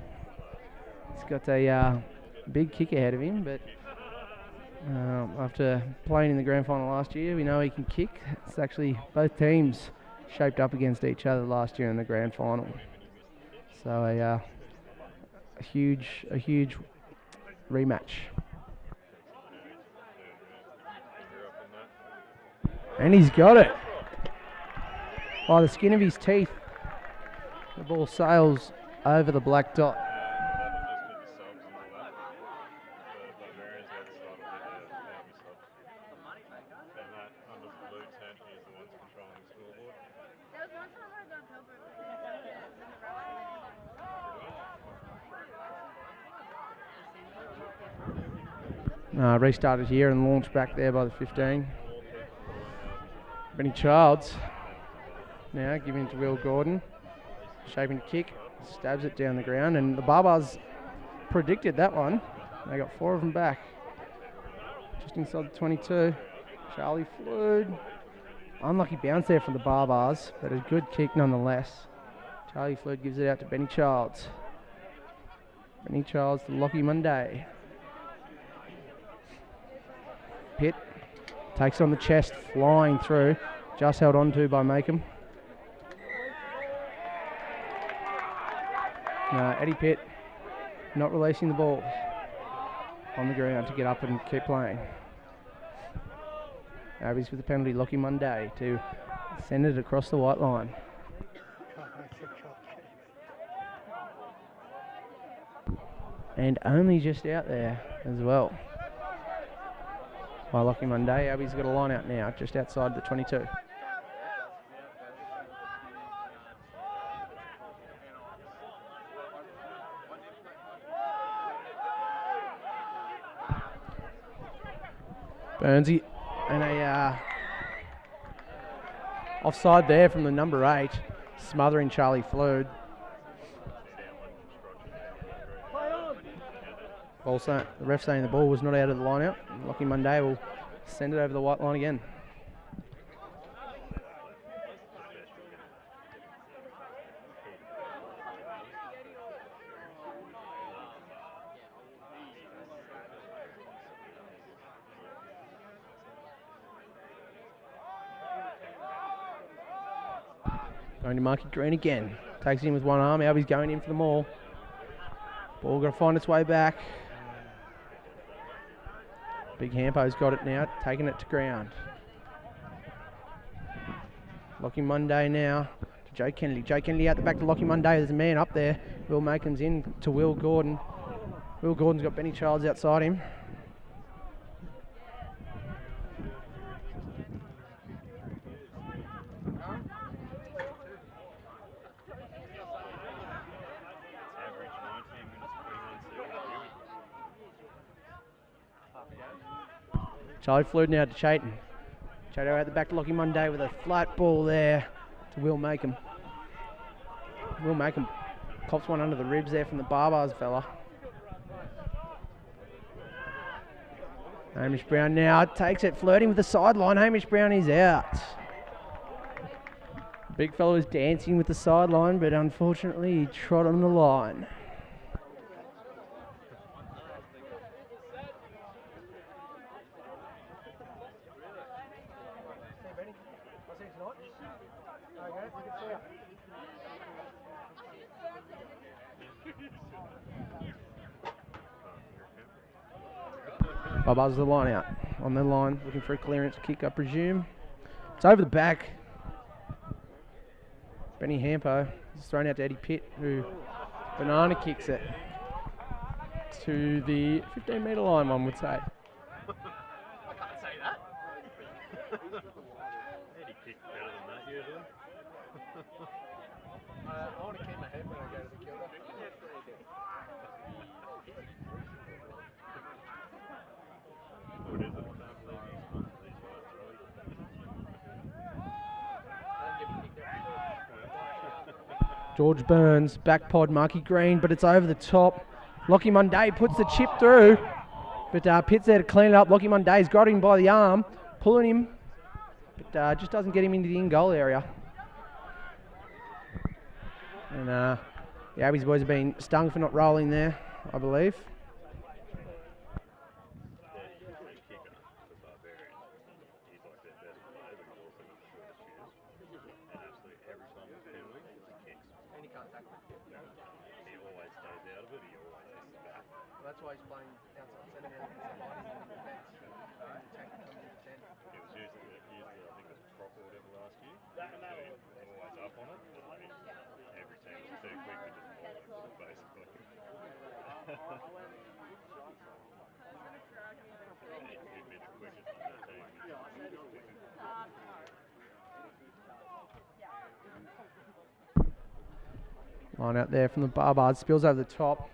He's got a big kick ahead of him, but after playing in the grand final last year, we know he can kick. It's actually both teams shaped up against each other last year in the grand final. So a huge rematch. And he's got it by the skin of his teeth. The ball sails over the black dot. Restarted here and launched back there by the 15. Benny Childs now giving it to Will Gordon. Shaping to kick, stabs it down the ground, and the Barbars predicted that one. They got 4 of them back. Just inside the 22. Charlie Flood. Unlucky bounce there from the Barbars, but a good kick nonetheless. Charlie Flood gives it out to Benny Childs. Benny Childs to Lockie Monday. Pitt takes it on the chest, flying through. Just held on to by Makem. Eddie Pitt not releasing the ball on the ground to get up and keep playing. Albies with the penalty, Lockie Monday to send it across the white line. And only just out there as well. By Lockie Monday, Albies got a line out now, just outside the 22. Burnsy and a offside there from the number 8, smothering Charlie Flood. The ref saying the ball was not out of the line out. Lockie Monday will send it over the white line again. Going to Marky Green again. Takes it in with one arm. Albies going in for the maul. Ball going to find its way back. Big Hampo's got it now, taking it to ground. Lockie Monday now to Joe Kennedy. Joe Kennedy out the back to Lockie Monday. There's a man up there. Will Macon's in to Will Gordon. Will Gordon's got Benny Childs outside him. Charlie Flood now to Chayton. Chato out the back to Lockie Monday with a flat ball there to Will Makem. Will Makem cops one under the ribs there from the Barbars fella. Hamish Brown now takes it, flirting with the sideline. Hamish Brown is out. Big fella was dancing with the sideline, but unfortunately he trod on the line. Bubba's the line out. On the line, looking for a clearance kick, I presume. It's over the back. Benny Hampo is thrown out to Eddie Pitt, who banana kicks it to the 15-metre line, one would say. I can't say that. Eddie kicked better than that usually. I want to keep my head when I go to the kilder. What is it? I can't believe these guys early. George Burns, back pod, Marky Green, but it's over the top. Lockie Monday puts the chip through, but Pitt's there to clean it up. Lockie Monday's got him by the arm, pulling him, but just doesn't get him into the in-goal area. And the Albies boys have been stung for not rolling there, I believe. That's why he's playing outside centre now. It was usually I think it was prop or whatever last year. Always up on it. Every team was too quick to just maul it, basically. He'd be the quickest on the team. Line out there from the Barbars, spills over the top.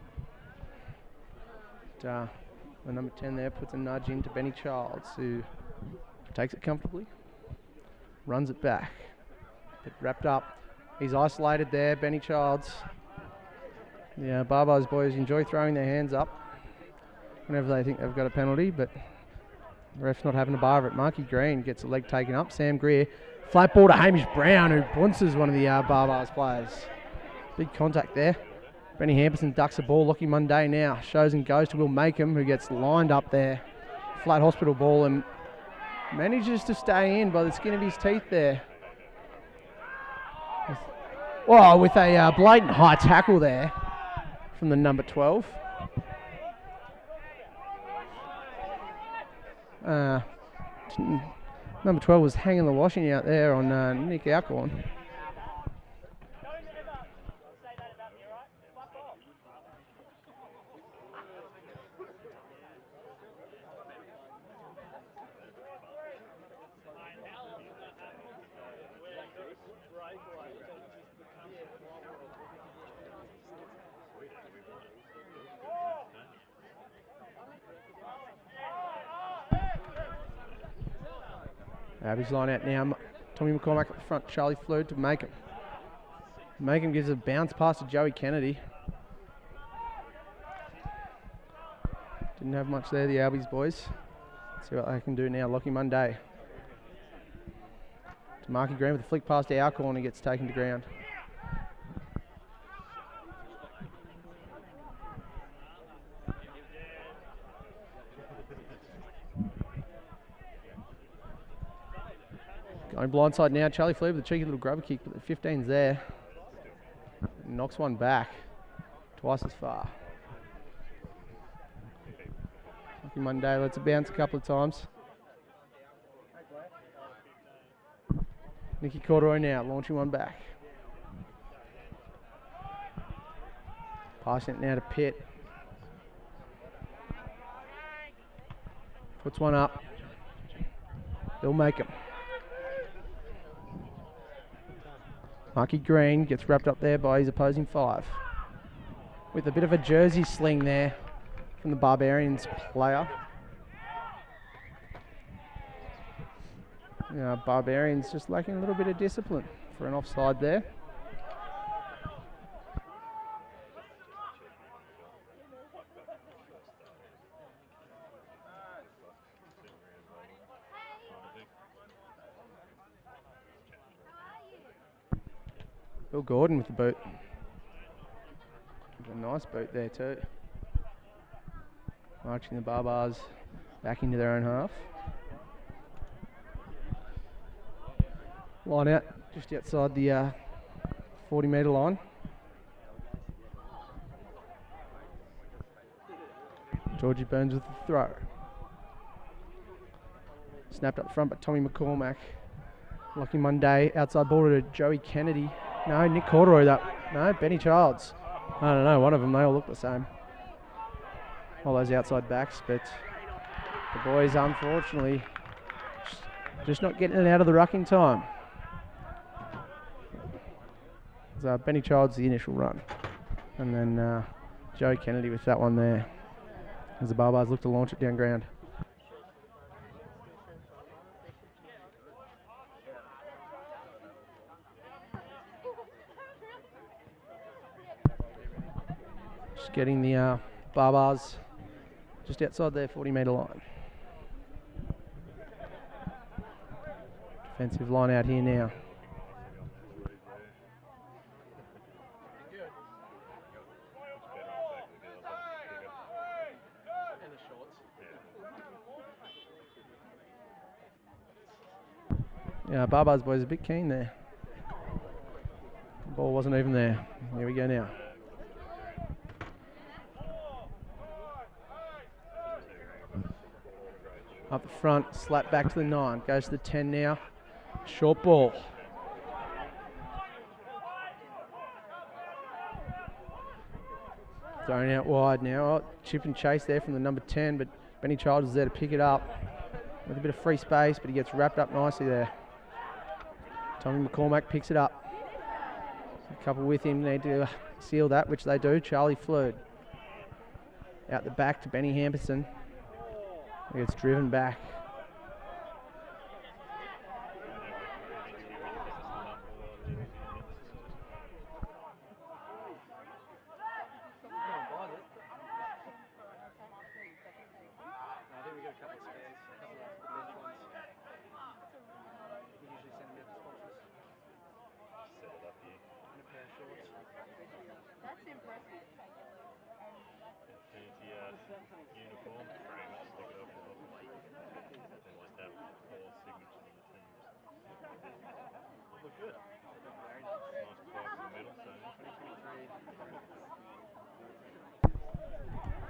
The number 10 there puts a nudge into Benny Childs, who takes it comfortably, runs it back, but wrapped up. He's isolated there, Benny Childs. Yeah, Barbars boys enjoy throwing their hands up whenever they think they've got a penalty, but the ref's not having a bar of it. Marky Green gets a leg taken up. Sam Greer, flat ball to Hamish Brown, who bounces one of the Barbars players. Big contact there. Benny Hamperson ducks the ball. Lockie Monday now shows and goes to Will Makem, who gets lined up there. Flat hospital ball and manages to stay in by the skin of his teeth there. With a blatant high tackle there from the number 12. Number 12 was hanging the washing out there on Nick Alcorn. Albies line out now. Tommy McCormack at the front. Charlie Flood to make him. Make him gives a bounce pass to Joey Kennedy. Didn't have much there, the Albies boys. See what they can do now. Lockie Monday. To Marky Green with a flick pass to Alcorn. He gets taken to ground. Going blindside now. Charlie Flea with a cheeky little grubber kick, but the 15's there. Knocks one back. Twice as far. Lucky Monday lets it bounce a couple of times. Nicky Corduroy now launching one back. Passing it now to Pitt. Puts one up. They'll make him. Marky Green gets wrapped up there by his opposing 5. With a bit of a jersey sling there from the Barbarians player. Barbarians just lacking a little bit of discipline for an offside there. Bill Gordon with the boot. A nice boot there too. Marching the Barbars back into their own half. Line out just outside the 40-metre line. Georgie Burns with the throw. Snapped up front by Tommy McCormack. Lockie Monday, outside ball to Joey Kennedy. No, Nick Corduroy that. No, Benny Childs. I don't know, one of them, they all look the same. All those outside backs, but the boys unfortunately just not getting it out of the ruck in time. So Benny Childs the initial run. And then Joey Kennedy with that one there. As the Barbars look to launch it down ground. Just getting the Barbars just outside their 40-metre line. Defensive line out here now. Yeah, Barbars boys a bit keen there. The ball wasn't even there. Here we go now. Up the front, slap back to the 9. Goes to the 10 now. Short ball. Thrown out wide now. Oh, chip and chase there from the number 10, but Benny Childs is there to pick it up. With a bit of free space, but he gets wrapped up nicely there. Tommy McCormack picks it up. A couple with him need to seal that, which they do. Charlie Flood. Out the back to Benny Hamperson. He gets driven back.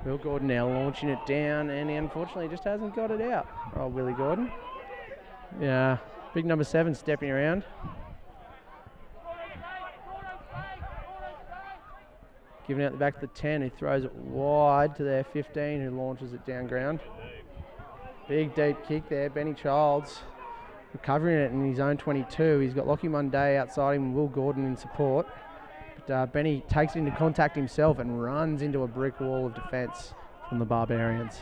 Will Gordon now launching it down, and he unfortunately just hasn't got it out. Oh, Willie Gordon. Yeah, big number 7 stepping around. Giving out the back to the 10, who throws it wide to their 15, who launches it down ground. Big deep kick there. Benny Childs recovering it in his own 22. He's got Lockie Munday outside him and Will Gordon in support. But Benny takes it into contact himself and runs into a brick wall of defence from the Barbarians.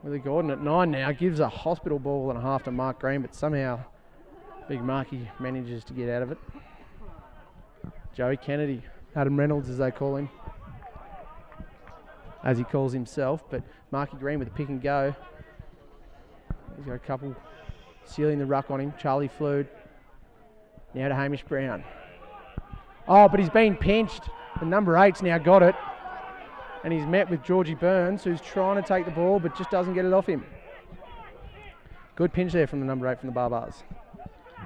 Willie Gordon at 9 now gives a hospital ball and a half to Mark Green, but somehow Big Marky manages to get out of it. Joey Kennedy, Adam Reynolds as they call him, as he calls himself, but Marky Green with a pick and go. He's got a couple sealing the ruck on him. Charlie Flood now to Hamish Brown. Oh, but he's been pinched. The number 8's now got it. And he's met with Georgie Burns, who's trying to take the ball but just doesn't get it off him. Good pinch there from the number 8 from the Barbars.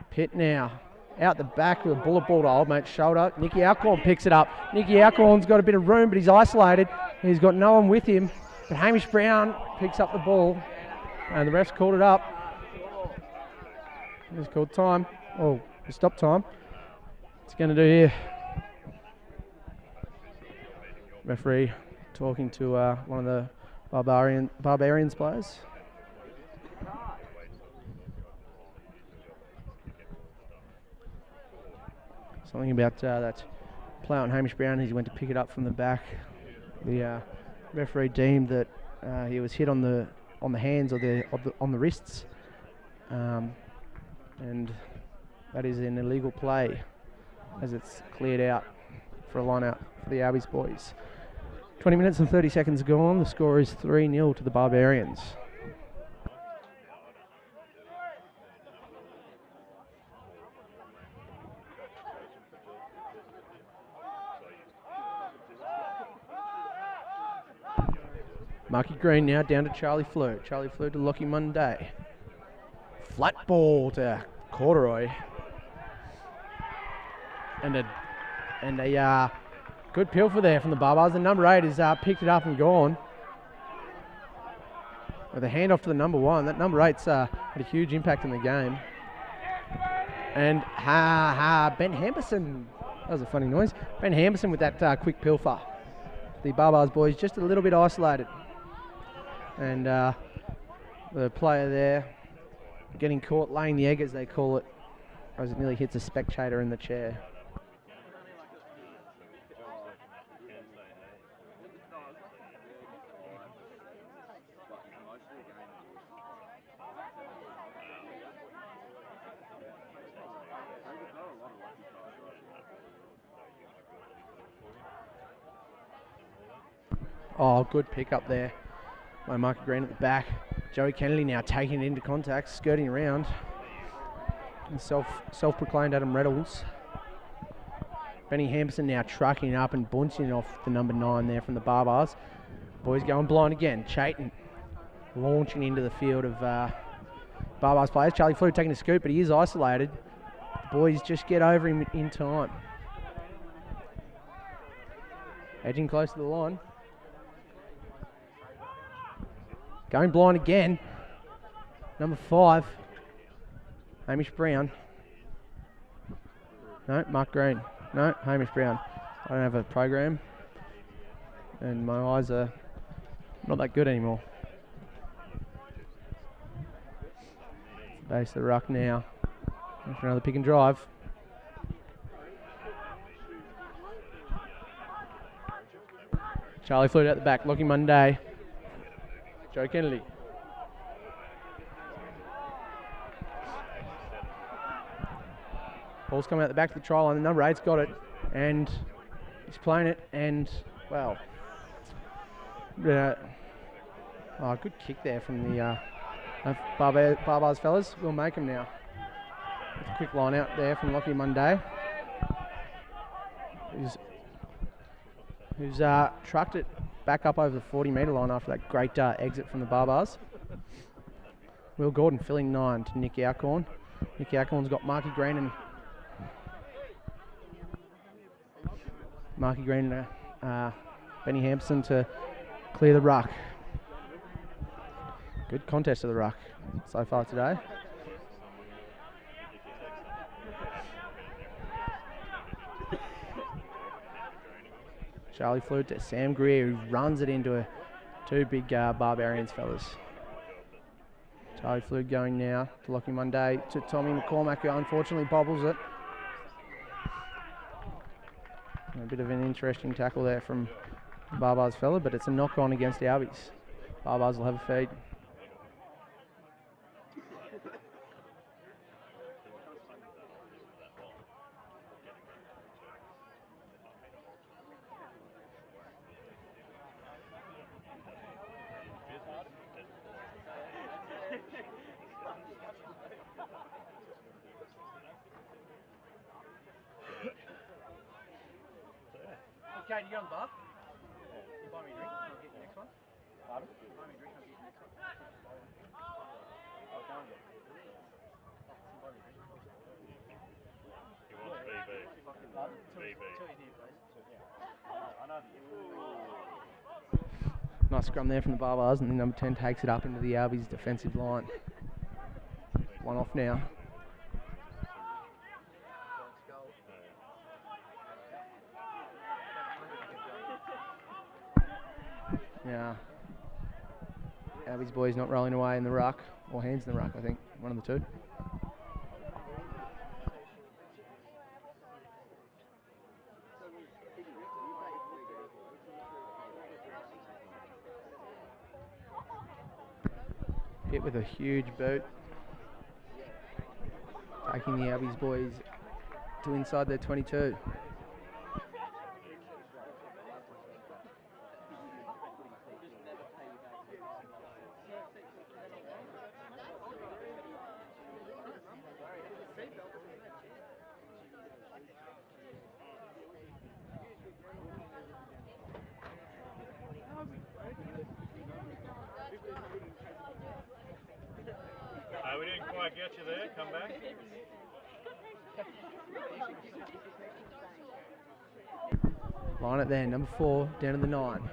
Pitt now out the back with a bullet ball to old mate's shoulder. Nicky Alcorn picks it up. Nicky Alcorn's got a bit of room, but he's isolated. He's got no one with him. But Hamish Brown picks up the ball, and the ref's called it up. He's called time. Oh, stop time. What's he going to do here? Referee talking to one of the Barbarians players. Something about that play on Hamish Brown as he went to pick it up from the back. The referee deemed that he was hit on the hands or on the wrists, and that is an illegal play as it's cleared out for a line out for the Albies boys. 20 minutes and 30 seconds gone. The score is 3-0 to the Barbarians. Marky Green now down to Charlie Flood. Charlie Flood to Lockie Munday. Flat ball to Corduroy. And a good pilfer there from the Barbars. The number 8 has picked it up and gone. With a handoff to the number 1. That number 8's had a huge impact in the game. And Ben Hamperson. That was a funny noise. Ben Hamperson with that quick pilfer. The Barbars boys just a little bit isolated. And the player there getting caught laying the egg, as they call it, as it nearly hits a spectator in the chair. Oh, good pick up there by Marky Green at the back. Joey Kennedy now taking it into contact, skirting around. And self-proclaimed Adam Reynolds. Benny Hampson now trucking up and bunching off the number 9 there from the Barbars. Boys going blind again. Chayton launching into the field of Barbars players. Charlie Flood taking a scoop, but he is isolated. The boys just get over him in time. Edging close to the line. Going blind again. Number 5. Hamish Brown. No, Mark Green. No, Hamish Brown. I don't have a program. And my eyes are not that good anymore. Base of the ruck now. And for another pick and drive. Charlie Flood at the back, Lockie Munday. Joe Kennedy. Ball's coming out the back of the try line. The number 8's got it, and he's playing it. And well, good kick there from the Barbars fellas. We'll make them now. With a quick line out there from Lockie Munday, who's trucked it back up over the 40-metre line after that great exit from the Barbars. Will Gordon filling 9 to Nicky Alcorn. Nicky Alcorn's got Marky Green and Benny Hampson to clear the ruck. Good contest of the ruck so far today. Charlie Flute to Sam Greer, who runs it into two big Barbarians fellas. Charlie Flute going now to Lockie Monday to Tommy McCormack, who unfortunately bobbles it. A bit of an interesting tackle there from the Barbars fella, but it's a knock on against the Albies. Barbars will have a feed. Okay, you go to the bar? You buy me a drink, I'll get you next one. Pardon? You buy me a drink, I'll get you next one. I'll go and get it. Buy me a drink. He wants BB. Pardon? BB. Till he's near, please. I know that you. Nice scrum there from the Barbars, and then number 10 takes it up into the Albies defensive line. One off now. Yeah. Albies boys not rolling away in the ruck, or hands in the ruck, I think. One of the two. Pitt with a huge boot. Taking the Albies boys to inside their 22. We didn't quite get you there. Come back. Line it there, number 4 down to the 9.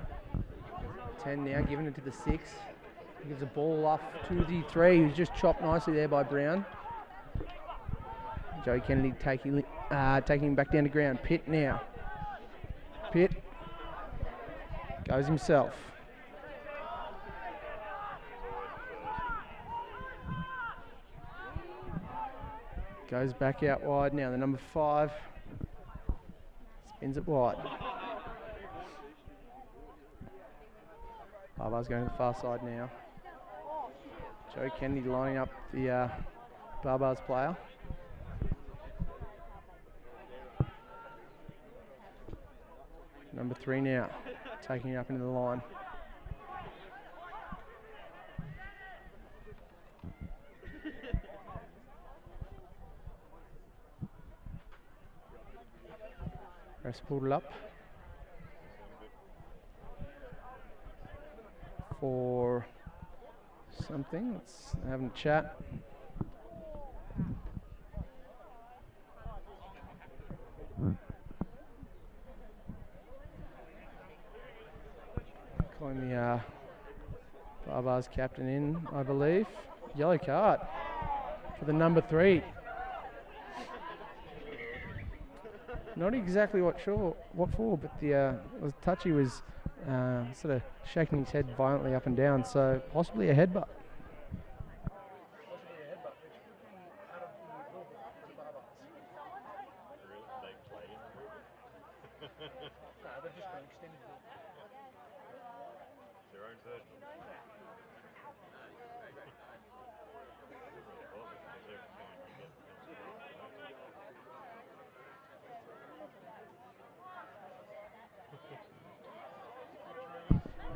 10 now, giving it to the 6. Gives a ball off to the 3, who's just chopped nicely there by Brown. Joey Kennedy taking him back down to ground. Pitt now. Pitt goes himself. Goes back out wide now. The number 5 spins it wide. Barbars going to the far side now. Joe Kennedy lining up the Barbars player. Number 3 now, taking it up into the line. Rest pulled it up for something. Let's have a chat. Calling the Barbars captain in, I believe. Yellow card for the number 3. Not exactly what for, but was touchy was sort of shaking his head violently up and down, so possibly a headbutt.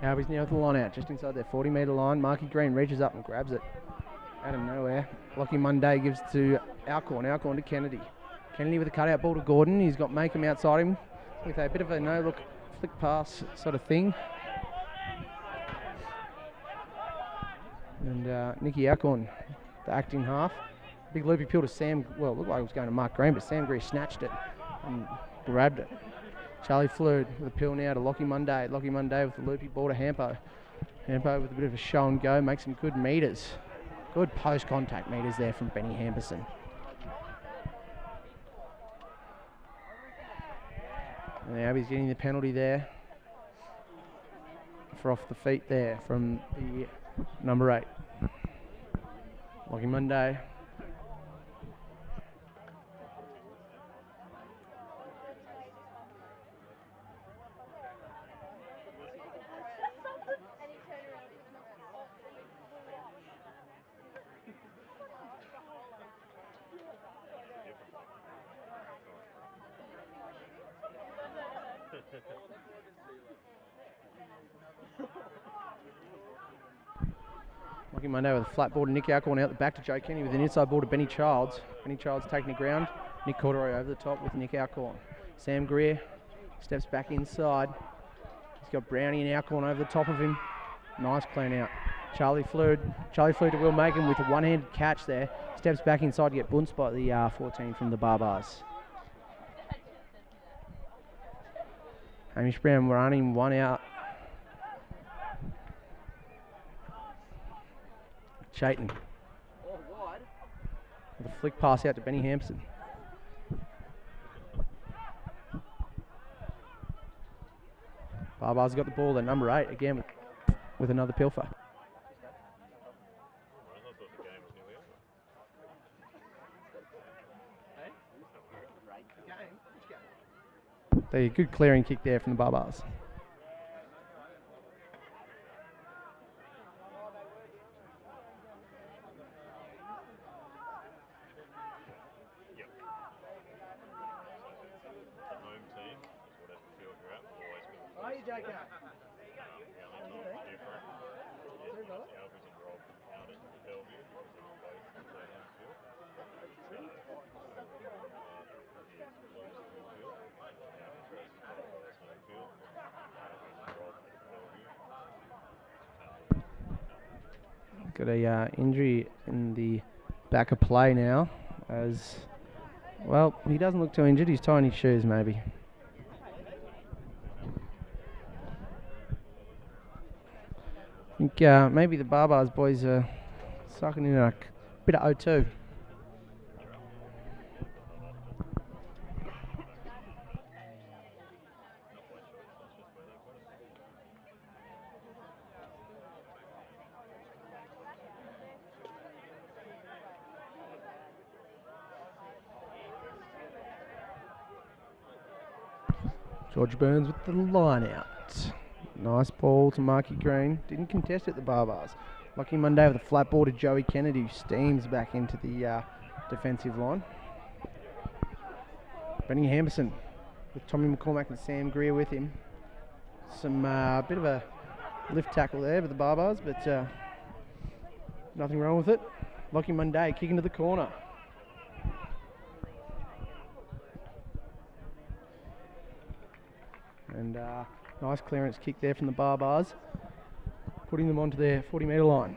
Albies now with the line out, just inside their 40-metre line. Marky Green reaches up and grabs it out of nowhere. Lockie Monday gives to Alcorn. Alcorn to Kennedy. Kennedy with a cutout ball to Gordon. He's got Makem outside him with a bit of a no-look flick pass sort of thing. And Nicky Alcorn, the acting half. Big loopy peel to Sam. Well, it looked like it was going to Mark Green, but Sam Greer snatched it and grabbed it. Charlie Flood with a pill now to Lockie Monday. Lockie Monday with the loopy ball to Hampo. Hampo with a bit of a show and go, makes some good meters. Good post-contact meters there from Benny Hamperson. And the Albies getting the penalty there for off the feet there from the number 8. Lockie Monday. Lockie Monday with a flat ball to Nick Alcorn out the back to Joe Kenny with an inside ball to Benny Childs. Benny Childs taking the ground. Nick Corduroy over the top with Nick Alcorn. Sam Greer steps back inside. He's got Brownie and Alcorn over the top of him. Nice clean out. Charlie Flood to Will Macon with a one-handed catch there. Steps back inside to get bunched by the 14 from the Barbars. Hamish Brown running one out. Chayton with a flick pass out to Benny Hampson. Barbars got the ball at number 8 again with another pilfer. A good clearing kick there from the Barbars. Got a injury in the back of play now, as well. He doesn't look too injured. He's tying his shoes, maybe. I think maybe the Barbars boys are sucking in a bit of O2. George Burns with the line out. Nice ball to Marky Green. Didn't contest it, the Barbars. Lockie Monday with a flat ball to Joey Kennedy, who steams back into the defensive line. Benny Hamperson with Tommy McCormack and Sam Greer with him. Some bit of a lift tackle there with the Barbars, but nothing wrong with it. Lockie Monday kicking to the corner. And nice clearance kick there from the Barbars, putting them onto their 40-metre line.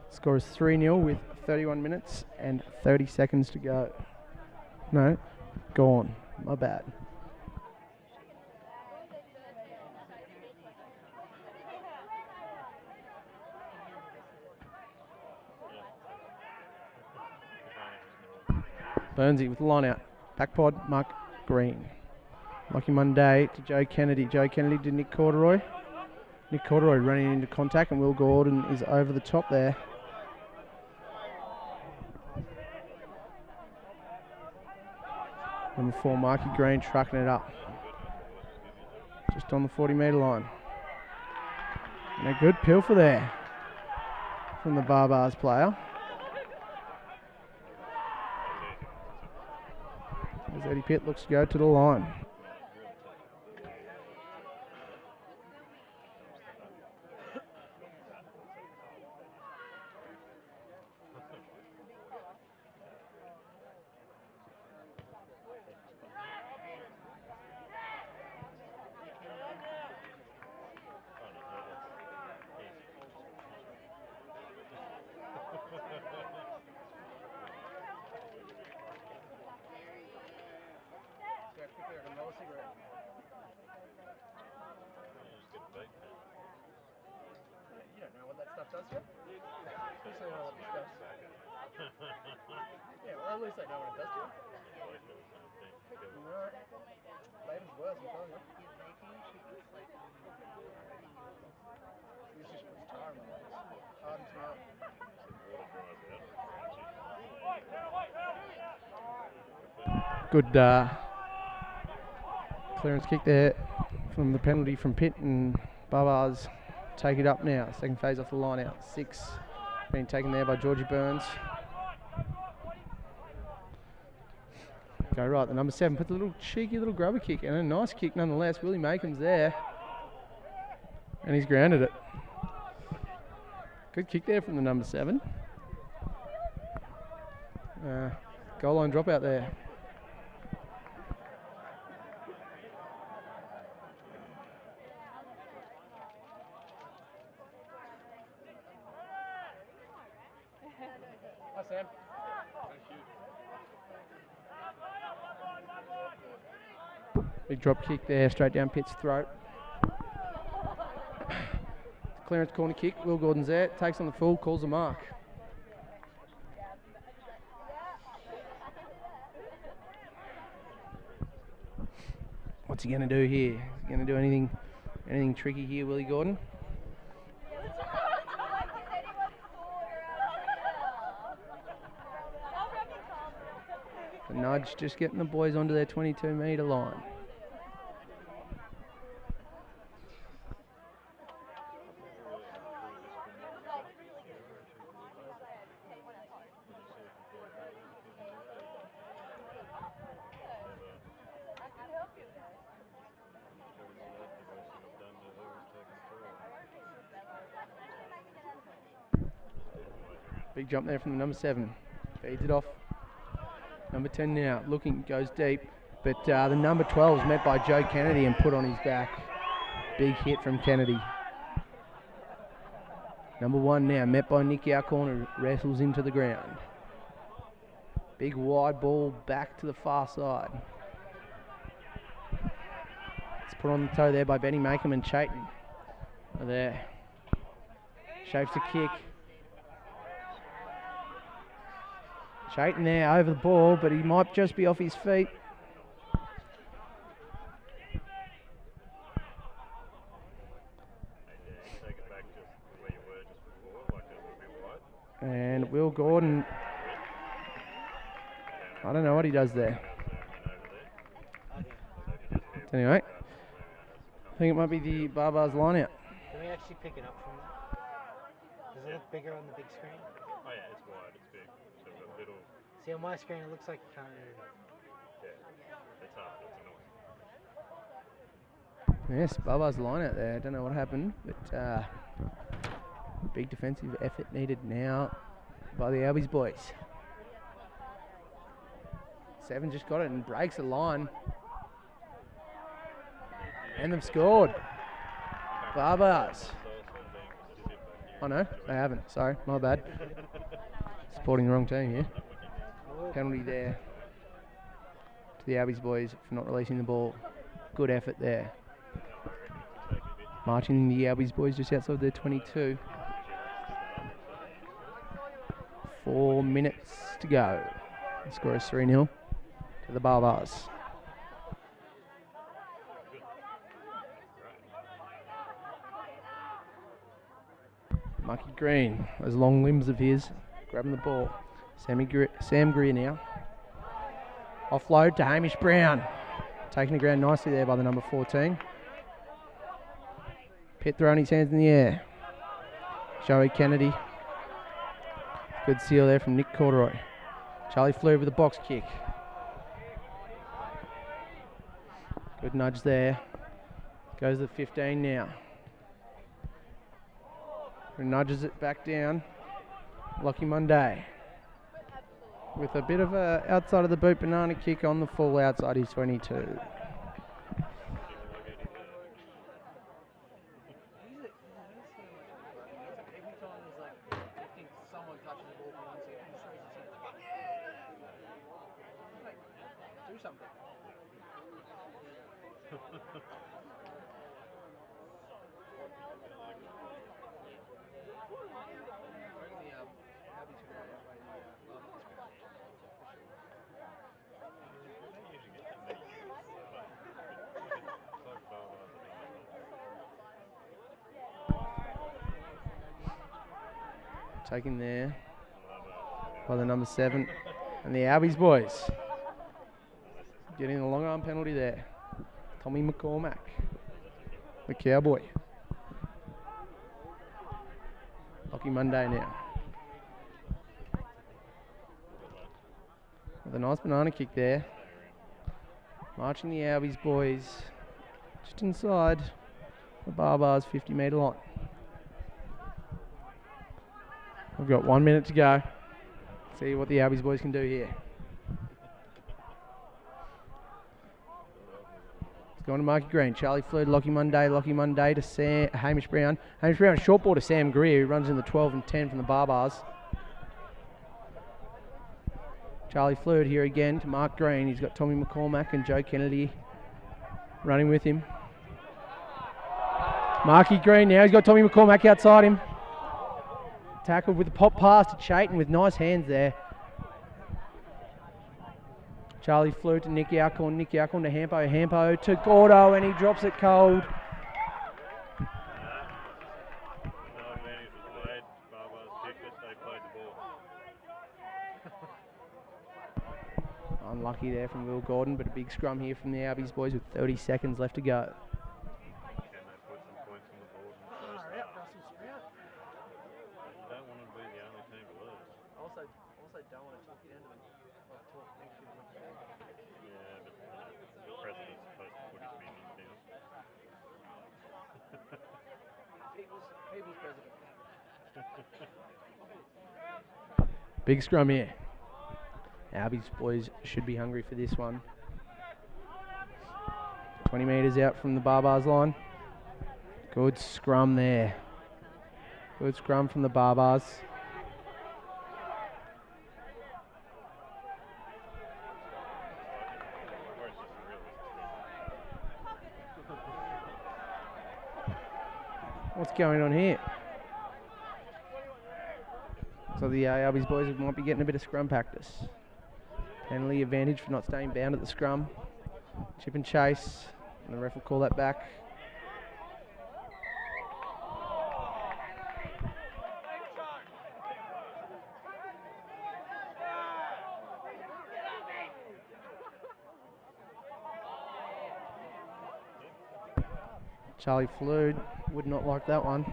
Score is 3-0 with 31 minutes and 30 seconds to go. No, gone. My bad. Burnsy with the line out. Back pod, Mark Green. Lockie Monday to Joe Kennedy. Joe Kennedy to Nick Corduroy. Nick Corduroy running into contact, and Will Gordon is over the top there. Number 4, Marky Green trucking it up. Just on the 40-metre line. And a good pilfer there from the Barbars player. As Eddie Pitt looks to go to the line. cigarette. Just get a vape pen. You don't know what that stuff does to you? You say know what this does. Yeah, well, at least I know what it does to you. No. Vaping's worse, I'm telling you. This just puts tar in my legs. Hardens me up. Good clearance kick there from the penalty from Pitt, and Barbars take it up now. Second phase off the line out. 6 being taken there by Georgie Burns. Go right, the number 7 puts a little cheeky little grubber kick, and a nice kick nonetheless. Willie Makeham's there, and he's grounded it. Good kick there from the number 7. Goal line dropout there. Hi, Sam. Big drop kick there, straight down Pitt's throat. Clearance corner kick. Will Gordon's there, takes on the full, calls the mark. What's he going to do here? Is he going to do anything tricky here, Willie Gordon? The nudge, just getting the boys onto their 22-metre line. Big jump there from the number 7. Feeds it off. Number 10 now, looking, goes deep. But the number 12 is met by Joe Kennedy and put on his back. Big hit from Kennedy. Number 1 now, met by Nicky, our corner, wrestles into the ground. Big wide ball back to the far side. It's put on the toe there by Benny Makem and Chayton. There. Shapes the kick. Chayton there over the ball, but he might just be off his feet. And Will Gordon, I don't know what he does there. Anyway, I think it might be the Barbars line out. Can we actually pick it up from there? Does it look bigger on the big screen? Oh yeah, it's wide, it's big. So we've got little... See, on my screen it looks like you can't really... Yeah, it's hard, it's annoying. Yes, Barbars line out there. I don't know what happened, but big defensive effort needed now by the Albies boys. 7 just got it and breaks the line. And they've scored. Barbars. Oh no, they haven't. Sorry, my bad. Supporting the wrong team here. Penalty there to the Albies boys for not releasing the ball. Good effort there. Marching the Albies boys just outside their 22. 4 minutes to go. The score is 3-0 to the Barbars. Mucky Green, those long limbs of his, grabbing the ball. Sam Greer now. Offload to Hamish Brown. Taking the ground nicely there by the number 14. Pitt throwing his hands in the air. Joey Kennedy. Good seal there from Nick Corduroy. Charlie Flew with the box kick. Good nudge there. Goes to the 15 now. Nudges it back down. Lockie Monday with a bit of a outside of the boot banana kick on the full outside his 22. Every time there's like, I think someone touches the ball for 1 second, he throws his hands up. Like, do something. Taken there by the number 7. And the Albies boys getting a long arm penalty there. Tommy McCormack, the Cowboy. Lucky Monday now. With a nice banana kick there. Marching the Albies boys just inside the Barbars 50-metre line. We've got 1 minute to go. See what the Albies boys can do here. It's going to Marky Green. Charlie Flood, Lockie Monday to Hamish Brown. Hamish Brown, short ball to Sam Greer, who runs in the 12 and 10 from the Barbars. Charlie Flood here again to Mark Green. He's got Tommy McCormack and Joe Kennedy running with him. Marky Green now, he's got Tommy McCormack outside him. Tackled with a pop pass to Chayton with nice hands there. Charlie flew to Nicky Alcorn to Hampo to Gordo, and he drops it cold. Unlucky there from Will Gordon, but a big scrum here from the Albies boys with 30 seconds left to go. Big scrum here. Albies boys should be hungry for this one. 20 metres out from the Barbars line. Good scrum there. Good scrum from the Barbars. What's going on here? So the Albies boys might be getting a bit of scrum practice. Penalty advantage for not staying bound at the scrum. Chip and chase, and the ref will call that back. Charlie Flood would not like that one.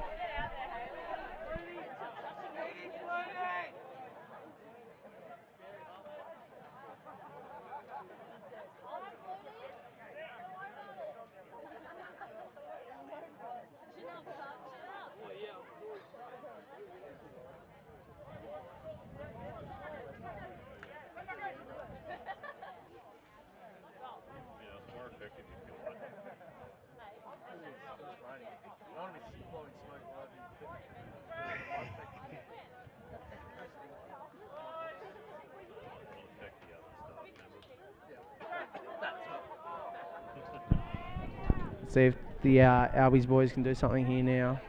See if the Albies boys can do something here now.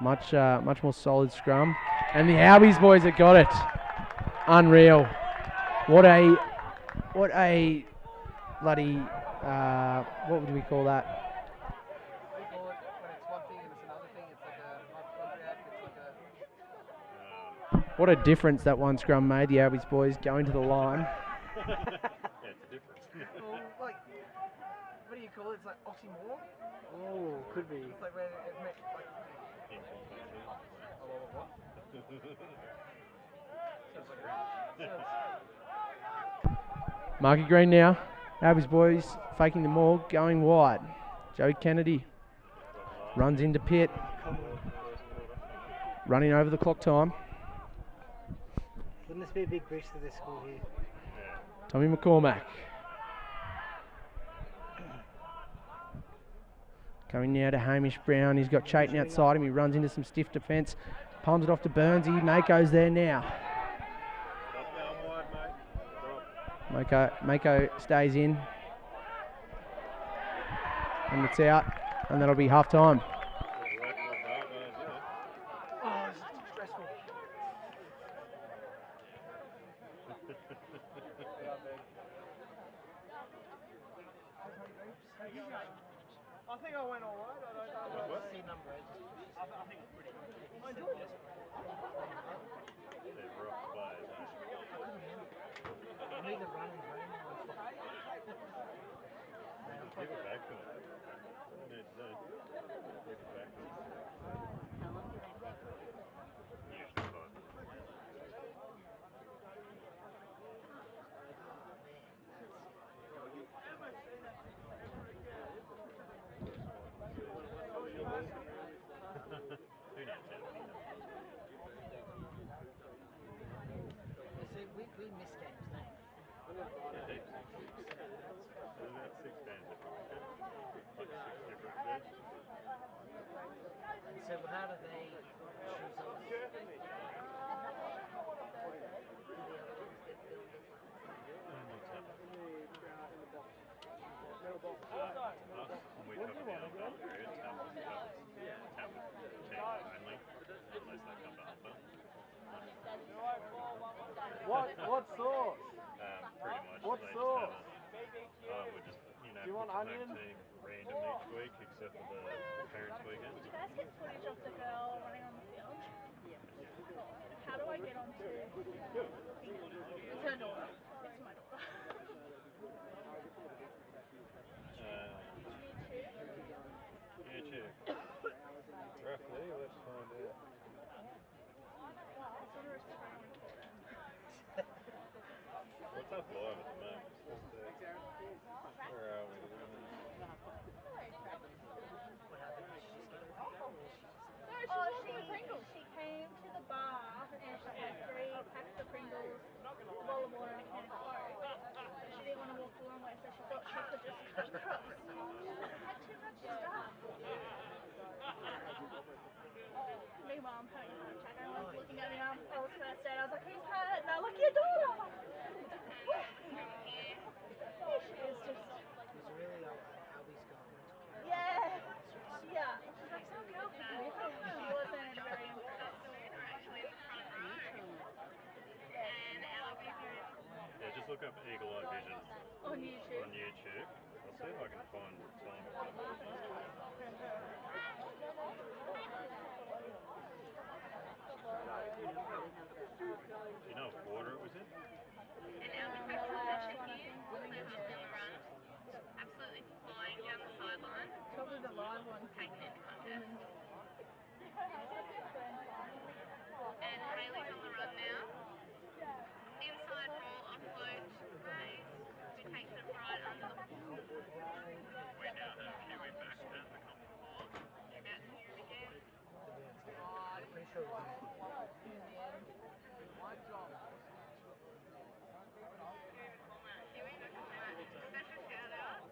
Much more solid scrum, and the Albies boys have got it. Unreal. What a bloody what would we call that? We call it when it's one thing and it's another thing. It's like a What a difference that one scrum made. The Albies boys going to the line. Yeah, it's a difference. Well, like, what do you call it? It's like oxymoron? Oh, could be. It's like where it meant, like... Marky Green now. Albies boys faking them all, going wide. Joey Kennedy runs into pit. Running over the clock time. Wouldn't this be a big boost to this school here? Tommy McCormack. Coming now to Hamish Brown. He's got Chayton outside him. He runs into some stiff defence. Palms it off to Burnsy. Mako's there now. Mako stays in. And it's out, and that'll be half time. Oh, this is too stressful. I think I went all right. I don't know. What? See number 8 just pushes. I think it's pretty good. I enjoyed it. They're rough players, I couldn't handle it. I need the running rain. Give it back to them. What they need to do. Give it back to them. Usually 5 minutes. Who knows how to win? See, we miss games, don't we? Yeah, heaps. There's about 6 bands every weekend. Like 6 different beds. And so how do they choose us? What's happened? Us, we cover the Albies area, Tamworth team only, unless they come to Alba. What sauce? Pretty much. What they sauce? Just have we just, Do you want pick the onion? home team random each week, except for the parents' weekend. Did you guys get footage of the girl running on the field? Yeah. How do I get onto It's her daughter. It's my daughter. YouTube. Roughly, let's find out. What's up live at the moment? Where are we? She came to the bar and she had 3 packs of Pringles, a bowl of water and a can of Coke. But she didn't want to walk the long way, so she thought she could just cut across. I had too much stuff. Meanwhile, I'm having a heart attack. I was looking at me, I was first day, I was like, who's hurt? And they're like, your daughter! Here she is, just... It was really Albies going. Yeah. Yeah. She's like, some girl can do it. She wasn't very impressed. Yeah, just look up Eagle Eye Vision On YouTube. on YouTube. I'll see if I can find time for Do you know what quarter it was in? Absolutely flying down the sideline. Probably the live one. Taken into contest. And Hayley's on the run now. Inside ball offload to Grace, who takes it right under the ball. We now have Huey back at the comp board. And that's here again. I'm pretty sure it was Huey, special shout out.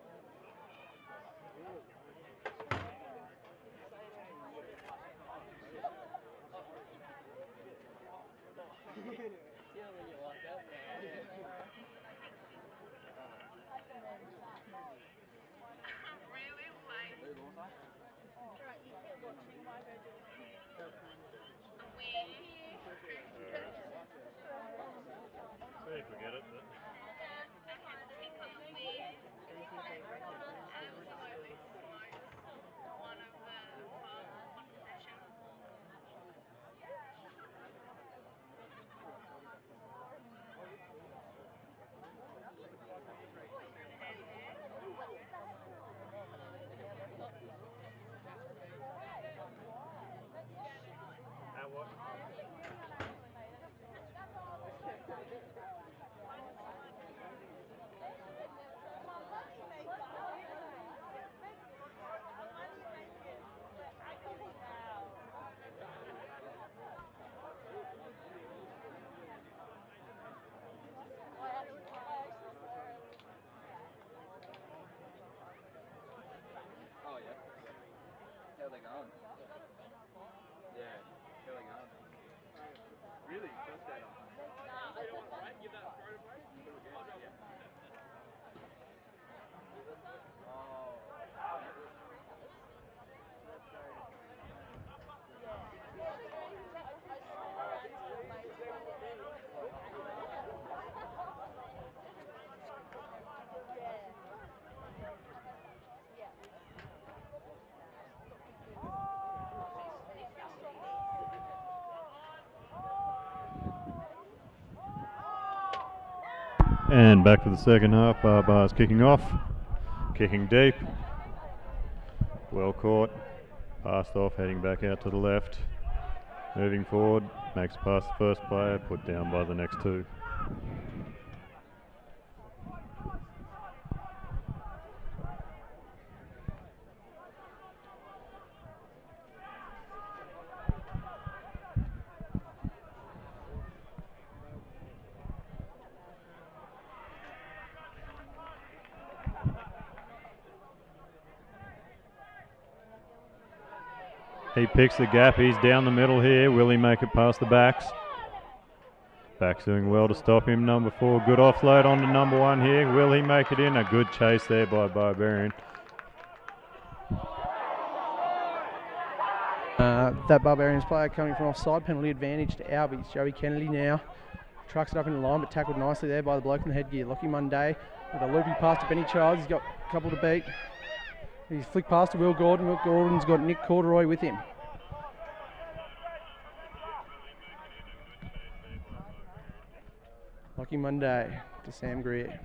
Really late. Right, you keep watching while I go do it. A wing. See if we get it, but And had to tick on the wing. Absolutely smoked one of the one possession. what? And back for the second half. Bar's kicking off, kicking deep. Well caught, passed off, heading back out to the left. Moving forward, makes past the first player, put down by the next two. He picks the gap, he's down the middle here. Will he make it past the backs? Backs doing well to stop him, number 4. Good offload onto number 1 here. Will he make it in? A good chase there by Barbarian. That Barbarians player coming from offside, penalty advantage to Albies. Joey Kennedy now trucks it up in the line, but tackled nicely there by the bloke in the headgear. Lockie Monday with a loopy pass to Benny Childs. He's got a couple to beat. He's flicked past to Will Gordon. Will Gordon's got Nick Corduroy with him. Lockie Monday to Sam Greer.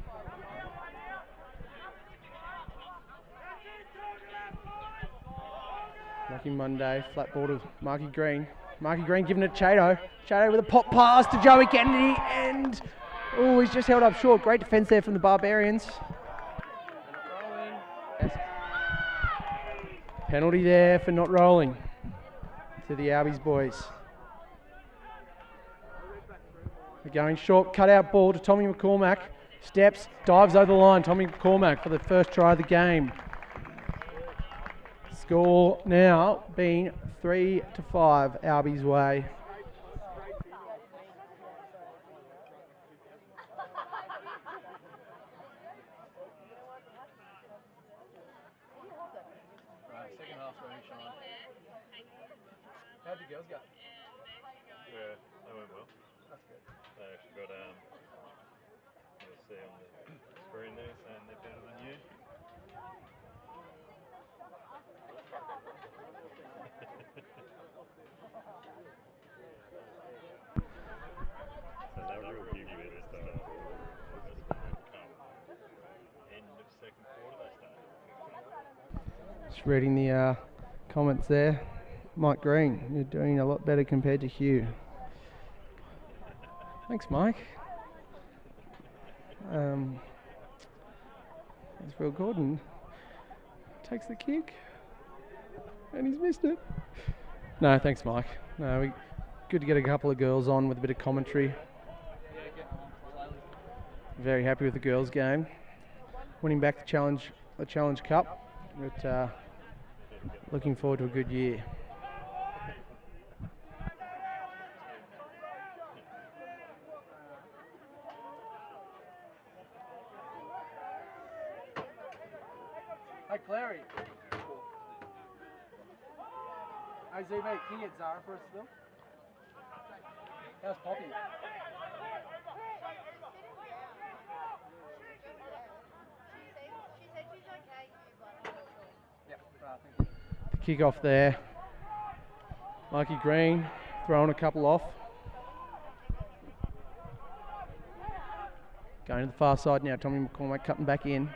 Lockie Monday, flat ball to Marky Green. Marky Green giving it to Chato. Chato with a pop pass to Joey Kennedy, and he's just held up short. Great defence there from the Barbarians. Penalty there for not rolling to the Albies boys. They're going short, cut out ball to Tommy McCormack. Steps, dives over the line. Tommy McCormack for the first try of the game. Score now being 3-5 Albies way. Second half's really shine. How'd the girls go? Yeah, they went well. That's good. They actually got, you'll see on the screen there saying they're better than you. So they were real giving it this time. End of second quarter they started. Just reading the comments there. Mike Green, you're doing a lot better compared to Hugh. Thanks, Mike. That's Will Gordon. Takes the kick. And he's missed it. No, thanks, Mike. No, good to get a couple of girls on with a bit of commentary. Very happy with the girls' game. Winning back the Challenge Cup. But looking forward to a good year. Hey, Clary. Hey, ZB, can you get Zara for us still? How's Poppy? The kick-off there. Mikey Green throwing a couple off. Going to the far side now. Tommy McCormack cutting back in.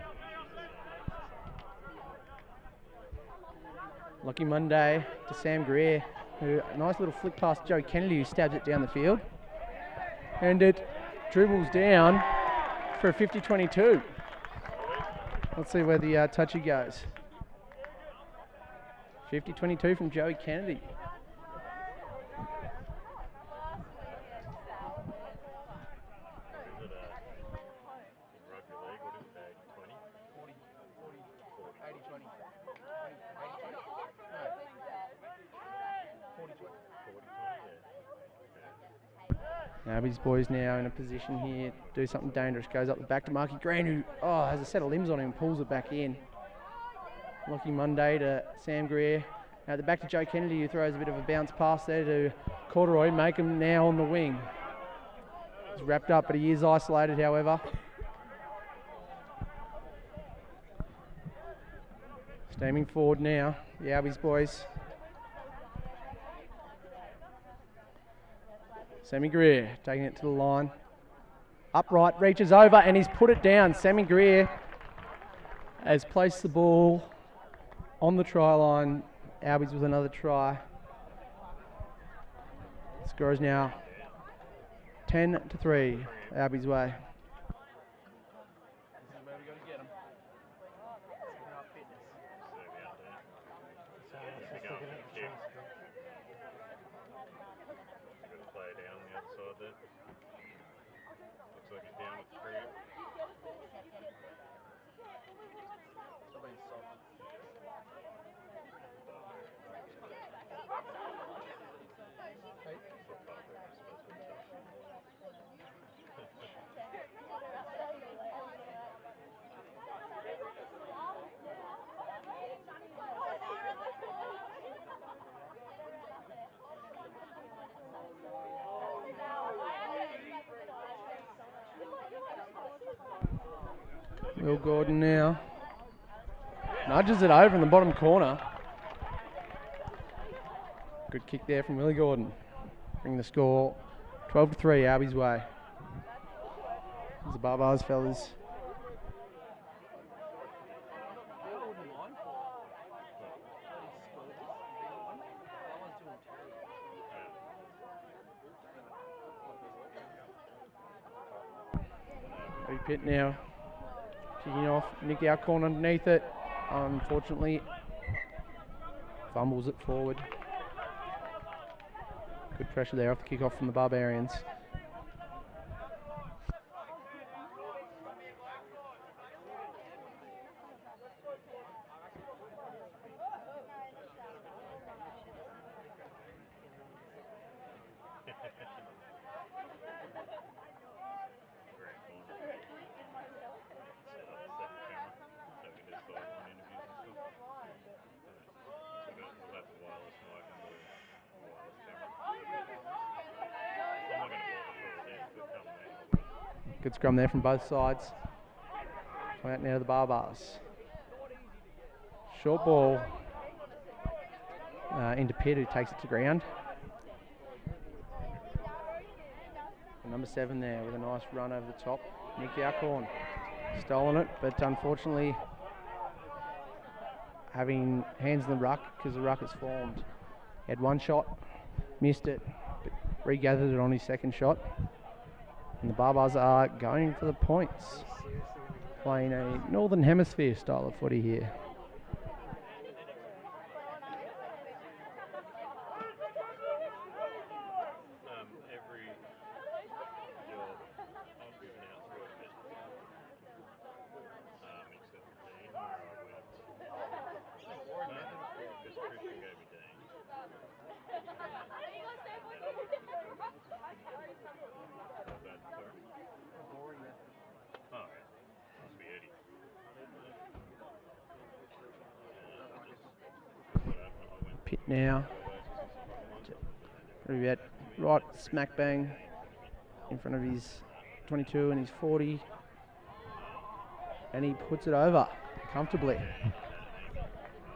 Lucky Monday to Sam Greer, who a nice little flick past Joe Kennedy, who stabs it down the field. And it dribbles down for a 50-22. Let's see where the touchy goes. 50-22 from Joey Kennedy. Albies boys now in a position here to do something dangerous. Goes up the back to Marky Green, who has a set of limbs on him, pulls it back in. Lockie Monday to Sam Greer. At the back to Joe Kennedy, who throws a bit of a bounce pass there to Corduroy. Make him now on the wing. He's wrapped up, but he is isolated, however. Steaming forward now, the Albies boys. Sammy Greer taking it to the line. Upright, reaches over, and he's put it down. Sammy Greer has placed the ball on the try line. Albies with another try. Score is now 10-3, Albies way. This is where we got to get them. Second half fitness. So it's just looking at the chance. Got to play down the other side there. Looks like he's down with the cramp. Still being soft. Will Gordon now nudges it over in the bottom corner. Good kick there from Willie Gordon. Bring the score 12-3, Albies way. There's the Barbars, fellas. Eddie Pitt now kicking off. Nicky Alcorn underneath it. Unfortunately, fumbles it forward. Good pressure there off the kickoff from the Barbarians. Good scrum there from both sides. Out now to the Barbars. Short ball into Pitt, who takes it to ground. And number 7 there with a nice run over the top. Nicky Alcorn stolen it, but unfortunately having hands in the ruck because the ruck has formed. He had one shot, missed it, but regathered it on his second shot. And the Barbars are going for the points. Playing a Northern Hemisphere style of footy here. Every job I've given out through it, except for Dean, where I went. Because Christian gave me Dean. Oh, yeah. Must be Eddie. Pitt now. Right smack bang in front of his 22 and his 40. And he puts it over comfortably.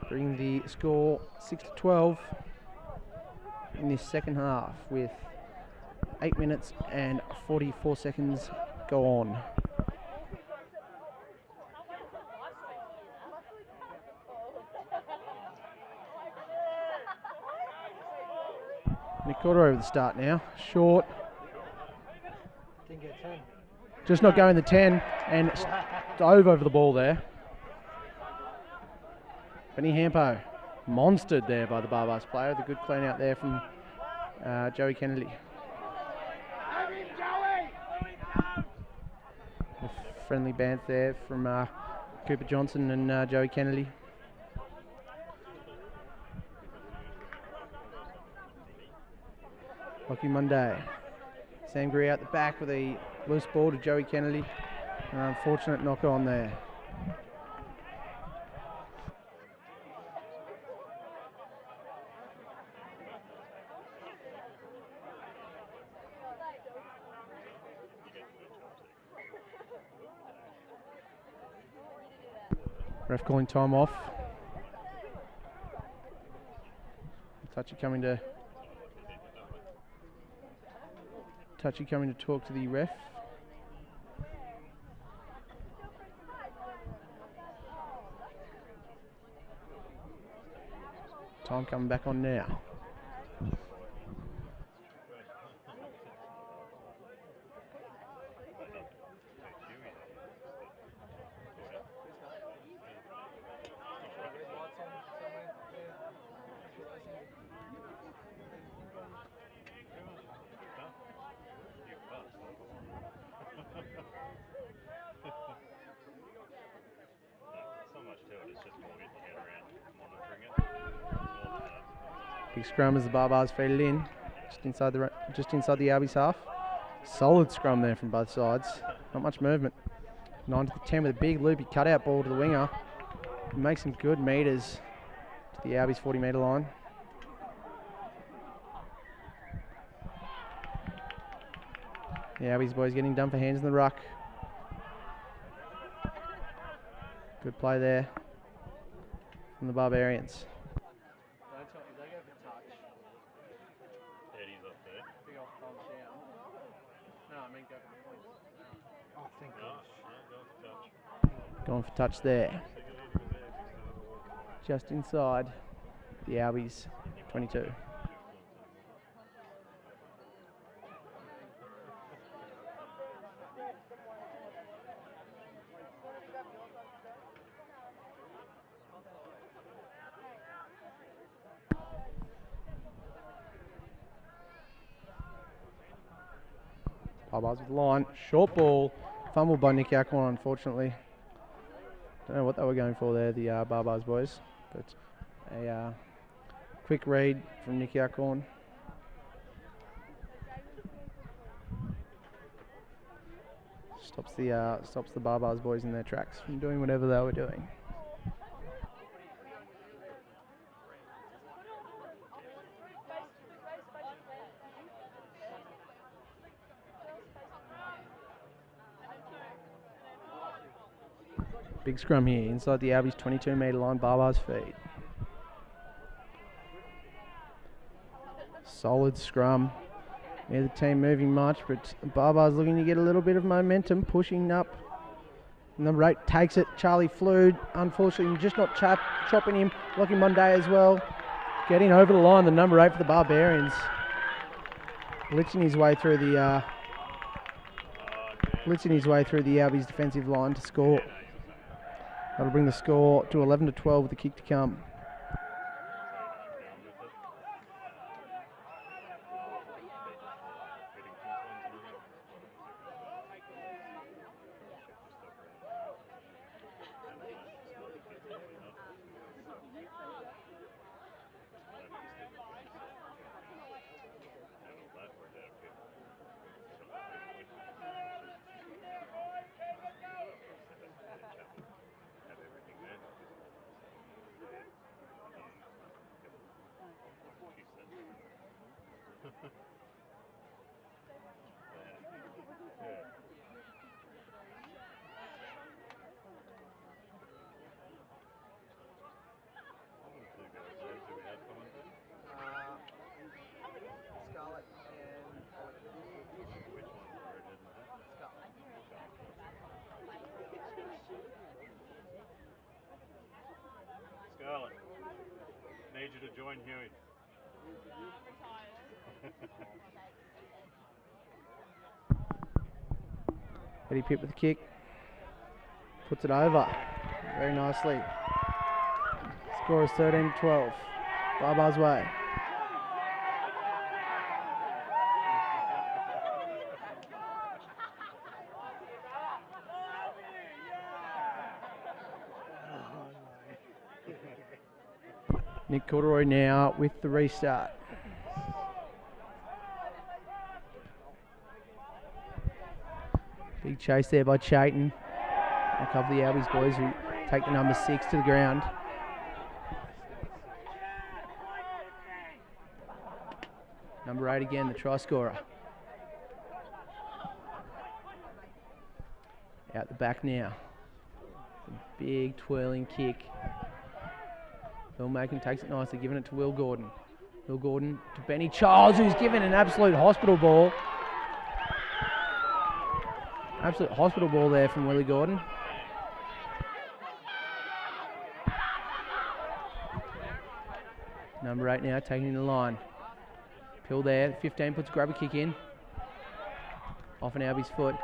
Bringing the score 6-12 in this second half with 8 minutes and 44 seconds go on. Nick Corder over the start now. Short. Didn't get 10. Just not going the 10 and dove over the ball there. Benny Hampo monstered there by the Barbars player. The good clean out there from Joey Kennedy. A friendly bant there from Cooper Johnson and Joey Kennedy. Lucky Monday. Sam Greer out the back with a loose ball to Joey Kennedy. An unfortunate knock on there. Ref calling time off. Touchy coming to talk to the ref. Time coming back on now. Big scrum as the Barbars feed it in, just inside the Albies half. Solid scrum there from both sides. Not much movement. 9 to the 10 with a big loopy cutout ball to the winger. Makes some good meters to the Albies 40-metre line. The Albies boys getting done for hands in the ruck. Good play there from the Barbarians. Don't tell me, they go for touch. Eddie's up there. Big old thumbs down. No, I mean go for the points. Oh, thank No, gosh. Going for touch there. Just inside the Albies 22. Barbars with the line. Short ball. Fumbled by Nick Acorn, unfortunately. Don't know what they were going for there, the Barbars boys. But a quick read from Nick Acorn. Stops the Barbars boys in their tracks from doing whatever they were doing. Big scrum here inside the Albies 22-metre line, Barbars feed. Solid scrum. Neither team moving much, but Barbars looking to get a little bit of momentum, pushing up. Number 8 takes it. Charlie Flood, unfortunately, just not chopping him. Lockie Monday as well. Getting over the line, the number 8 for the Barbarians. Blitzing his way through the Albies defensive line to score. That'll bring the score to 11 to 12 with the kick to come. Scarlett and Scarlett, need you to join Huey. Eddie Pitt with the kick. Puts it over very nicely. Score is 13 to 12. Barbars way. Nick Corduroy now with the restart. Big chase there by Chayton. A couple of the Albies boys who take the number 6 to the ground. Number 8 again, the try scorer. Out the back now. A big twirling kick. Phil Macon takes it nicely, giving it to Will Gordon. Will Gordon to Benny Charles, who's given an absolute hospital ball. Absolute hospital ball there from Willie Gordon. Number 8 now taking in the line. Pill there. 15 puts a grubber kick in. Off an Albie's foot.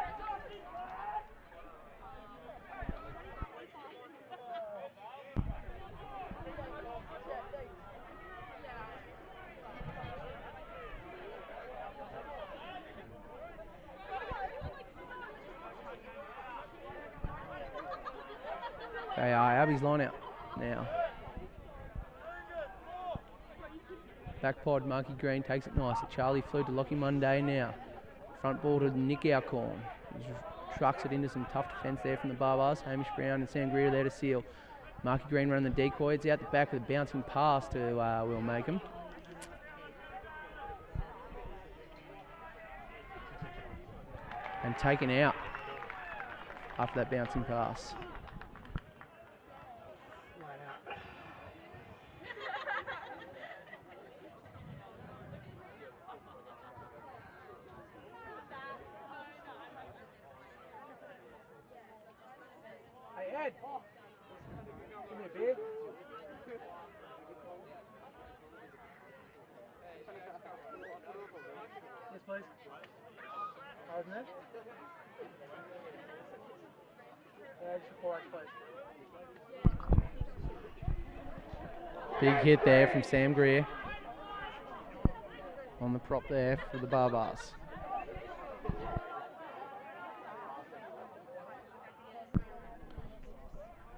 They are. Albie's line out now. Back pod, Marky Green takes it nice. Charlie flew to Lockie Monday now. Front ball to Nick Alcorn. He trucks it into some tough defence there from the Barbars. Hamish Brown and Sam Greer there to seal. Marky Green running the decoy. It's out the back with a bouncing pass to Will Makem. And taken out after that bouncing pass. Hey, Ed. Give me a beer. Yes, please. Isn't it? Just 4H, please. Big hit there from Sam Greer on the prop there for the Barbars.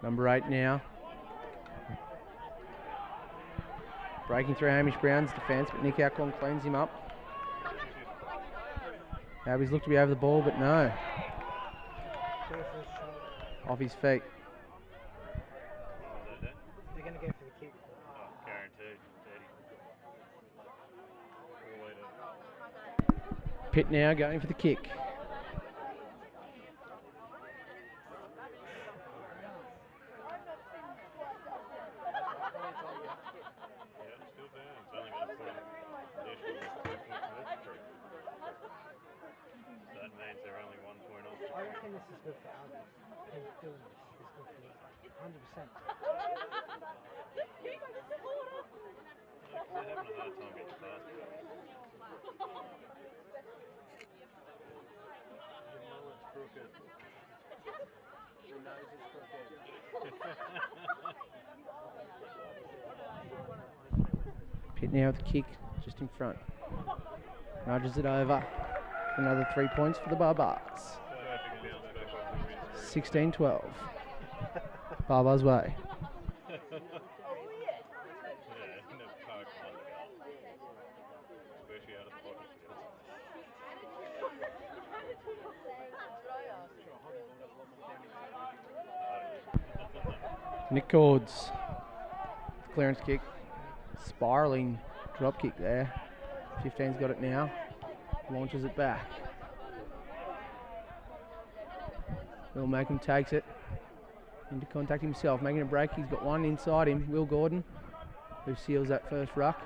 Number 8 now. Breaking through Hamish Brown's defence, but Nick Alcorn cleans him up. Albies look to be over the ball, but no. Off his feet. They're going to go for the kick. Guaranteed. Pitt now going for the kick. I reckon this is good for Albies. Him doing this is good for them. 100%. They're having a hard time getting past it. You know it's crooked. He knows it's crooked. Pitt now with the kick just in front. Nudges it over. Another 3 points for the Barbars. 16-12. Barbars way. Nick Cords. Clearance kick. Spiralling drop kick there. 15's got it now. Launches it back. Will Makem takes it into contact himself, making a break. He's got one inside him, Will Gordon, who seals that first ruck.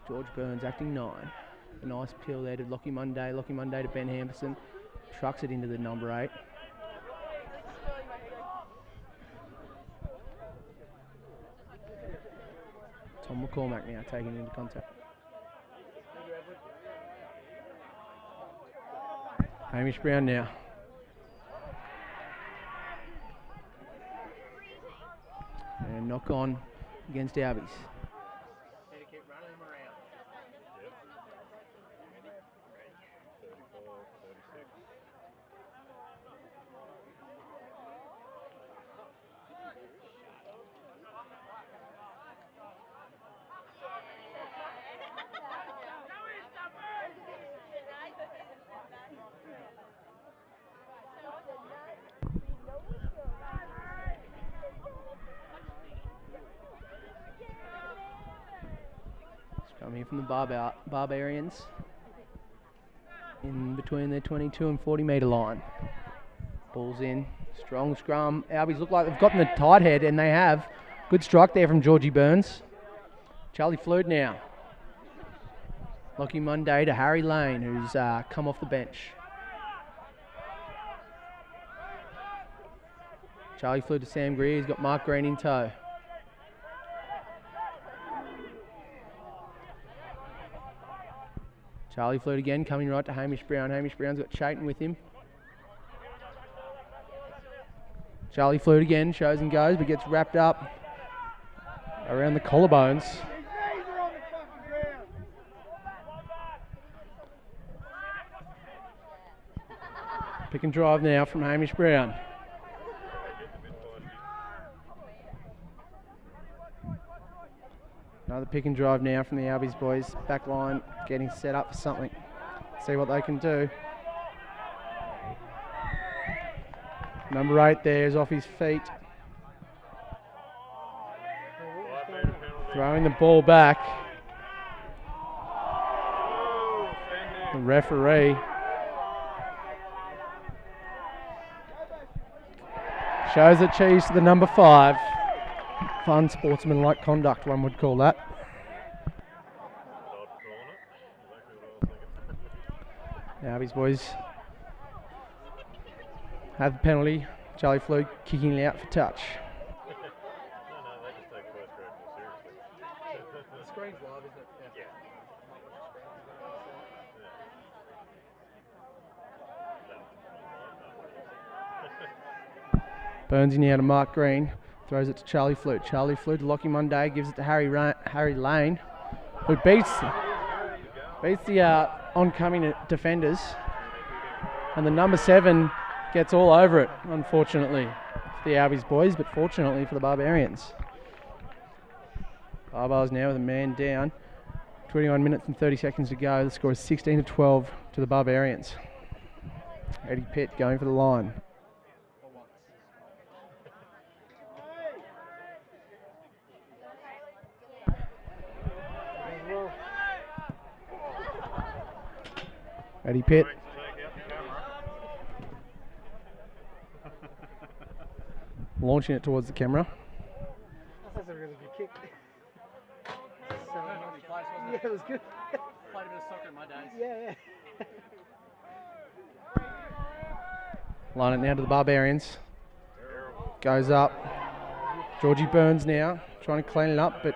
George Burns acting 9. A nice peel there to Lockie Monday. Lockie Monday to Ben Hamperson. Trucks it into the number 8. Tom McCormack now taking into contact. Hamish Brown now. And knock on against Albies. Need to keep running him around. Yep. 34, 36. Scrum here from the Barbarians. In between their 22 and 40 metre line. Ball's in. Strong scrum. Albies look like they've gotten the tight head, and they have. Good strike there from Georgie Burns. Charlie Flood now. Lockie Monday to Harry Lane, who's come off the bench. Charlie Flood to Sam Greer. He's got Mark Green in tow. Charlie Flute again, coming right to Hamish Brown. Hamish Brown's got Chayton with him. Charlie Flute again, shows and goes, but gets wrapped up around the collarbones. Pick and drive now from Hamish Brown. Another pick and drive now from the Albies boys. Back line getting set up for something. See what they can do. Number 8 there is off his feet. Throwing the ball back. The referee shows a cheese to the number 5. Fun sportsmanlike conduct, one would call that. Now these boys have the penalty. Charlie Flute kicking it out for touch. The screen's live, isn't it? Yeah. Burnsy now to Mark Green. Throws it to Charlie Flute. Charlie Flute to Lockie Monday. Gives it to Harry Lane, who beats the oncoming defenders. And the number 7 gets all over it, unfortunately, for the Albies boys, but fortunately for the Barbarians. Barbars now with a man down. 21 minutes and 30 seconds to go. The score is 16-12 to the Barbarians. Eddie Pitt going for the line. Eddie Pitt. Launching it towards the camera. That was a really good kick. Yeah, it was good. Played a bit of soccer in my days. Yeah. Line it now to the Barbarians. Goes up. Georgie Burns now trying to clean it up, but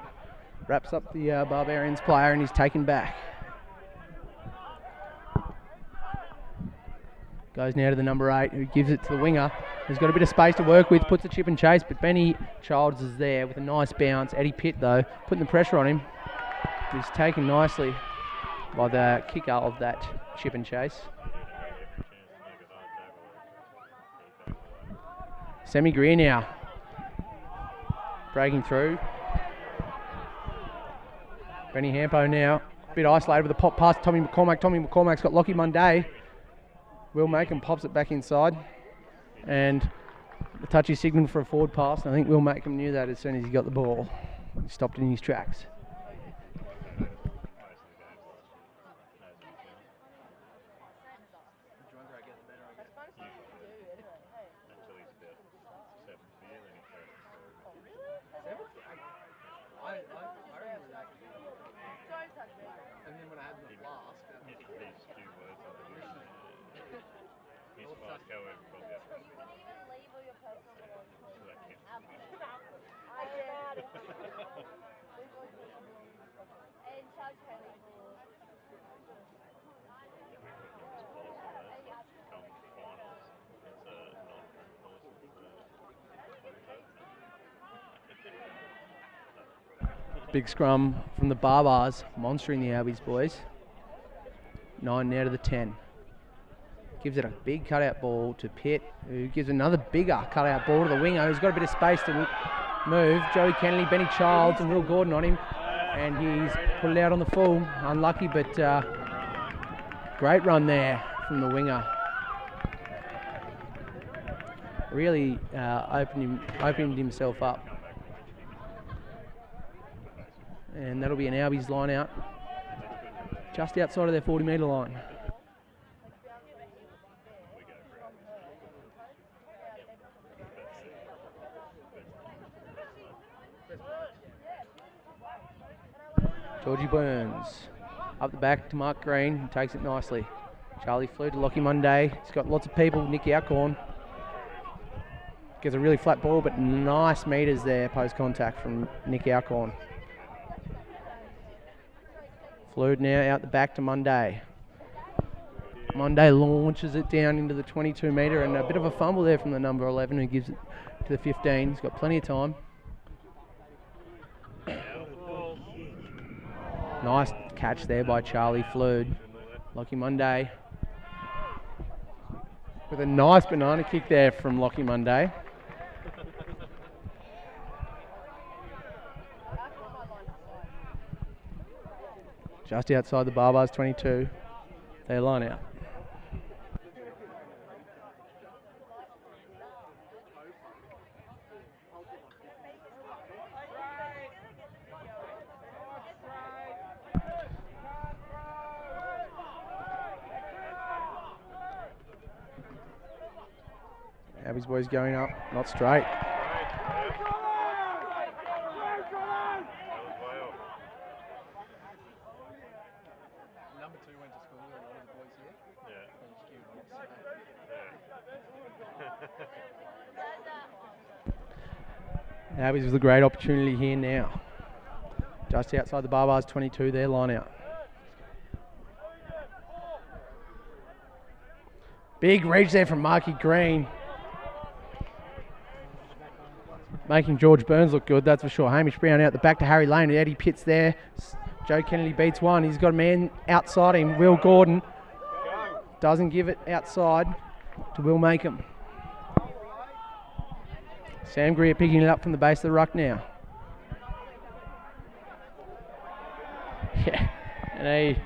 wraps up the Barbarians player and he's taken back. Goes now to the number 8 who gives it to the winger. Who's got a bit of space to work with, puts the chip and chase, but Benny Childs is there with a nice bounce. Eddie Pitt though, putting the pressure on him. He's taken nicely by the kicker of that chip and chase. Sammy Greer now. Breaking through. Benny Hampo now, a bit isolated with a pop past Tommy McCormack. Tommy McCormack's got Lockie Monday. Will Macon pops it back inside. And the touchy signal for a forward pass. And I think Will Macon knew that as soon as he got the ball. He stopped it in his tracks. And then when I had the flask, Big scrum from the Barbars, monstering the Albies boys. 9 now to the 10. Gives it a big cutout ball to Pitt, who gives another bigger cutout ball to the winger, who's got a bit of space to move. Joey Kennedy, Benny Childs and Will Gordon on him. And he's put it out on the full. Unlucky, but great run there from the winger. Really opened himself up. And that'll be an Albies line out just outside of their 40-metre line. Georgie Burns up the back to Mark Green, who takes it nicely. Charlie Flute to Lockie Monday. He's got lots of people. Nicky Alcorn gets a really flat ball, but nice metres there post contact from Nicky Alcorn. Flute now out the back to Monday. Monday launches it down into the 22 metre, and a bit of a fumble there from the number 11 who gives it to the 15. He's got plenty of time. Nice catch there by Charlie Flood. Lockie Monday with a nice banana kick there from Lockie Monday. Just outside the Barbars 22. They line out. Albies boys going up, not straight. Number 2 went to school with a lot of the boys here. Yeah. Albies with a great opportunity here now. Just outside the Barbars 22, their line out. Big reach there from Marky Green. Making George Burns look good, that's for sure. Hamish Brown out the back to Harry Lane. Eddie Pitts there. Joe Kennedy beats one. He's got a man outside him, Will Gordon. Doesn't give it outside to Will Makem. Sam Greer picking it up from the base of the ruck now. Yeah, and a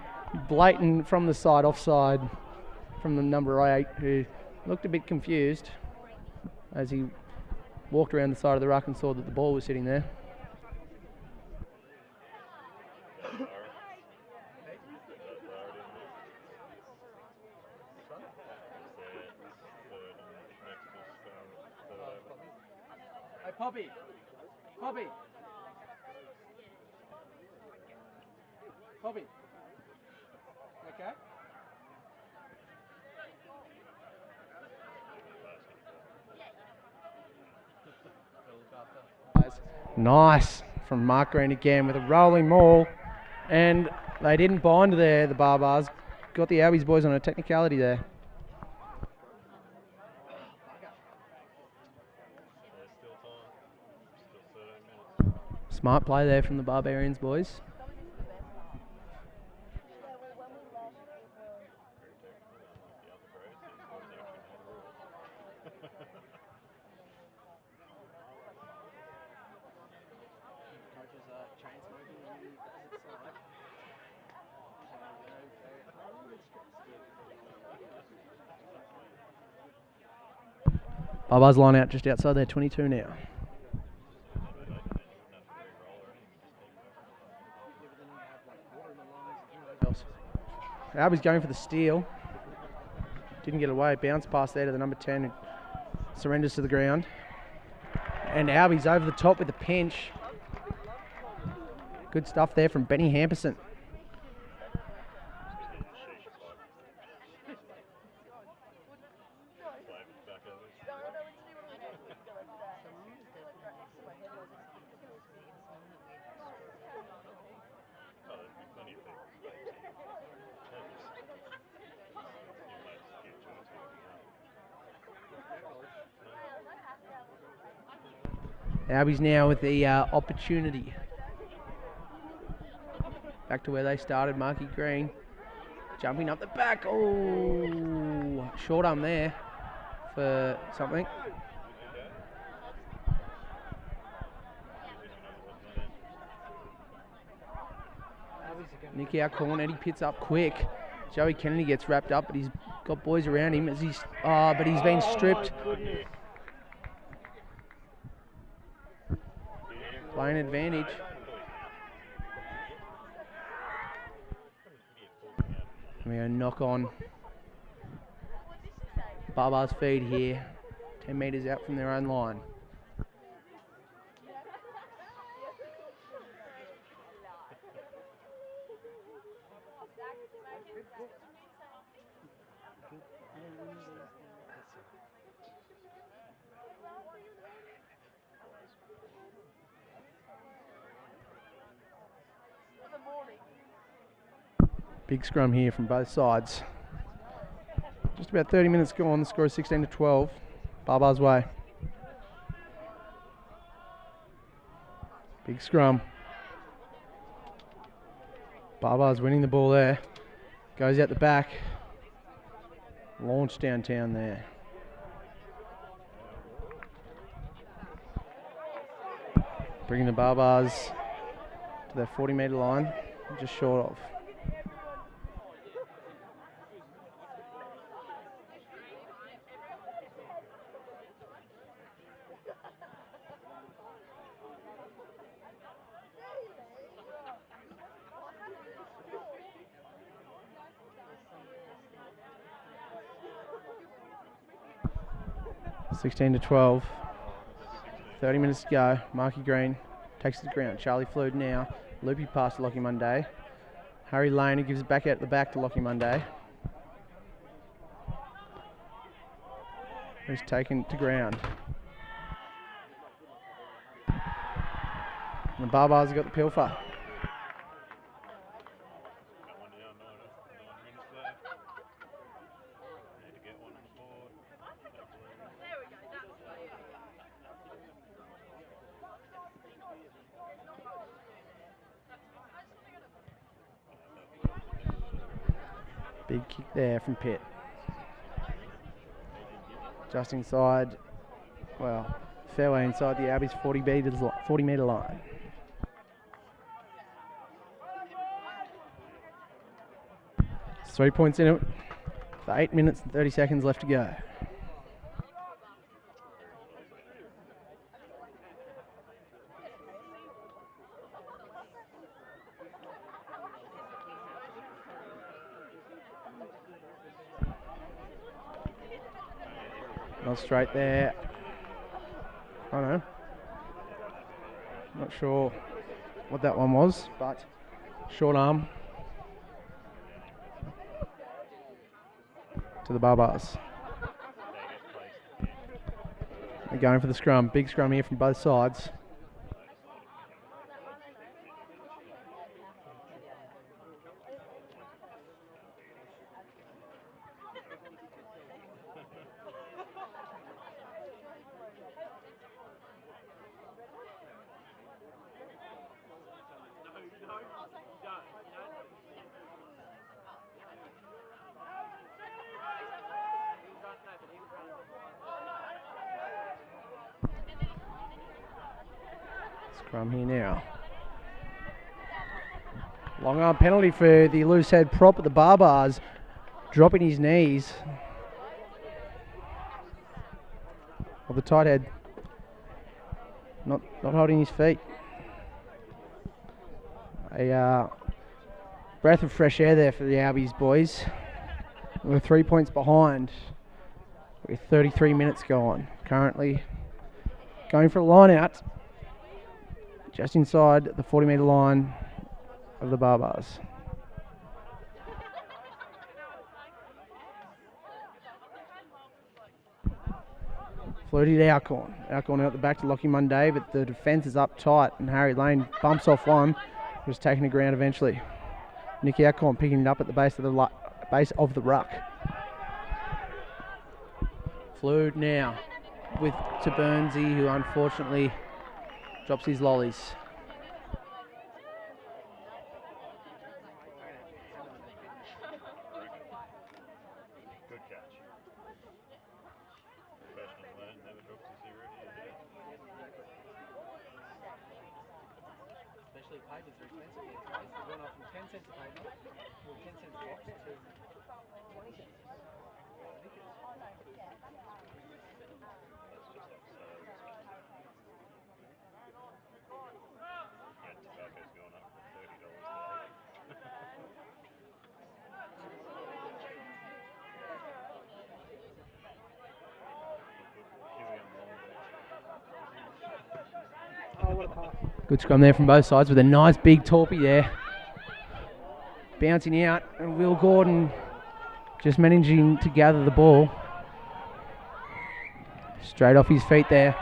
blatant from the side offside from the number 8 who looked a bit confused as he walked around the side of the ruck and saw that the ball was sitting there. Hey, Poppy! Poppy! Poppy! Okay? Nice from Mark Green again with a rolling maul, and they didn't bind there, the Barbars. Got the Albies boys on a technicality there. Smart play there from the Barbarians boys. Barbars line out just outside their 22 now. Albies going for the steal. Didn't get away. Bounce pass there to the number 10 who surrenders to the ground. And Albies over the top with the pinch. Good stuff there from Benny Hamperson. Albies now with the opportunity. Back to where they started, Marky Green. Jumping up the back. Oh, short arm there for something. Nicky Alcorn, Eddie Pitts up quick. Joey Kennedy gets wrapped up, but he's got boys around him as he's but he's been stripped. Playing advantage. And we go knock on Barbars feed here. 10 metres out from their own line. Big scrum here from both sides. Just about 30 minutes gone. The score is 16-12. Barbar's way. Big scrum. Barbar's winning the ball there. Goes out the back. Launch downtown there. Bringing the Barbars to their 40-metre line. Just short of. (16-12). 30 minutes to go. Marky Green takes the ground. Charlie Flood now. Loopy pass to Lockie Monday. Harry Lane, who gives it back out the back to Lockie Monday. Who's taken to ground. And the Barbars have got the pilfer. Big kick there from Pitt. Just inside, well, fairway inside the Albies 40-metre line. It's 3 points in it. For 8 minutes and 30 seconds left to go. Not straight there. I don't know. Not sure what that one was, but short arm to the Barbars. They're going for the scrum. Big scrum here from both sides. Scrum here now. Long arm penalty for the loose head prop at the Barbars, dropping his knees. Or the tight head, not holding his feet. A breath of fresh air there for the Albies boys. We're 3 points behind with 33 minutes gone. Currently going for a line out just inside the 40-metre line of the Barbars. Floated Alcorn. Alcorn out the back to Lockie Monday, but the defence is up tight and Harry Lane bumps off one. Was taking the ground eventually. Nicky Alcorn picking it up at the base of the ruck. Flood now with to Burnsy, who unfortunately drops his lollies. Good catch. Professional man, never drops his zero. Especially papers are expensive these days. They've gone up from 10 cents a paper, or 10 cents a box, to 20 cents. Tobacco's gone up from $30 today. Good scrum there from both sides with a nice big torpy there. Bouncing out, and Will Gordon just managing to gather the ball. Straight off his feet there.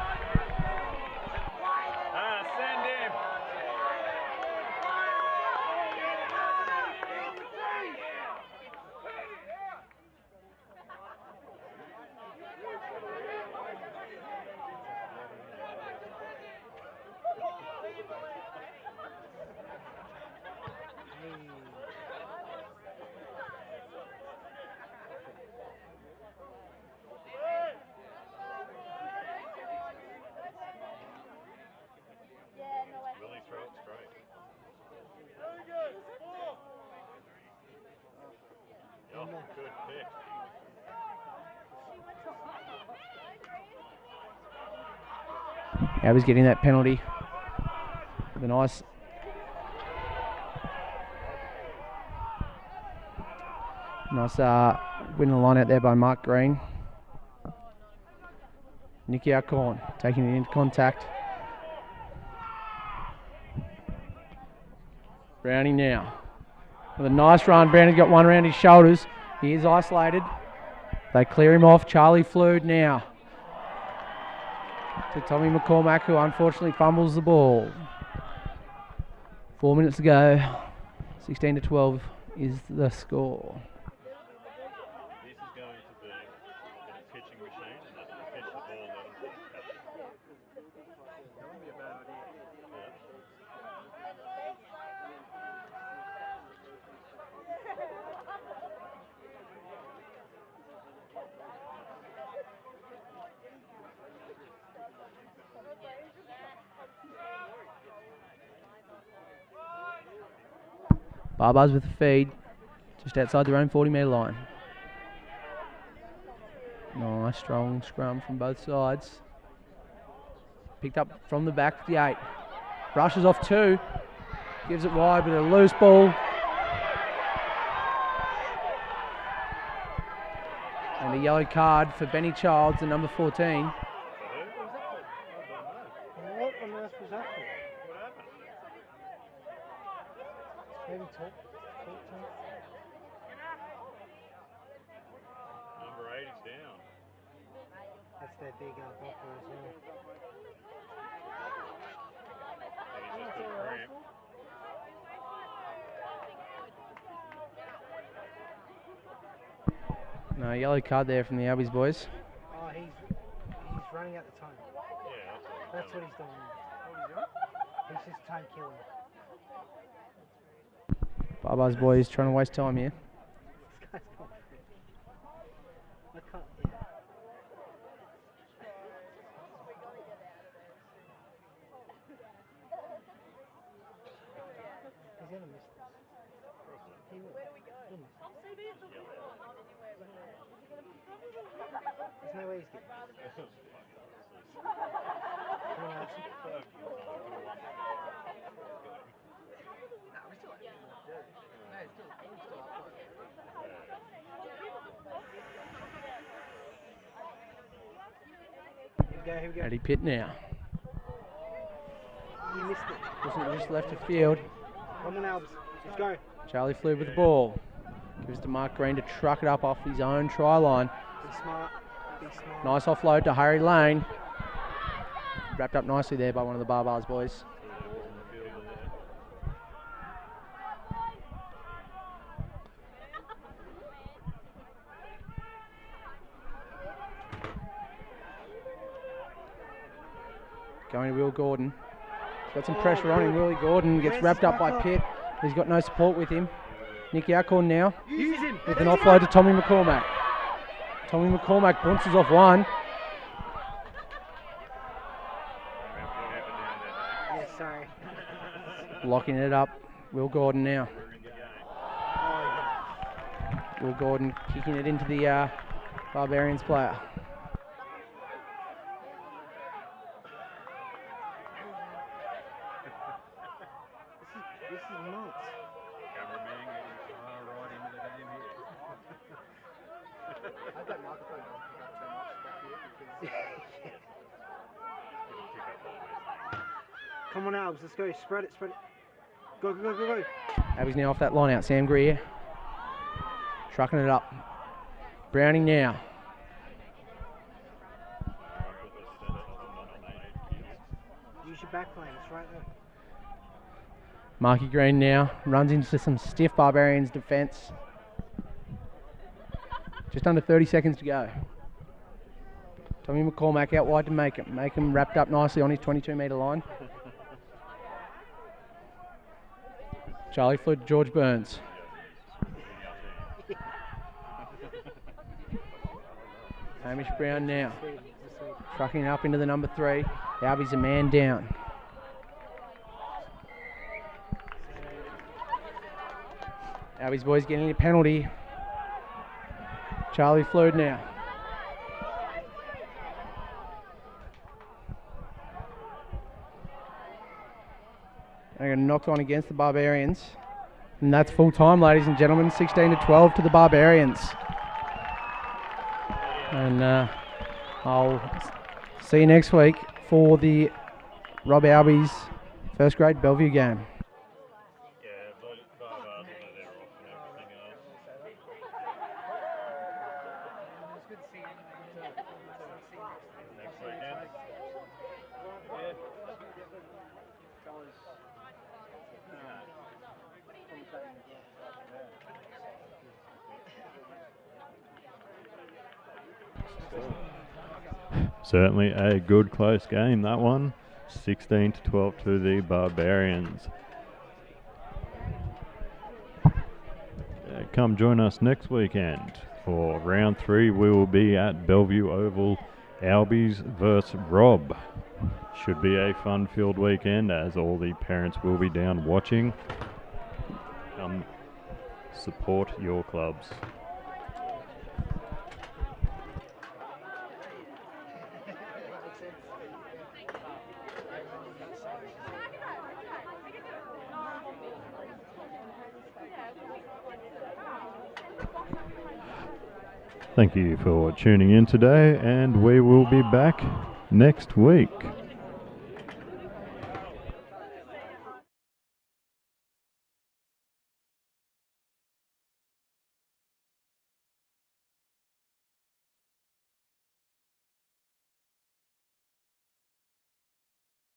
Send him. Good pick. Albies getting that penalty. The nice winning the line out there by Mark Green. Nicky Alcorn taking it into contact. Browning now. With a nice run. Browning's got one around his shoulders. He is isolated. They clear him off. Charlie Flood now to Tommy McCormack, who unfortunately fumbles the ball. 4 minutes to go. 16-12 is the score. This is going to be a pitching machine, and that's going to pitch the ball, let them catch it. That wouldn't be a bad idea. Barbars with the feed, just outside their own 40-metre line. Nice, strong scrum from both sides. Picked up from the back, the 8. Brushes off 2, gives it wide, but a loose ball. And a yellow card for Benny Childs, the number 14. What on earth was that for? What happened? Maybe talk to him. Number 8 is down. That's their big blocker as well. I think he's just got a cramp. No, yellow card there from the Albies boys. Oh, he's running out the time. Yeah, That's what he's doing. He's just time killing. Barbars boys trying to waste time here. This guy's gone. I can't. He's gonna miss this. He will. He'll miss it. There's no way he's getting this. Here we go. Eddie Pitt now. You missed it. Just left the field. Come on, Albs. Let's go. Charlie Flood with the ball. Gives to Mark Green to truck it up off his own try line. Be smart. Be smart. Nice offload to Harry Lane. Wrapped up nicely there by one of the Barbars boys. Going to Will Gordon. He's got some pressure on him. Willie Gordon gets wrapped up by Pitt. He's got no support with him. Nicky Alcorn now Use him. with an offload to Tommy McCormack. Tommy McCormack bounces off one. Yeah, sorry. Locking it up. Will Gordon now. Will Gordon kicking it into the Barbarians player. This is nuts. Cameraman getting right into the game here. I hope that microphone doesn't pick up too much back here because It'll pick up all this. Come on, Albs. Let's go. Spread it. Spread it. Go, go, go, go, go. Abby's now off that line out. Sam Greer. Trucking it up. Browning now. Use your back lane. It's right there. Marky Green now runs into some stiff Barbarians defence. Just under 30 seconds to go. Tommy McCormack out wide to make him wrapped up nicely on his 22-metre line. Charlie Flood, George Burns. Hamish Brown now trucking up into the number 3. The Albies a man down. Albies boys getting a penalty. Charlie Flood now. They're going to knock on against the Barbarians. And that's full time, ladies and gentlemen. 16-12 to the Barbarians. And I'll see you next week for the Rob Albies first grade Bellevue game. Certainly a good close game, that one. 16-12 to the Barbarians. Come join us next weekend for round 3. We will be at Bellevue Oval, Albies versus Rob. Should be a fun-filled weekend as all the parents will be down watching. Come support your clubs. Thank you for tuning in today, and we will be back next week.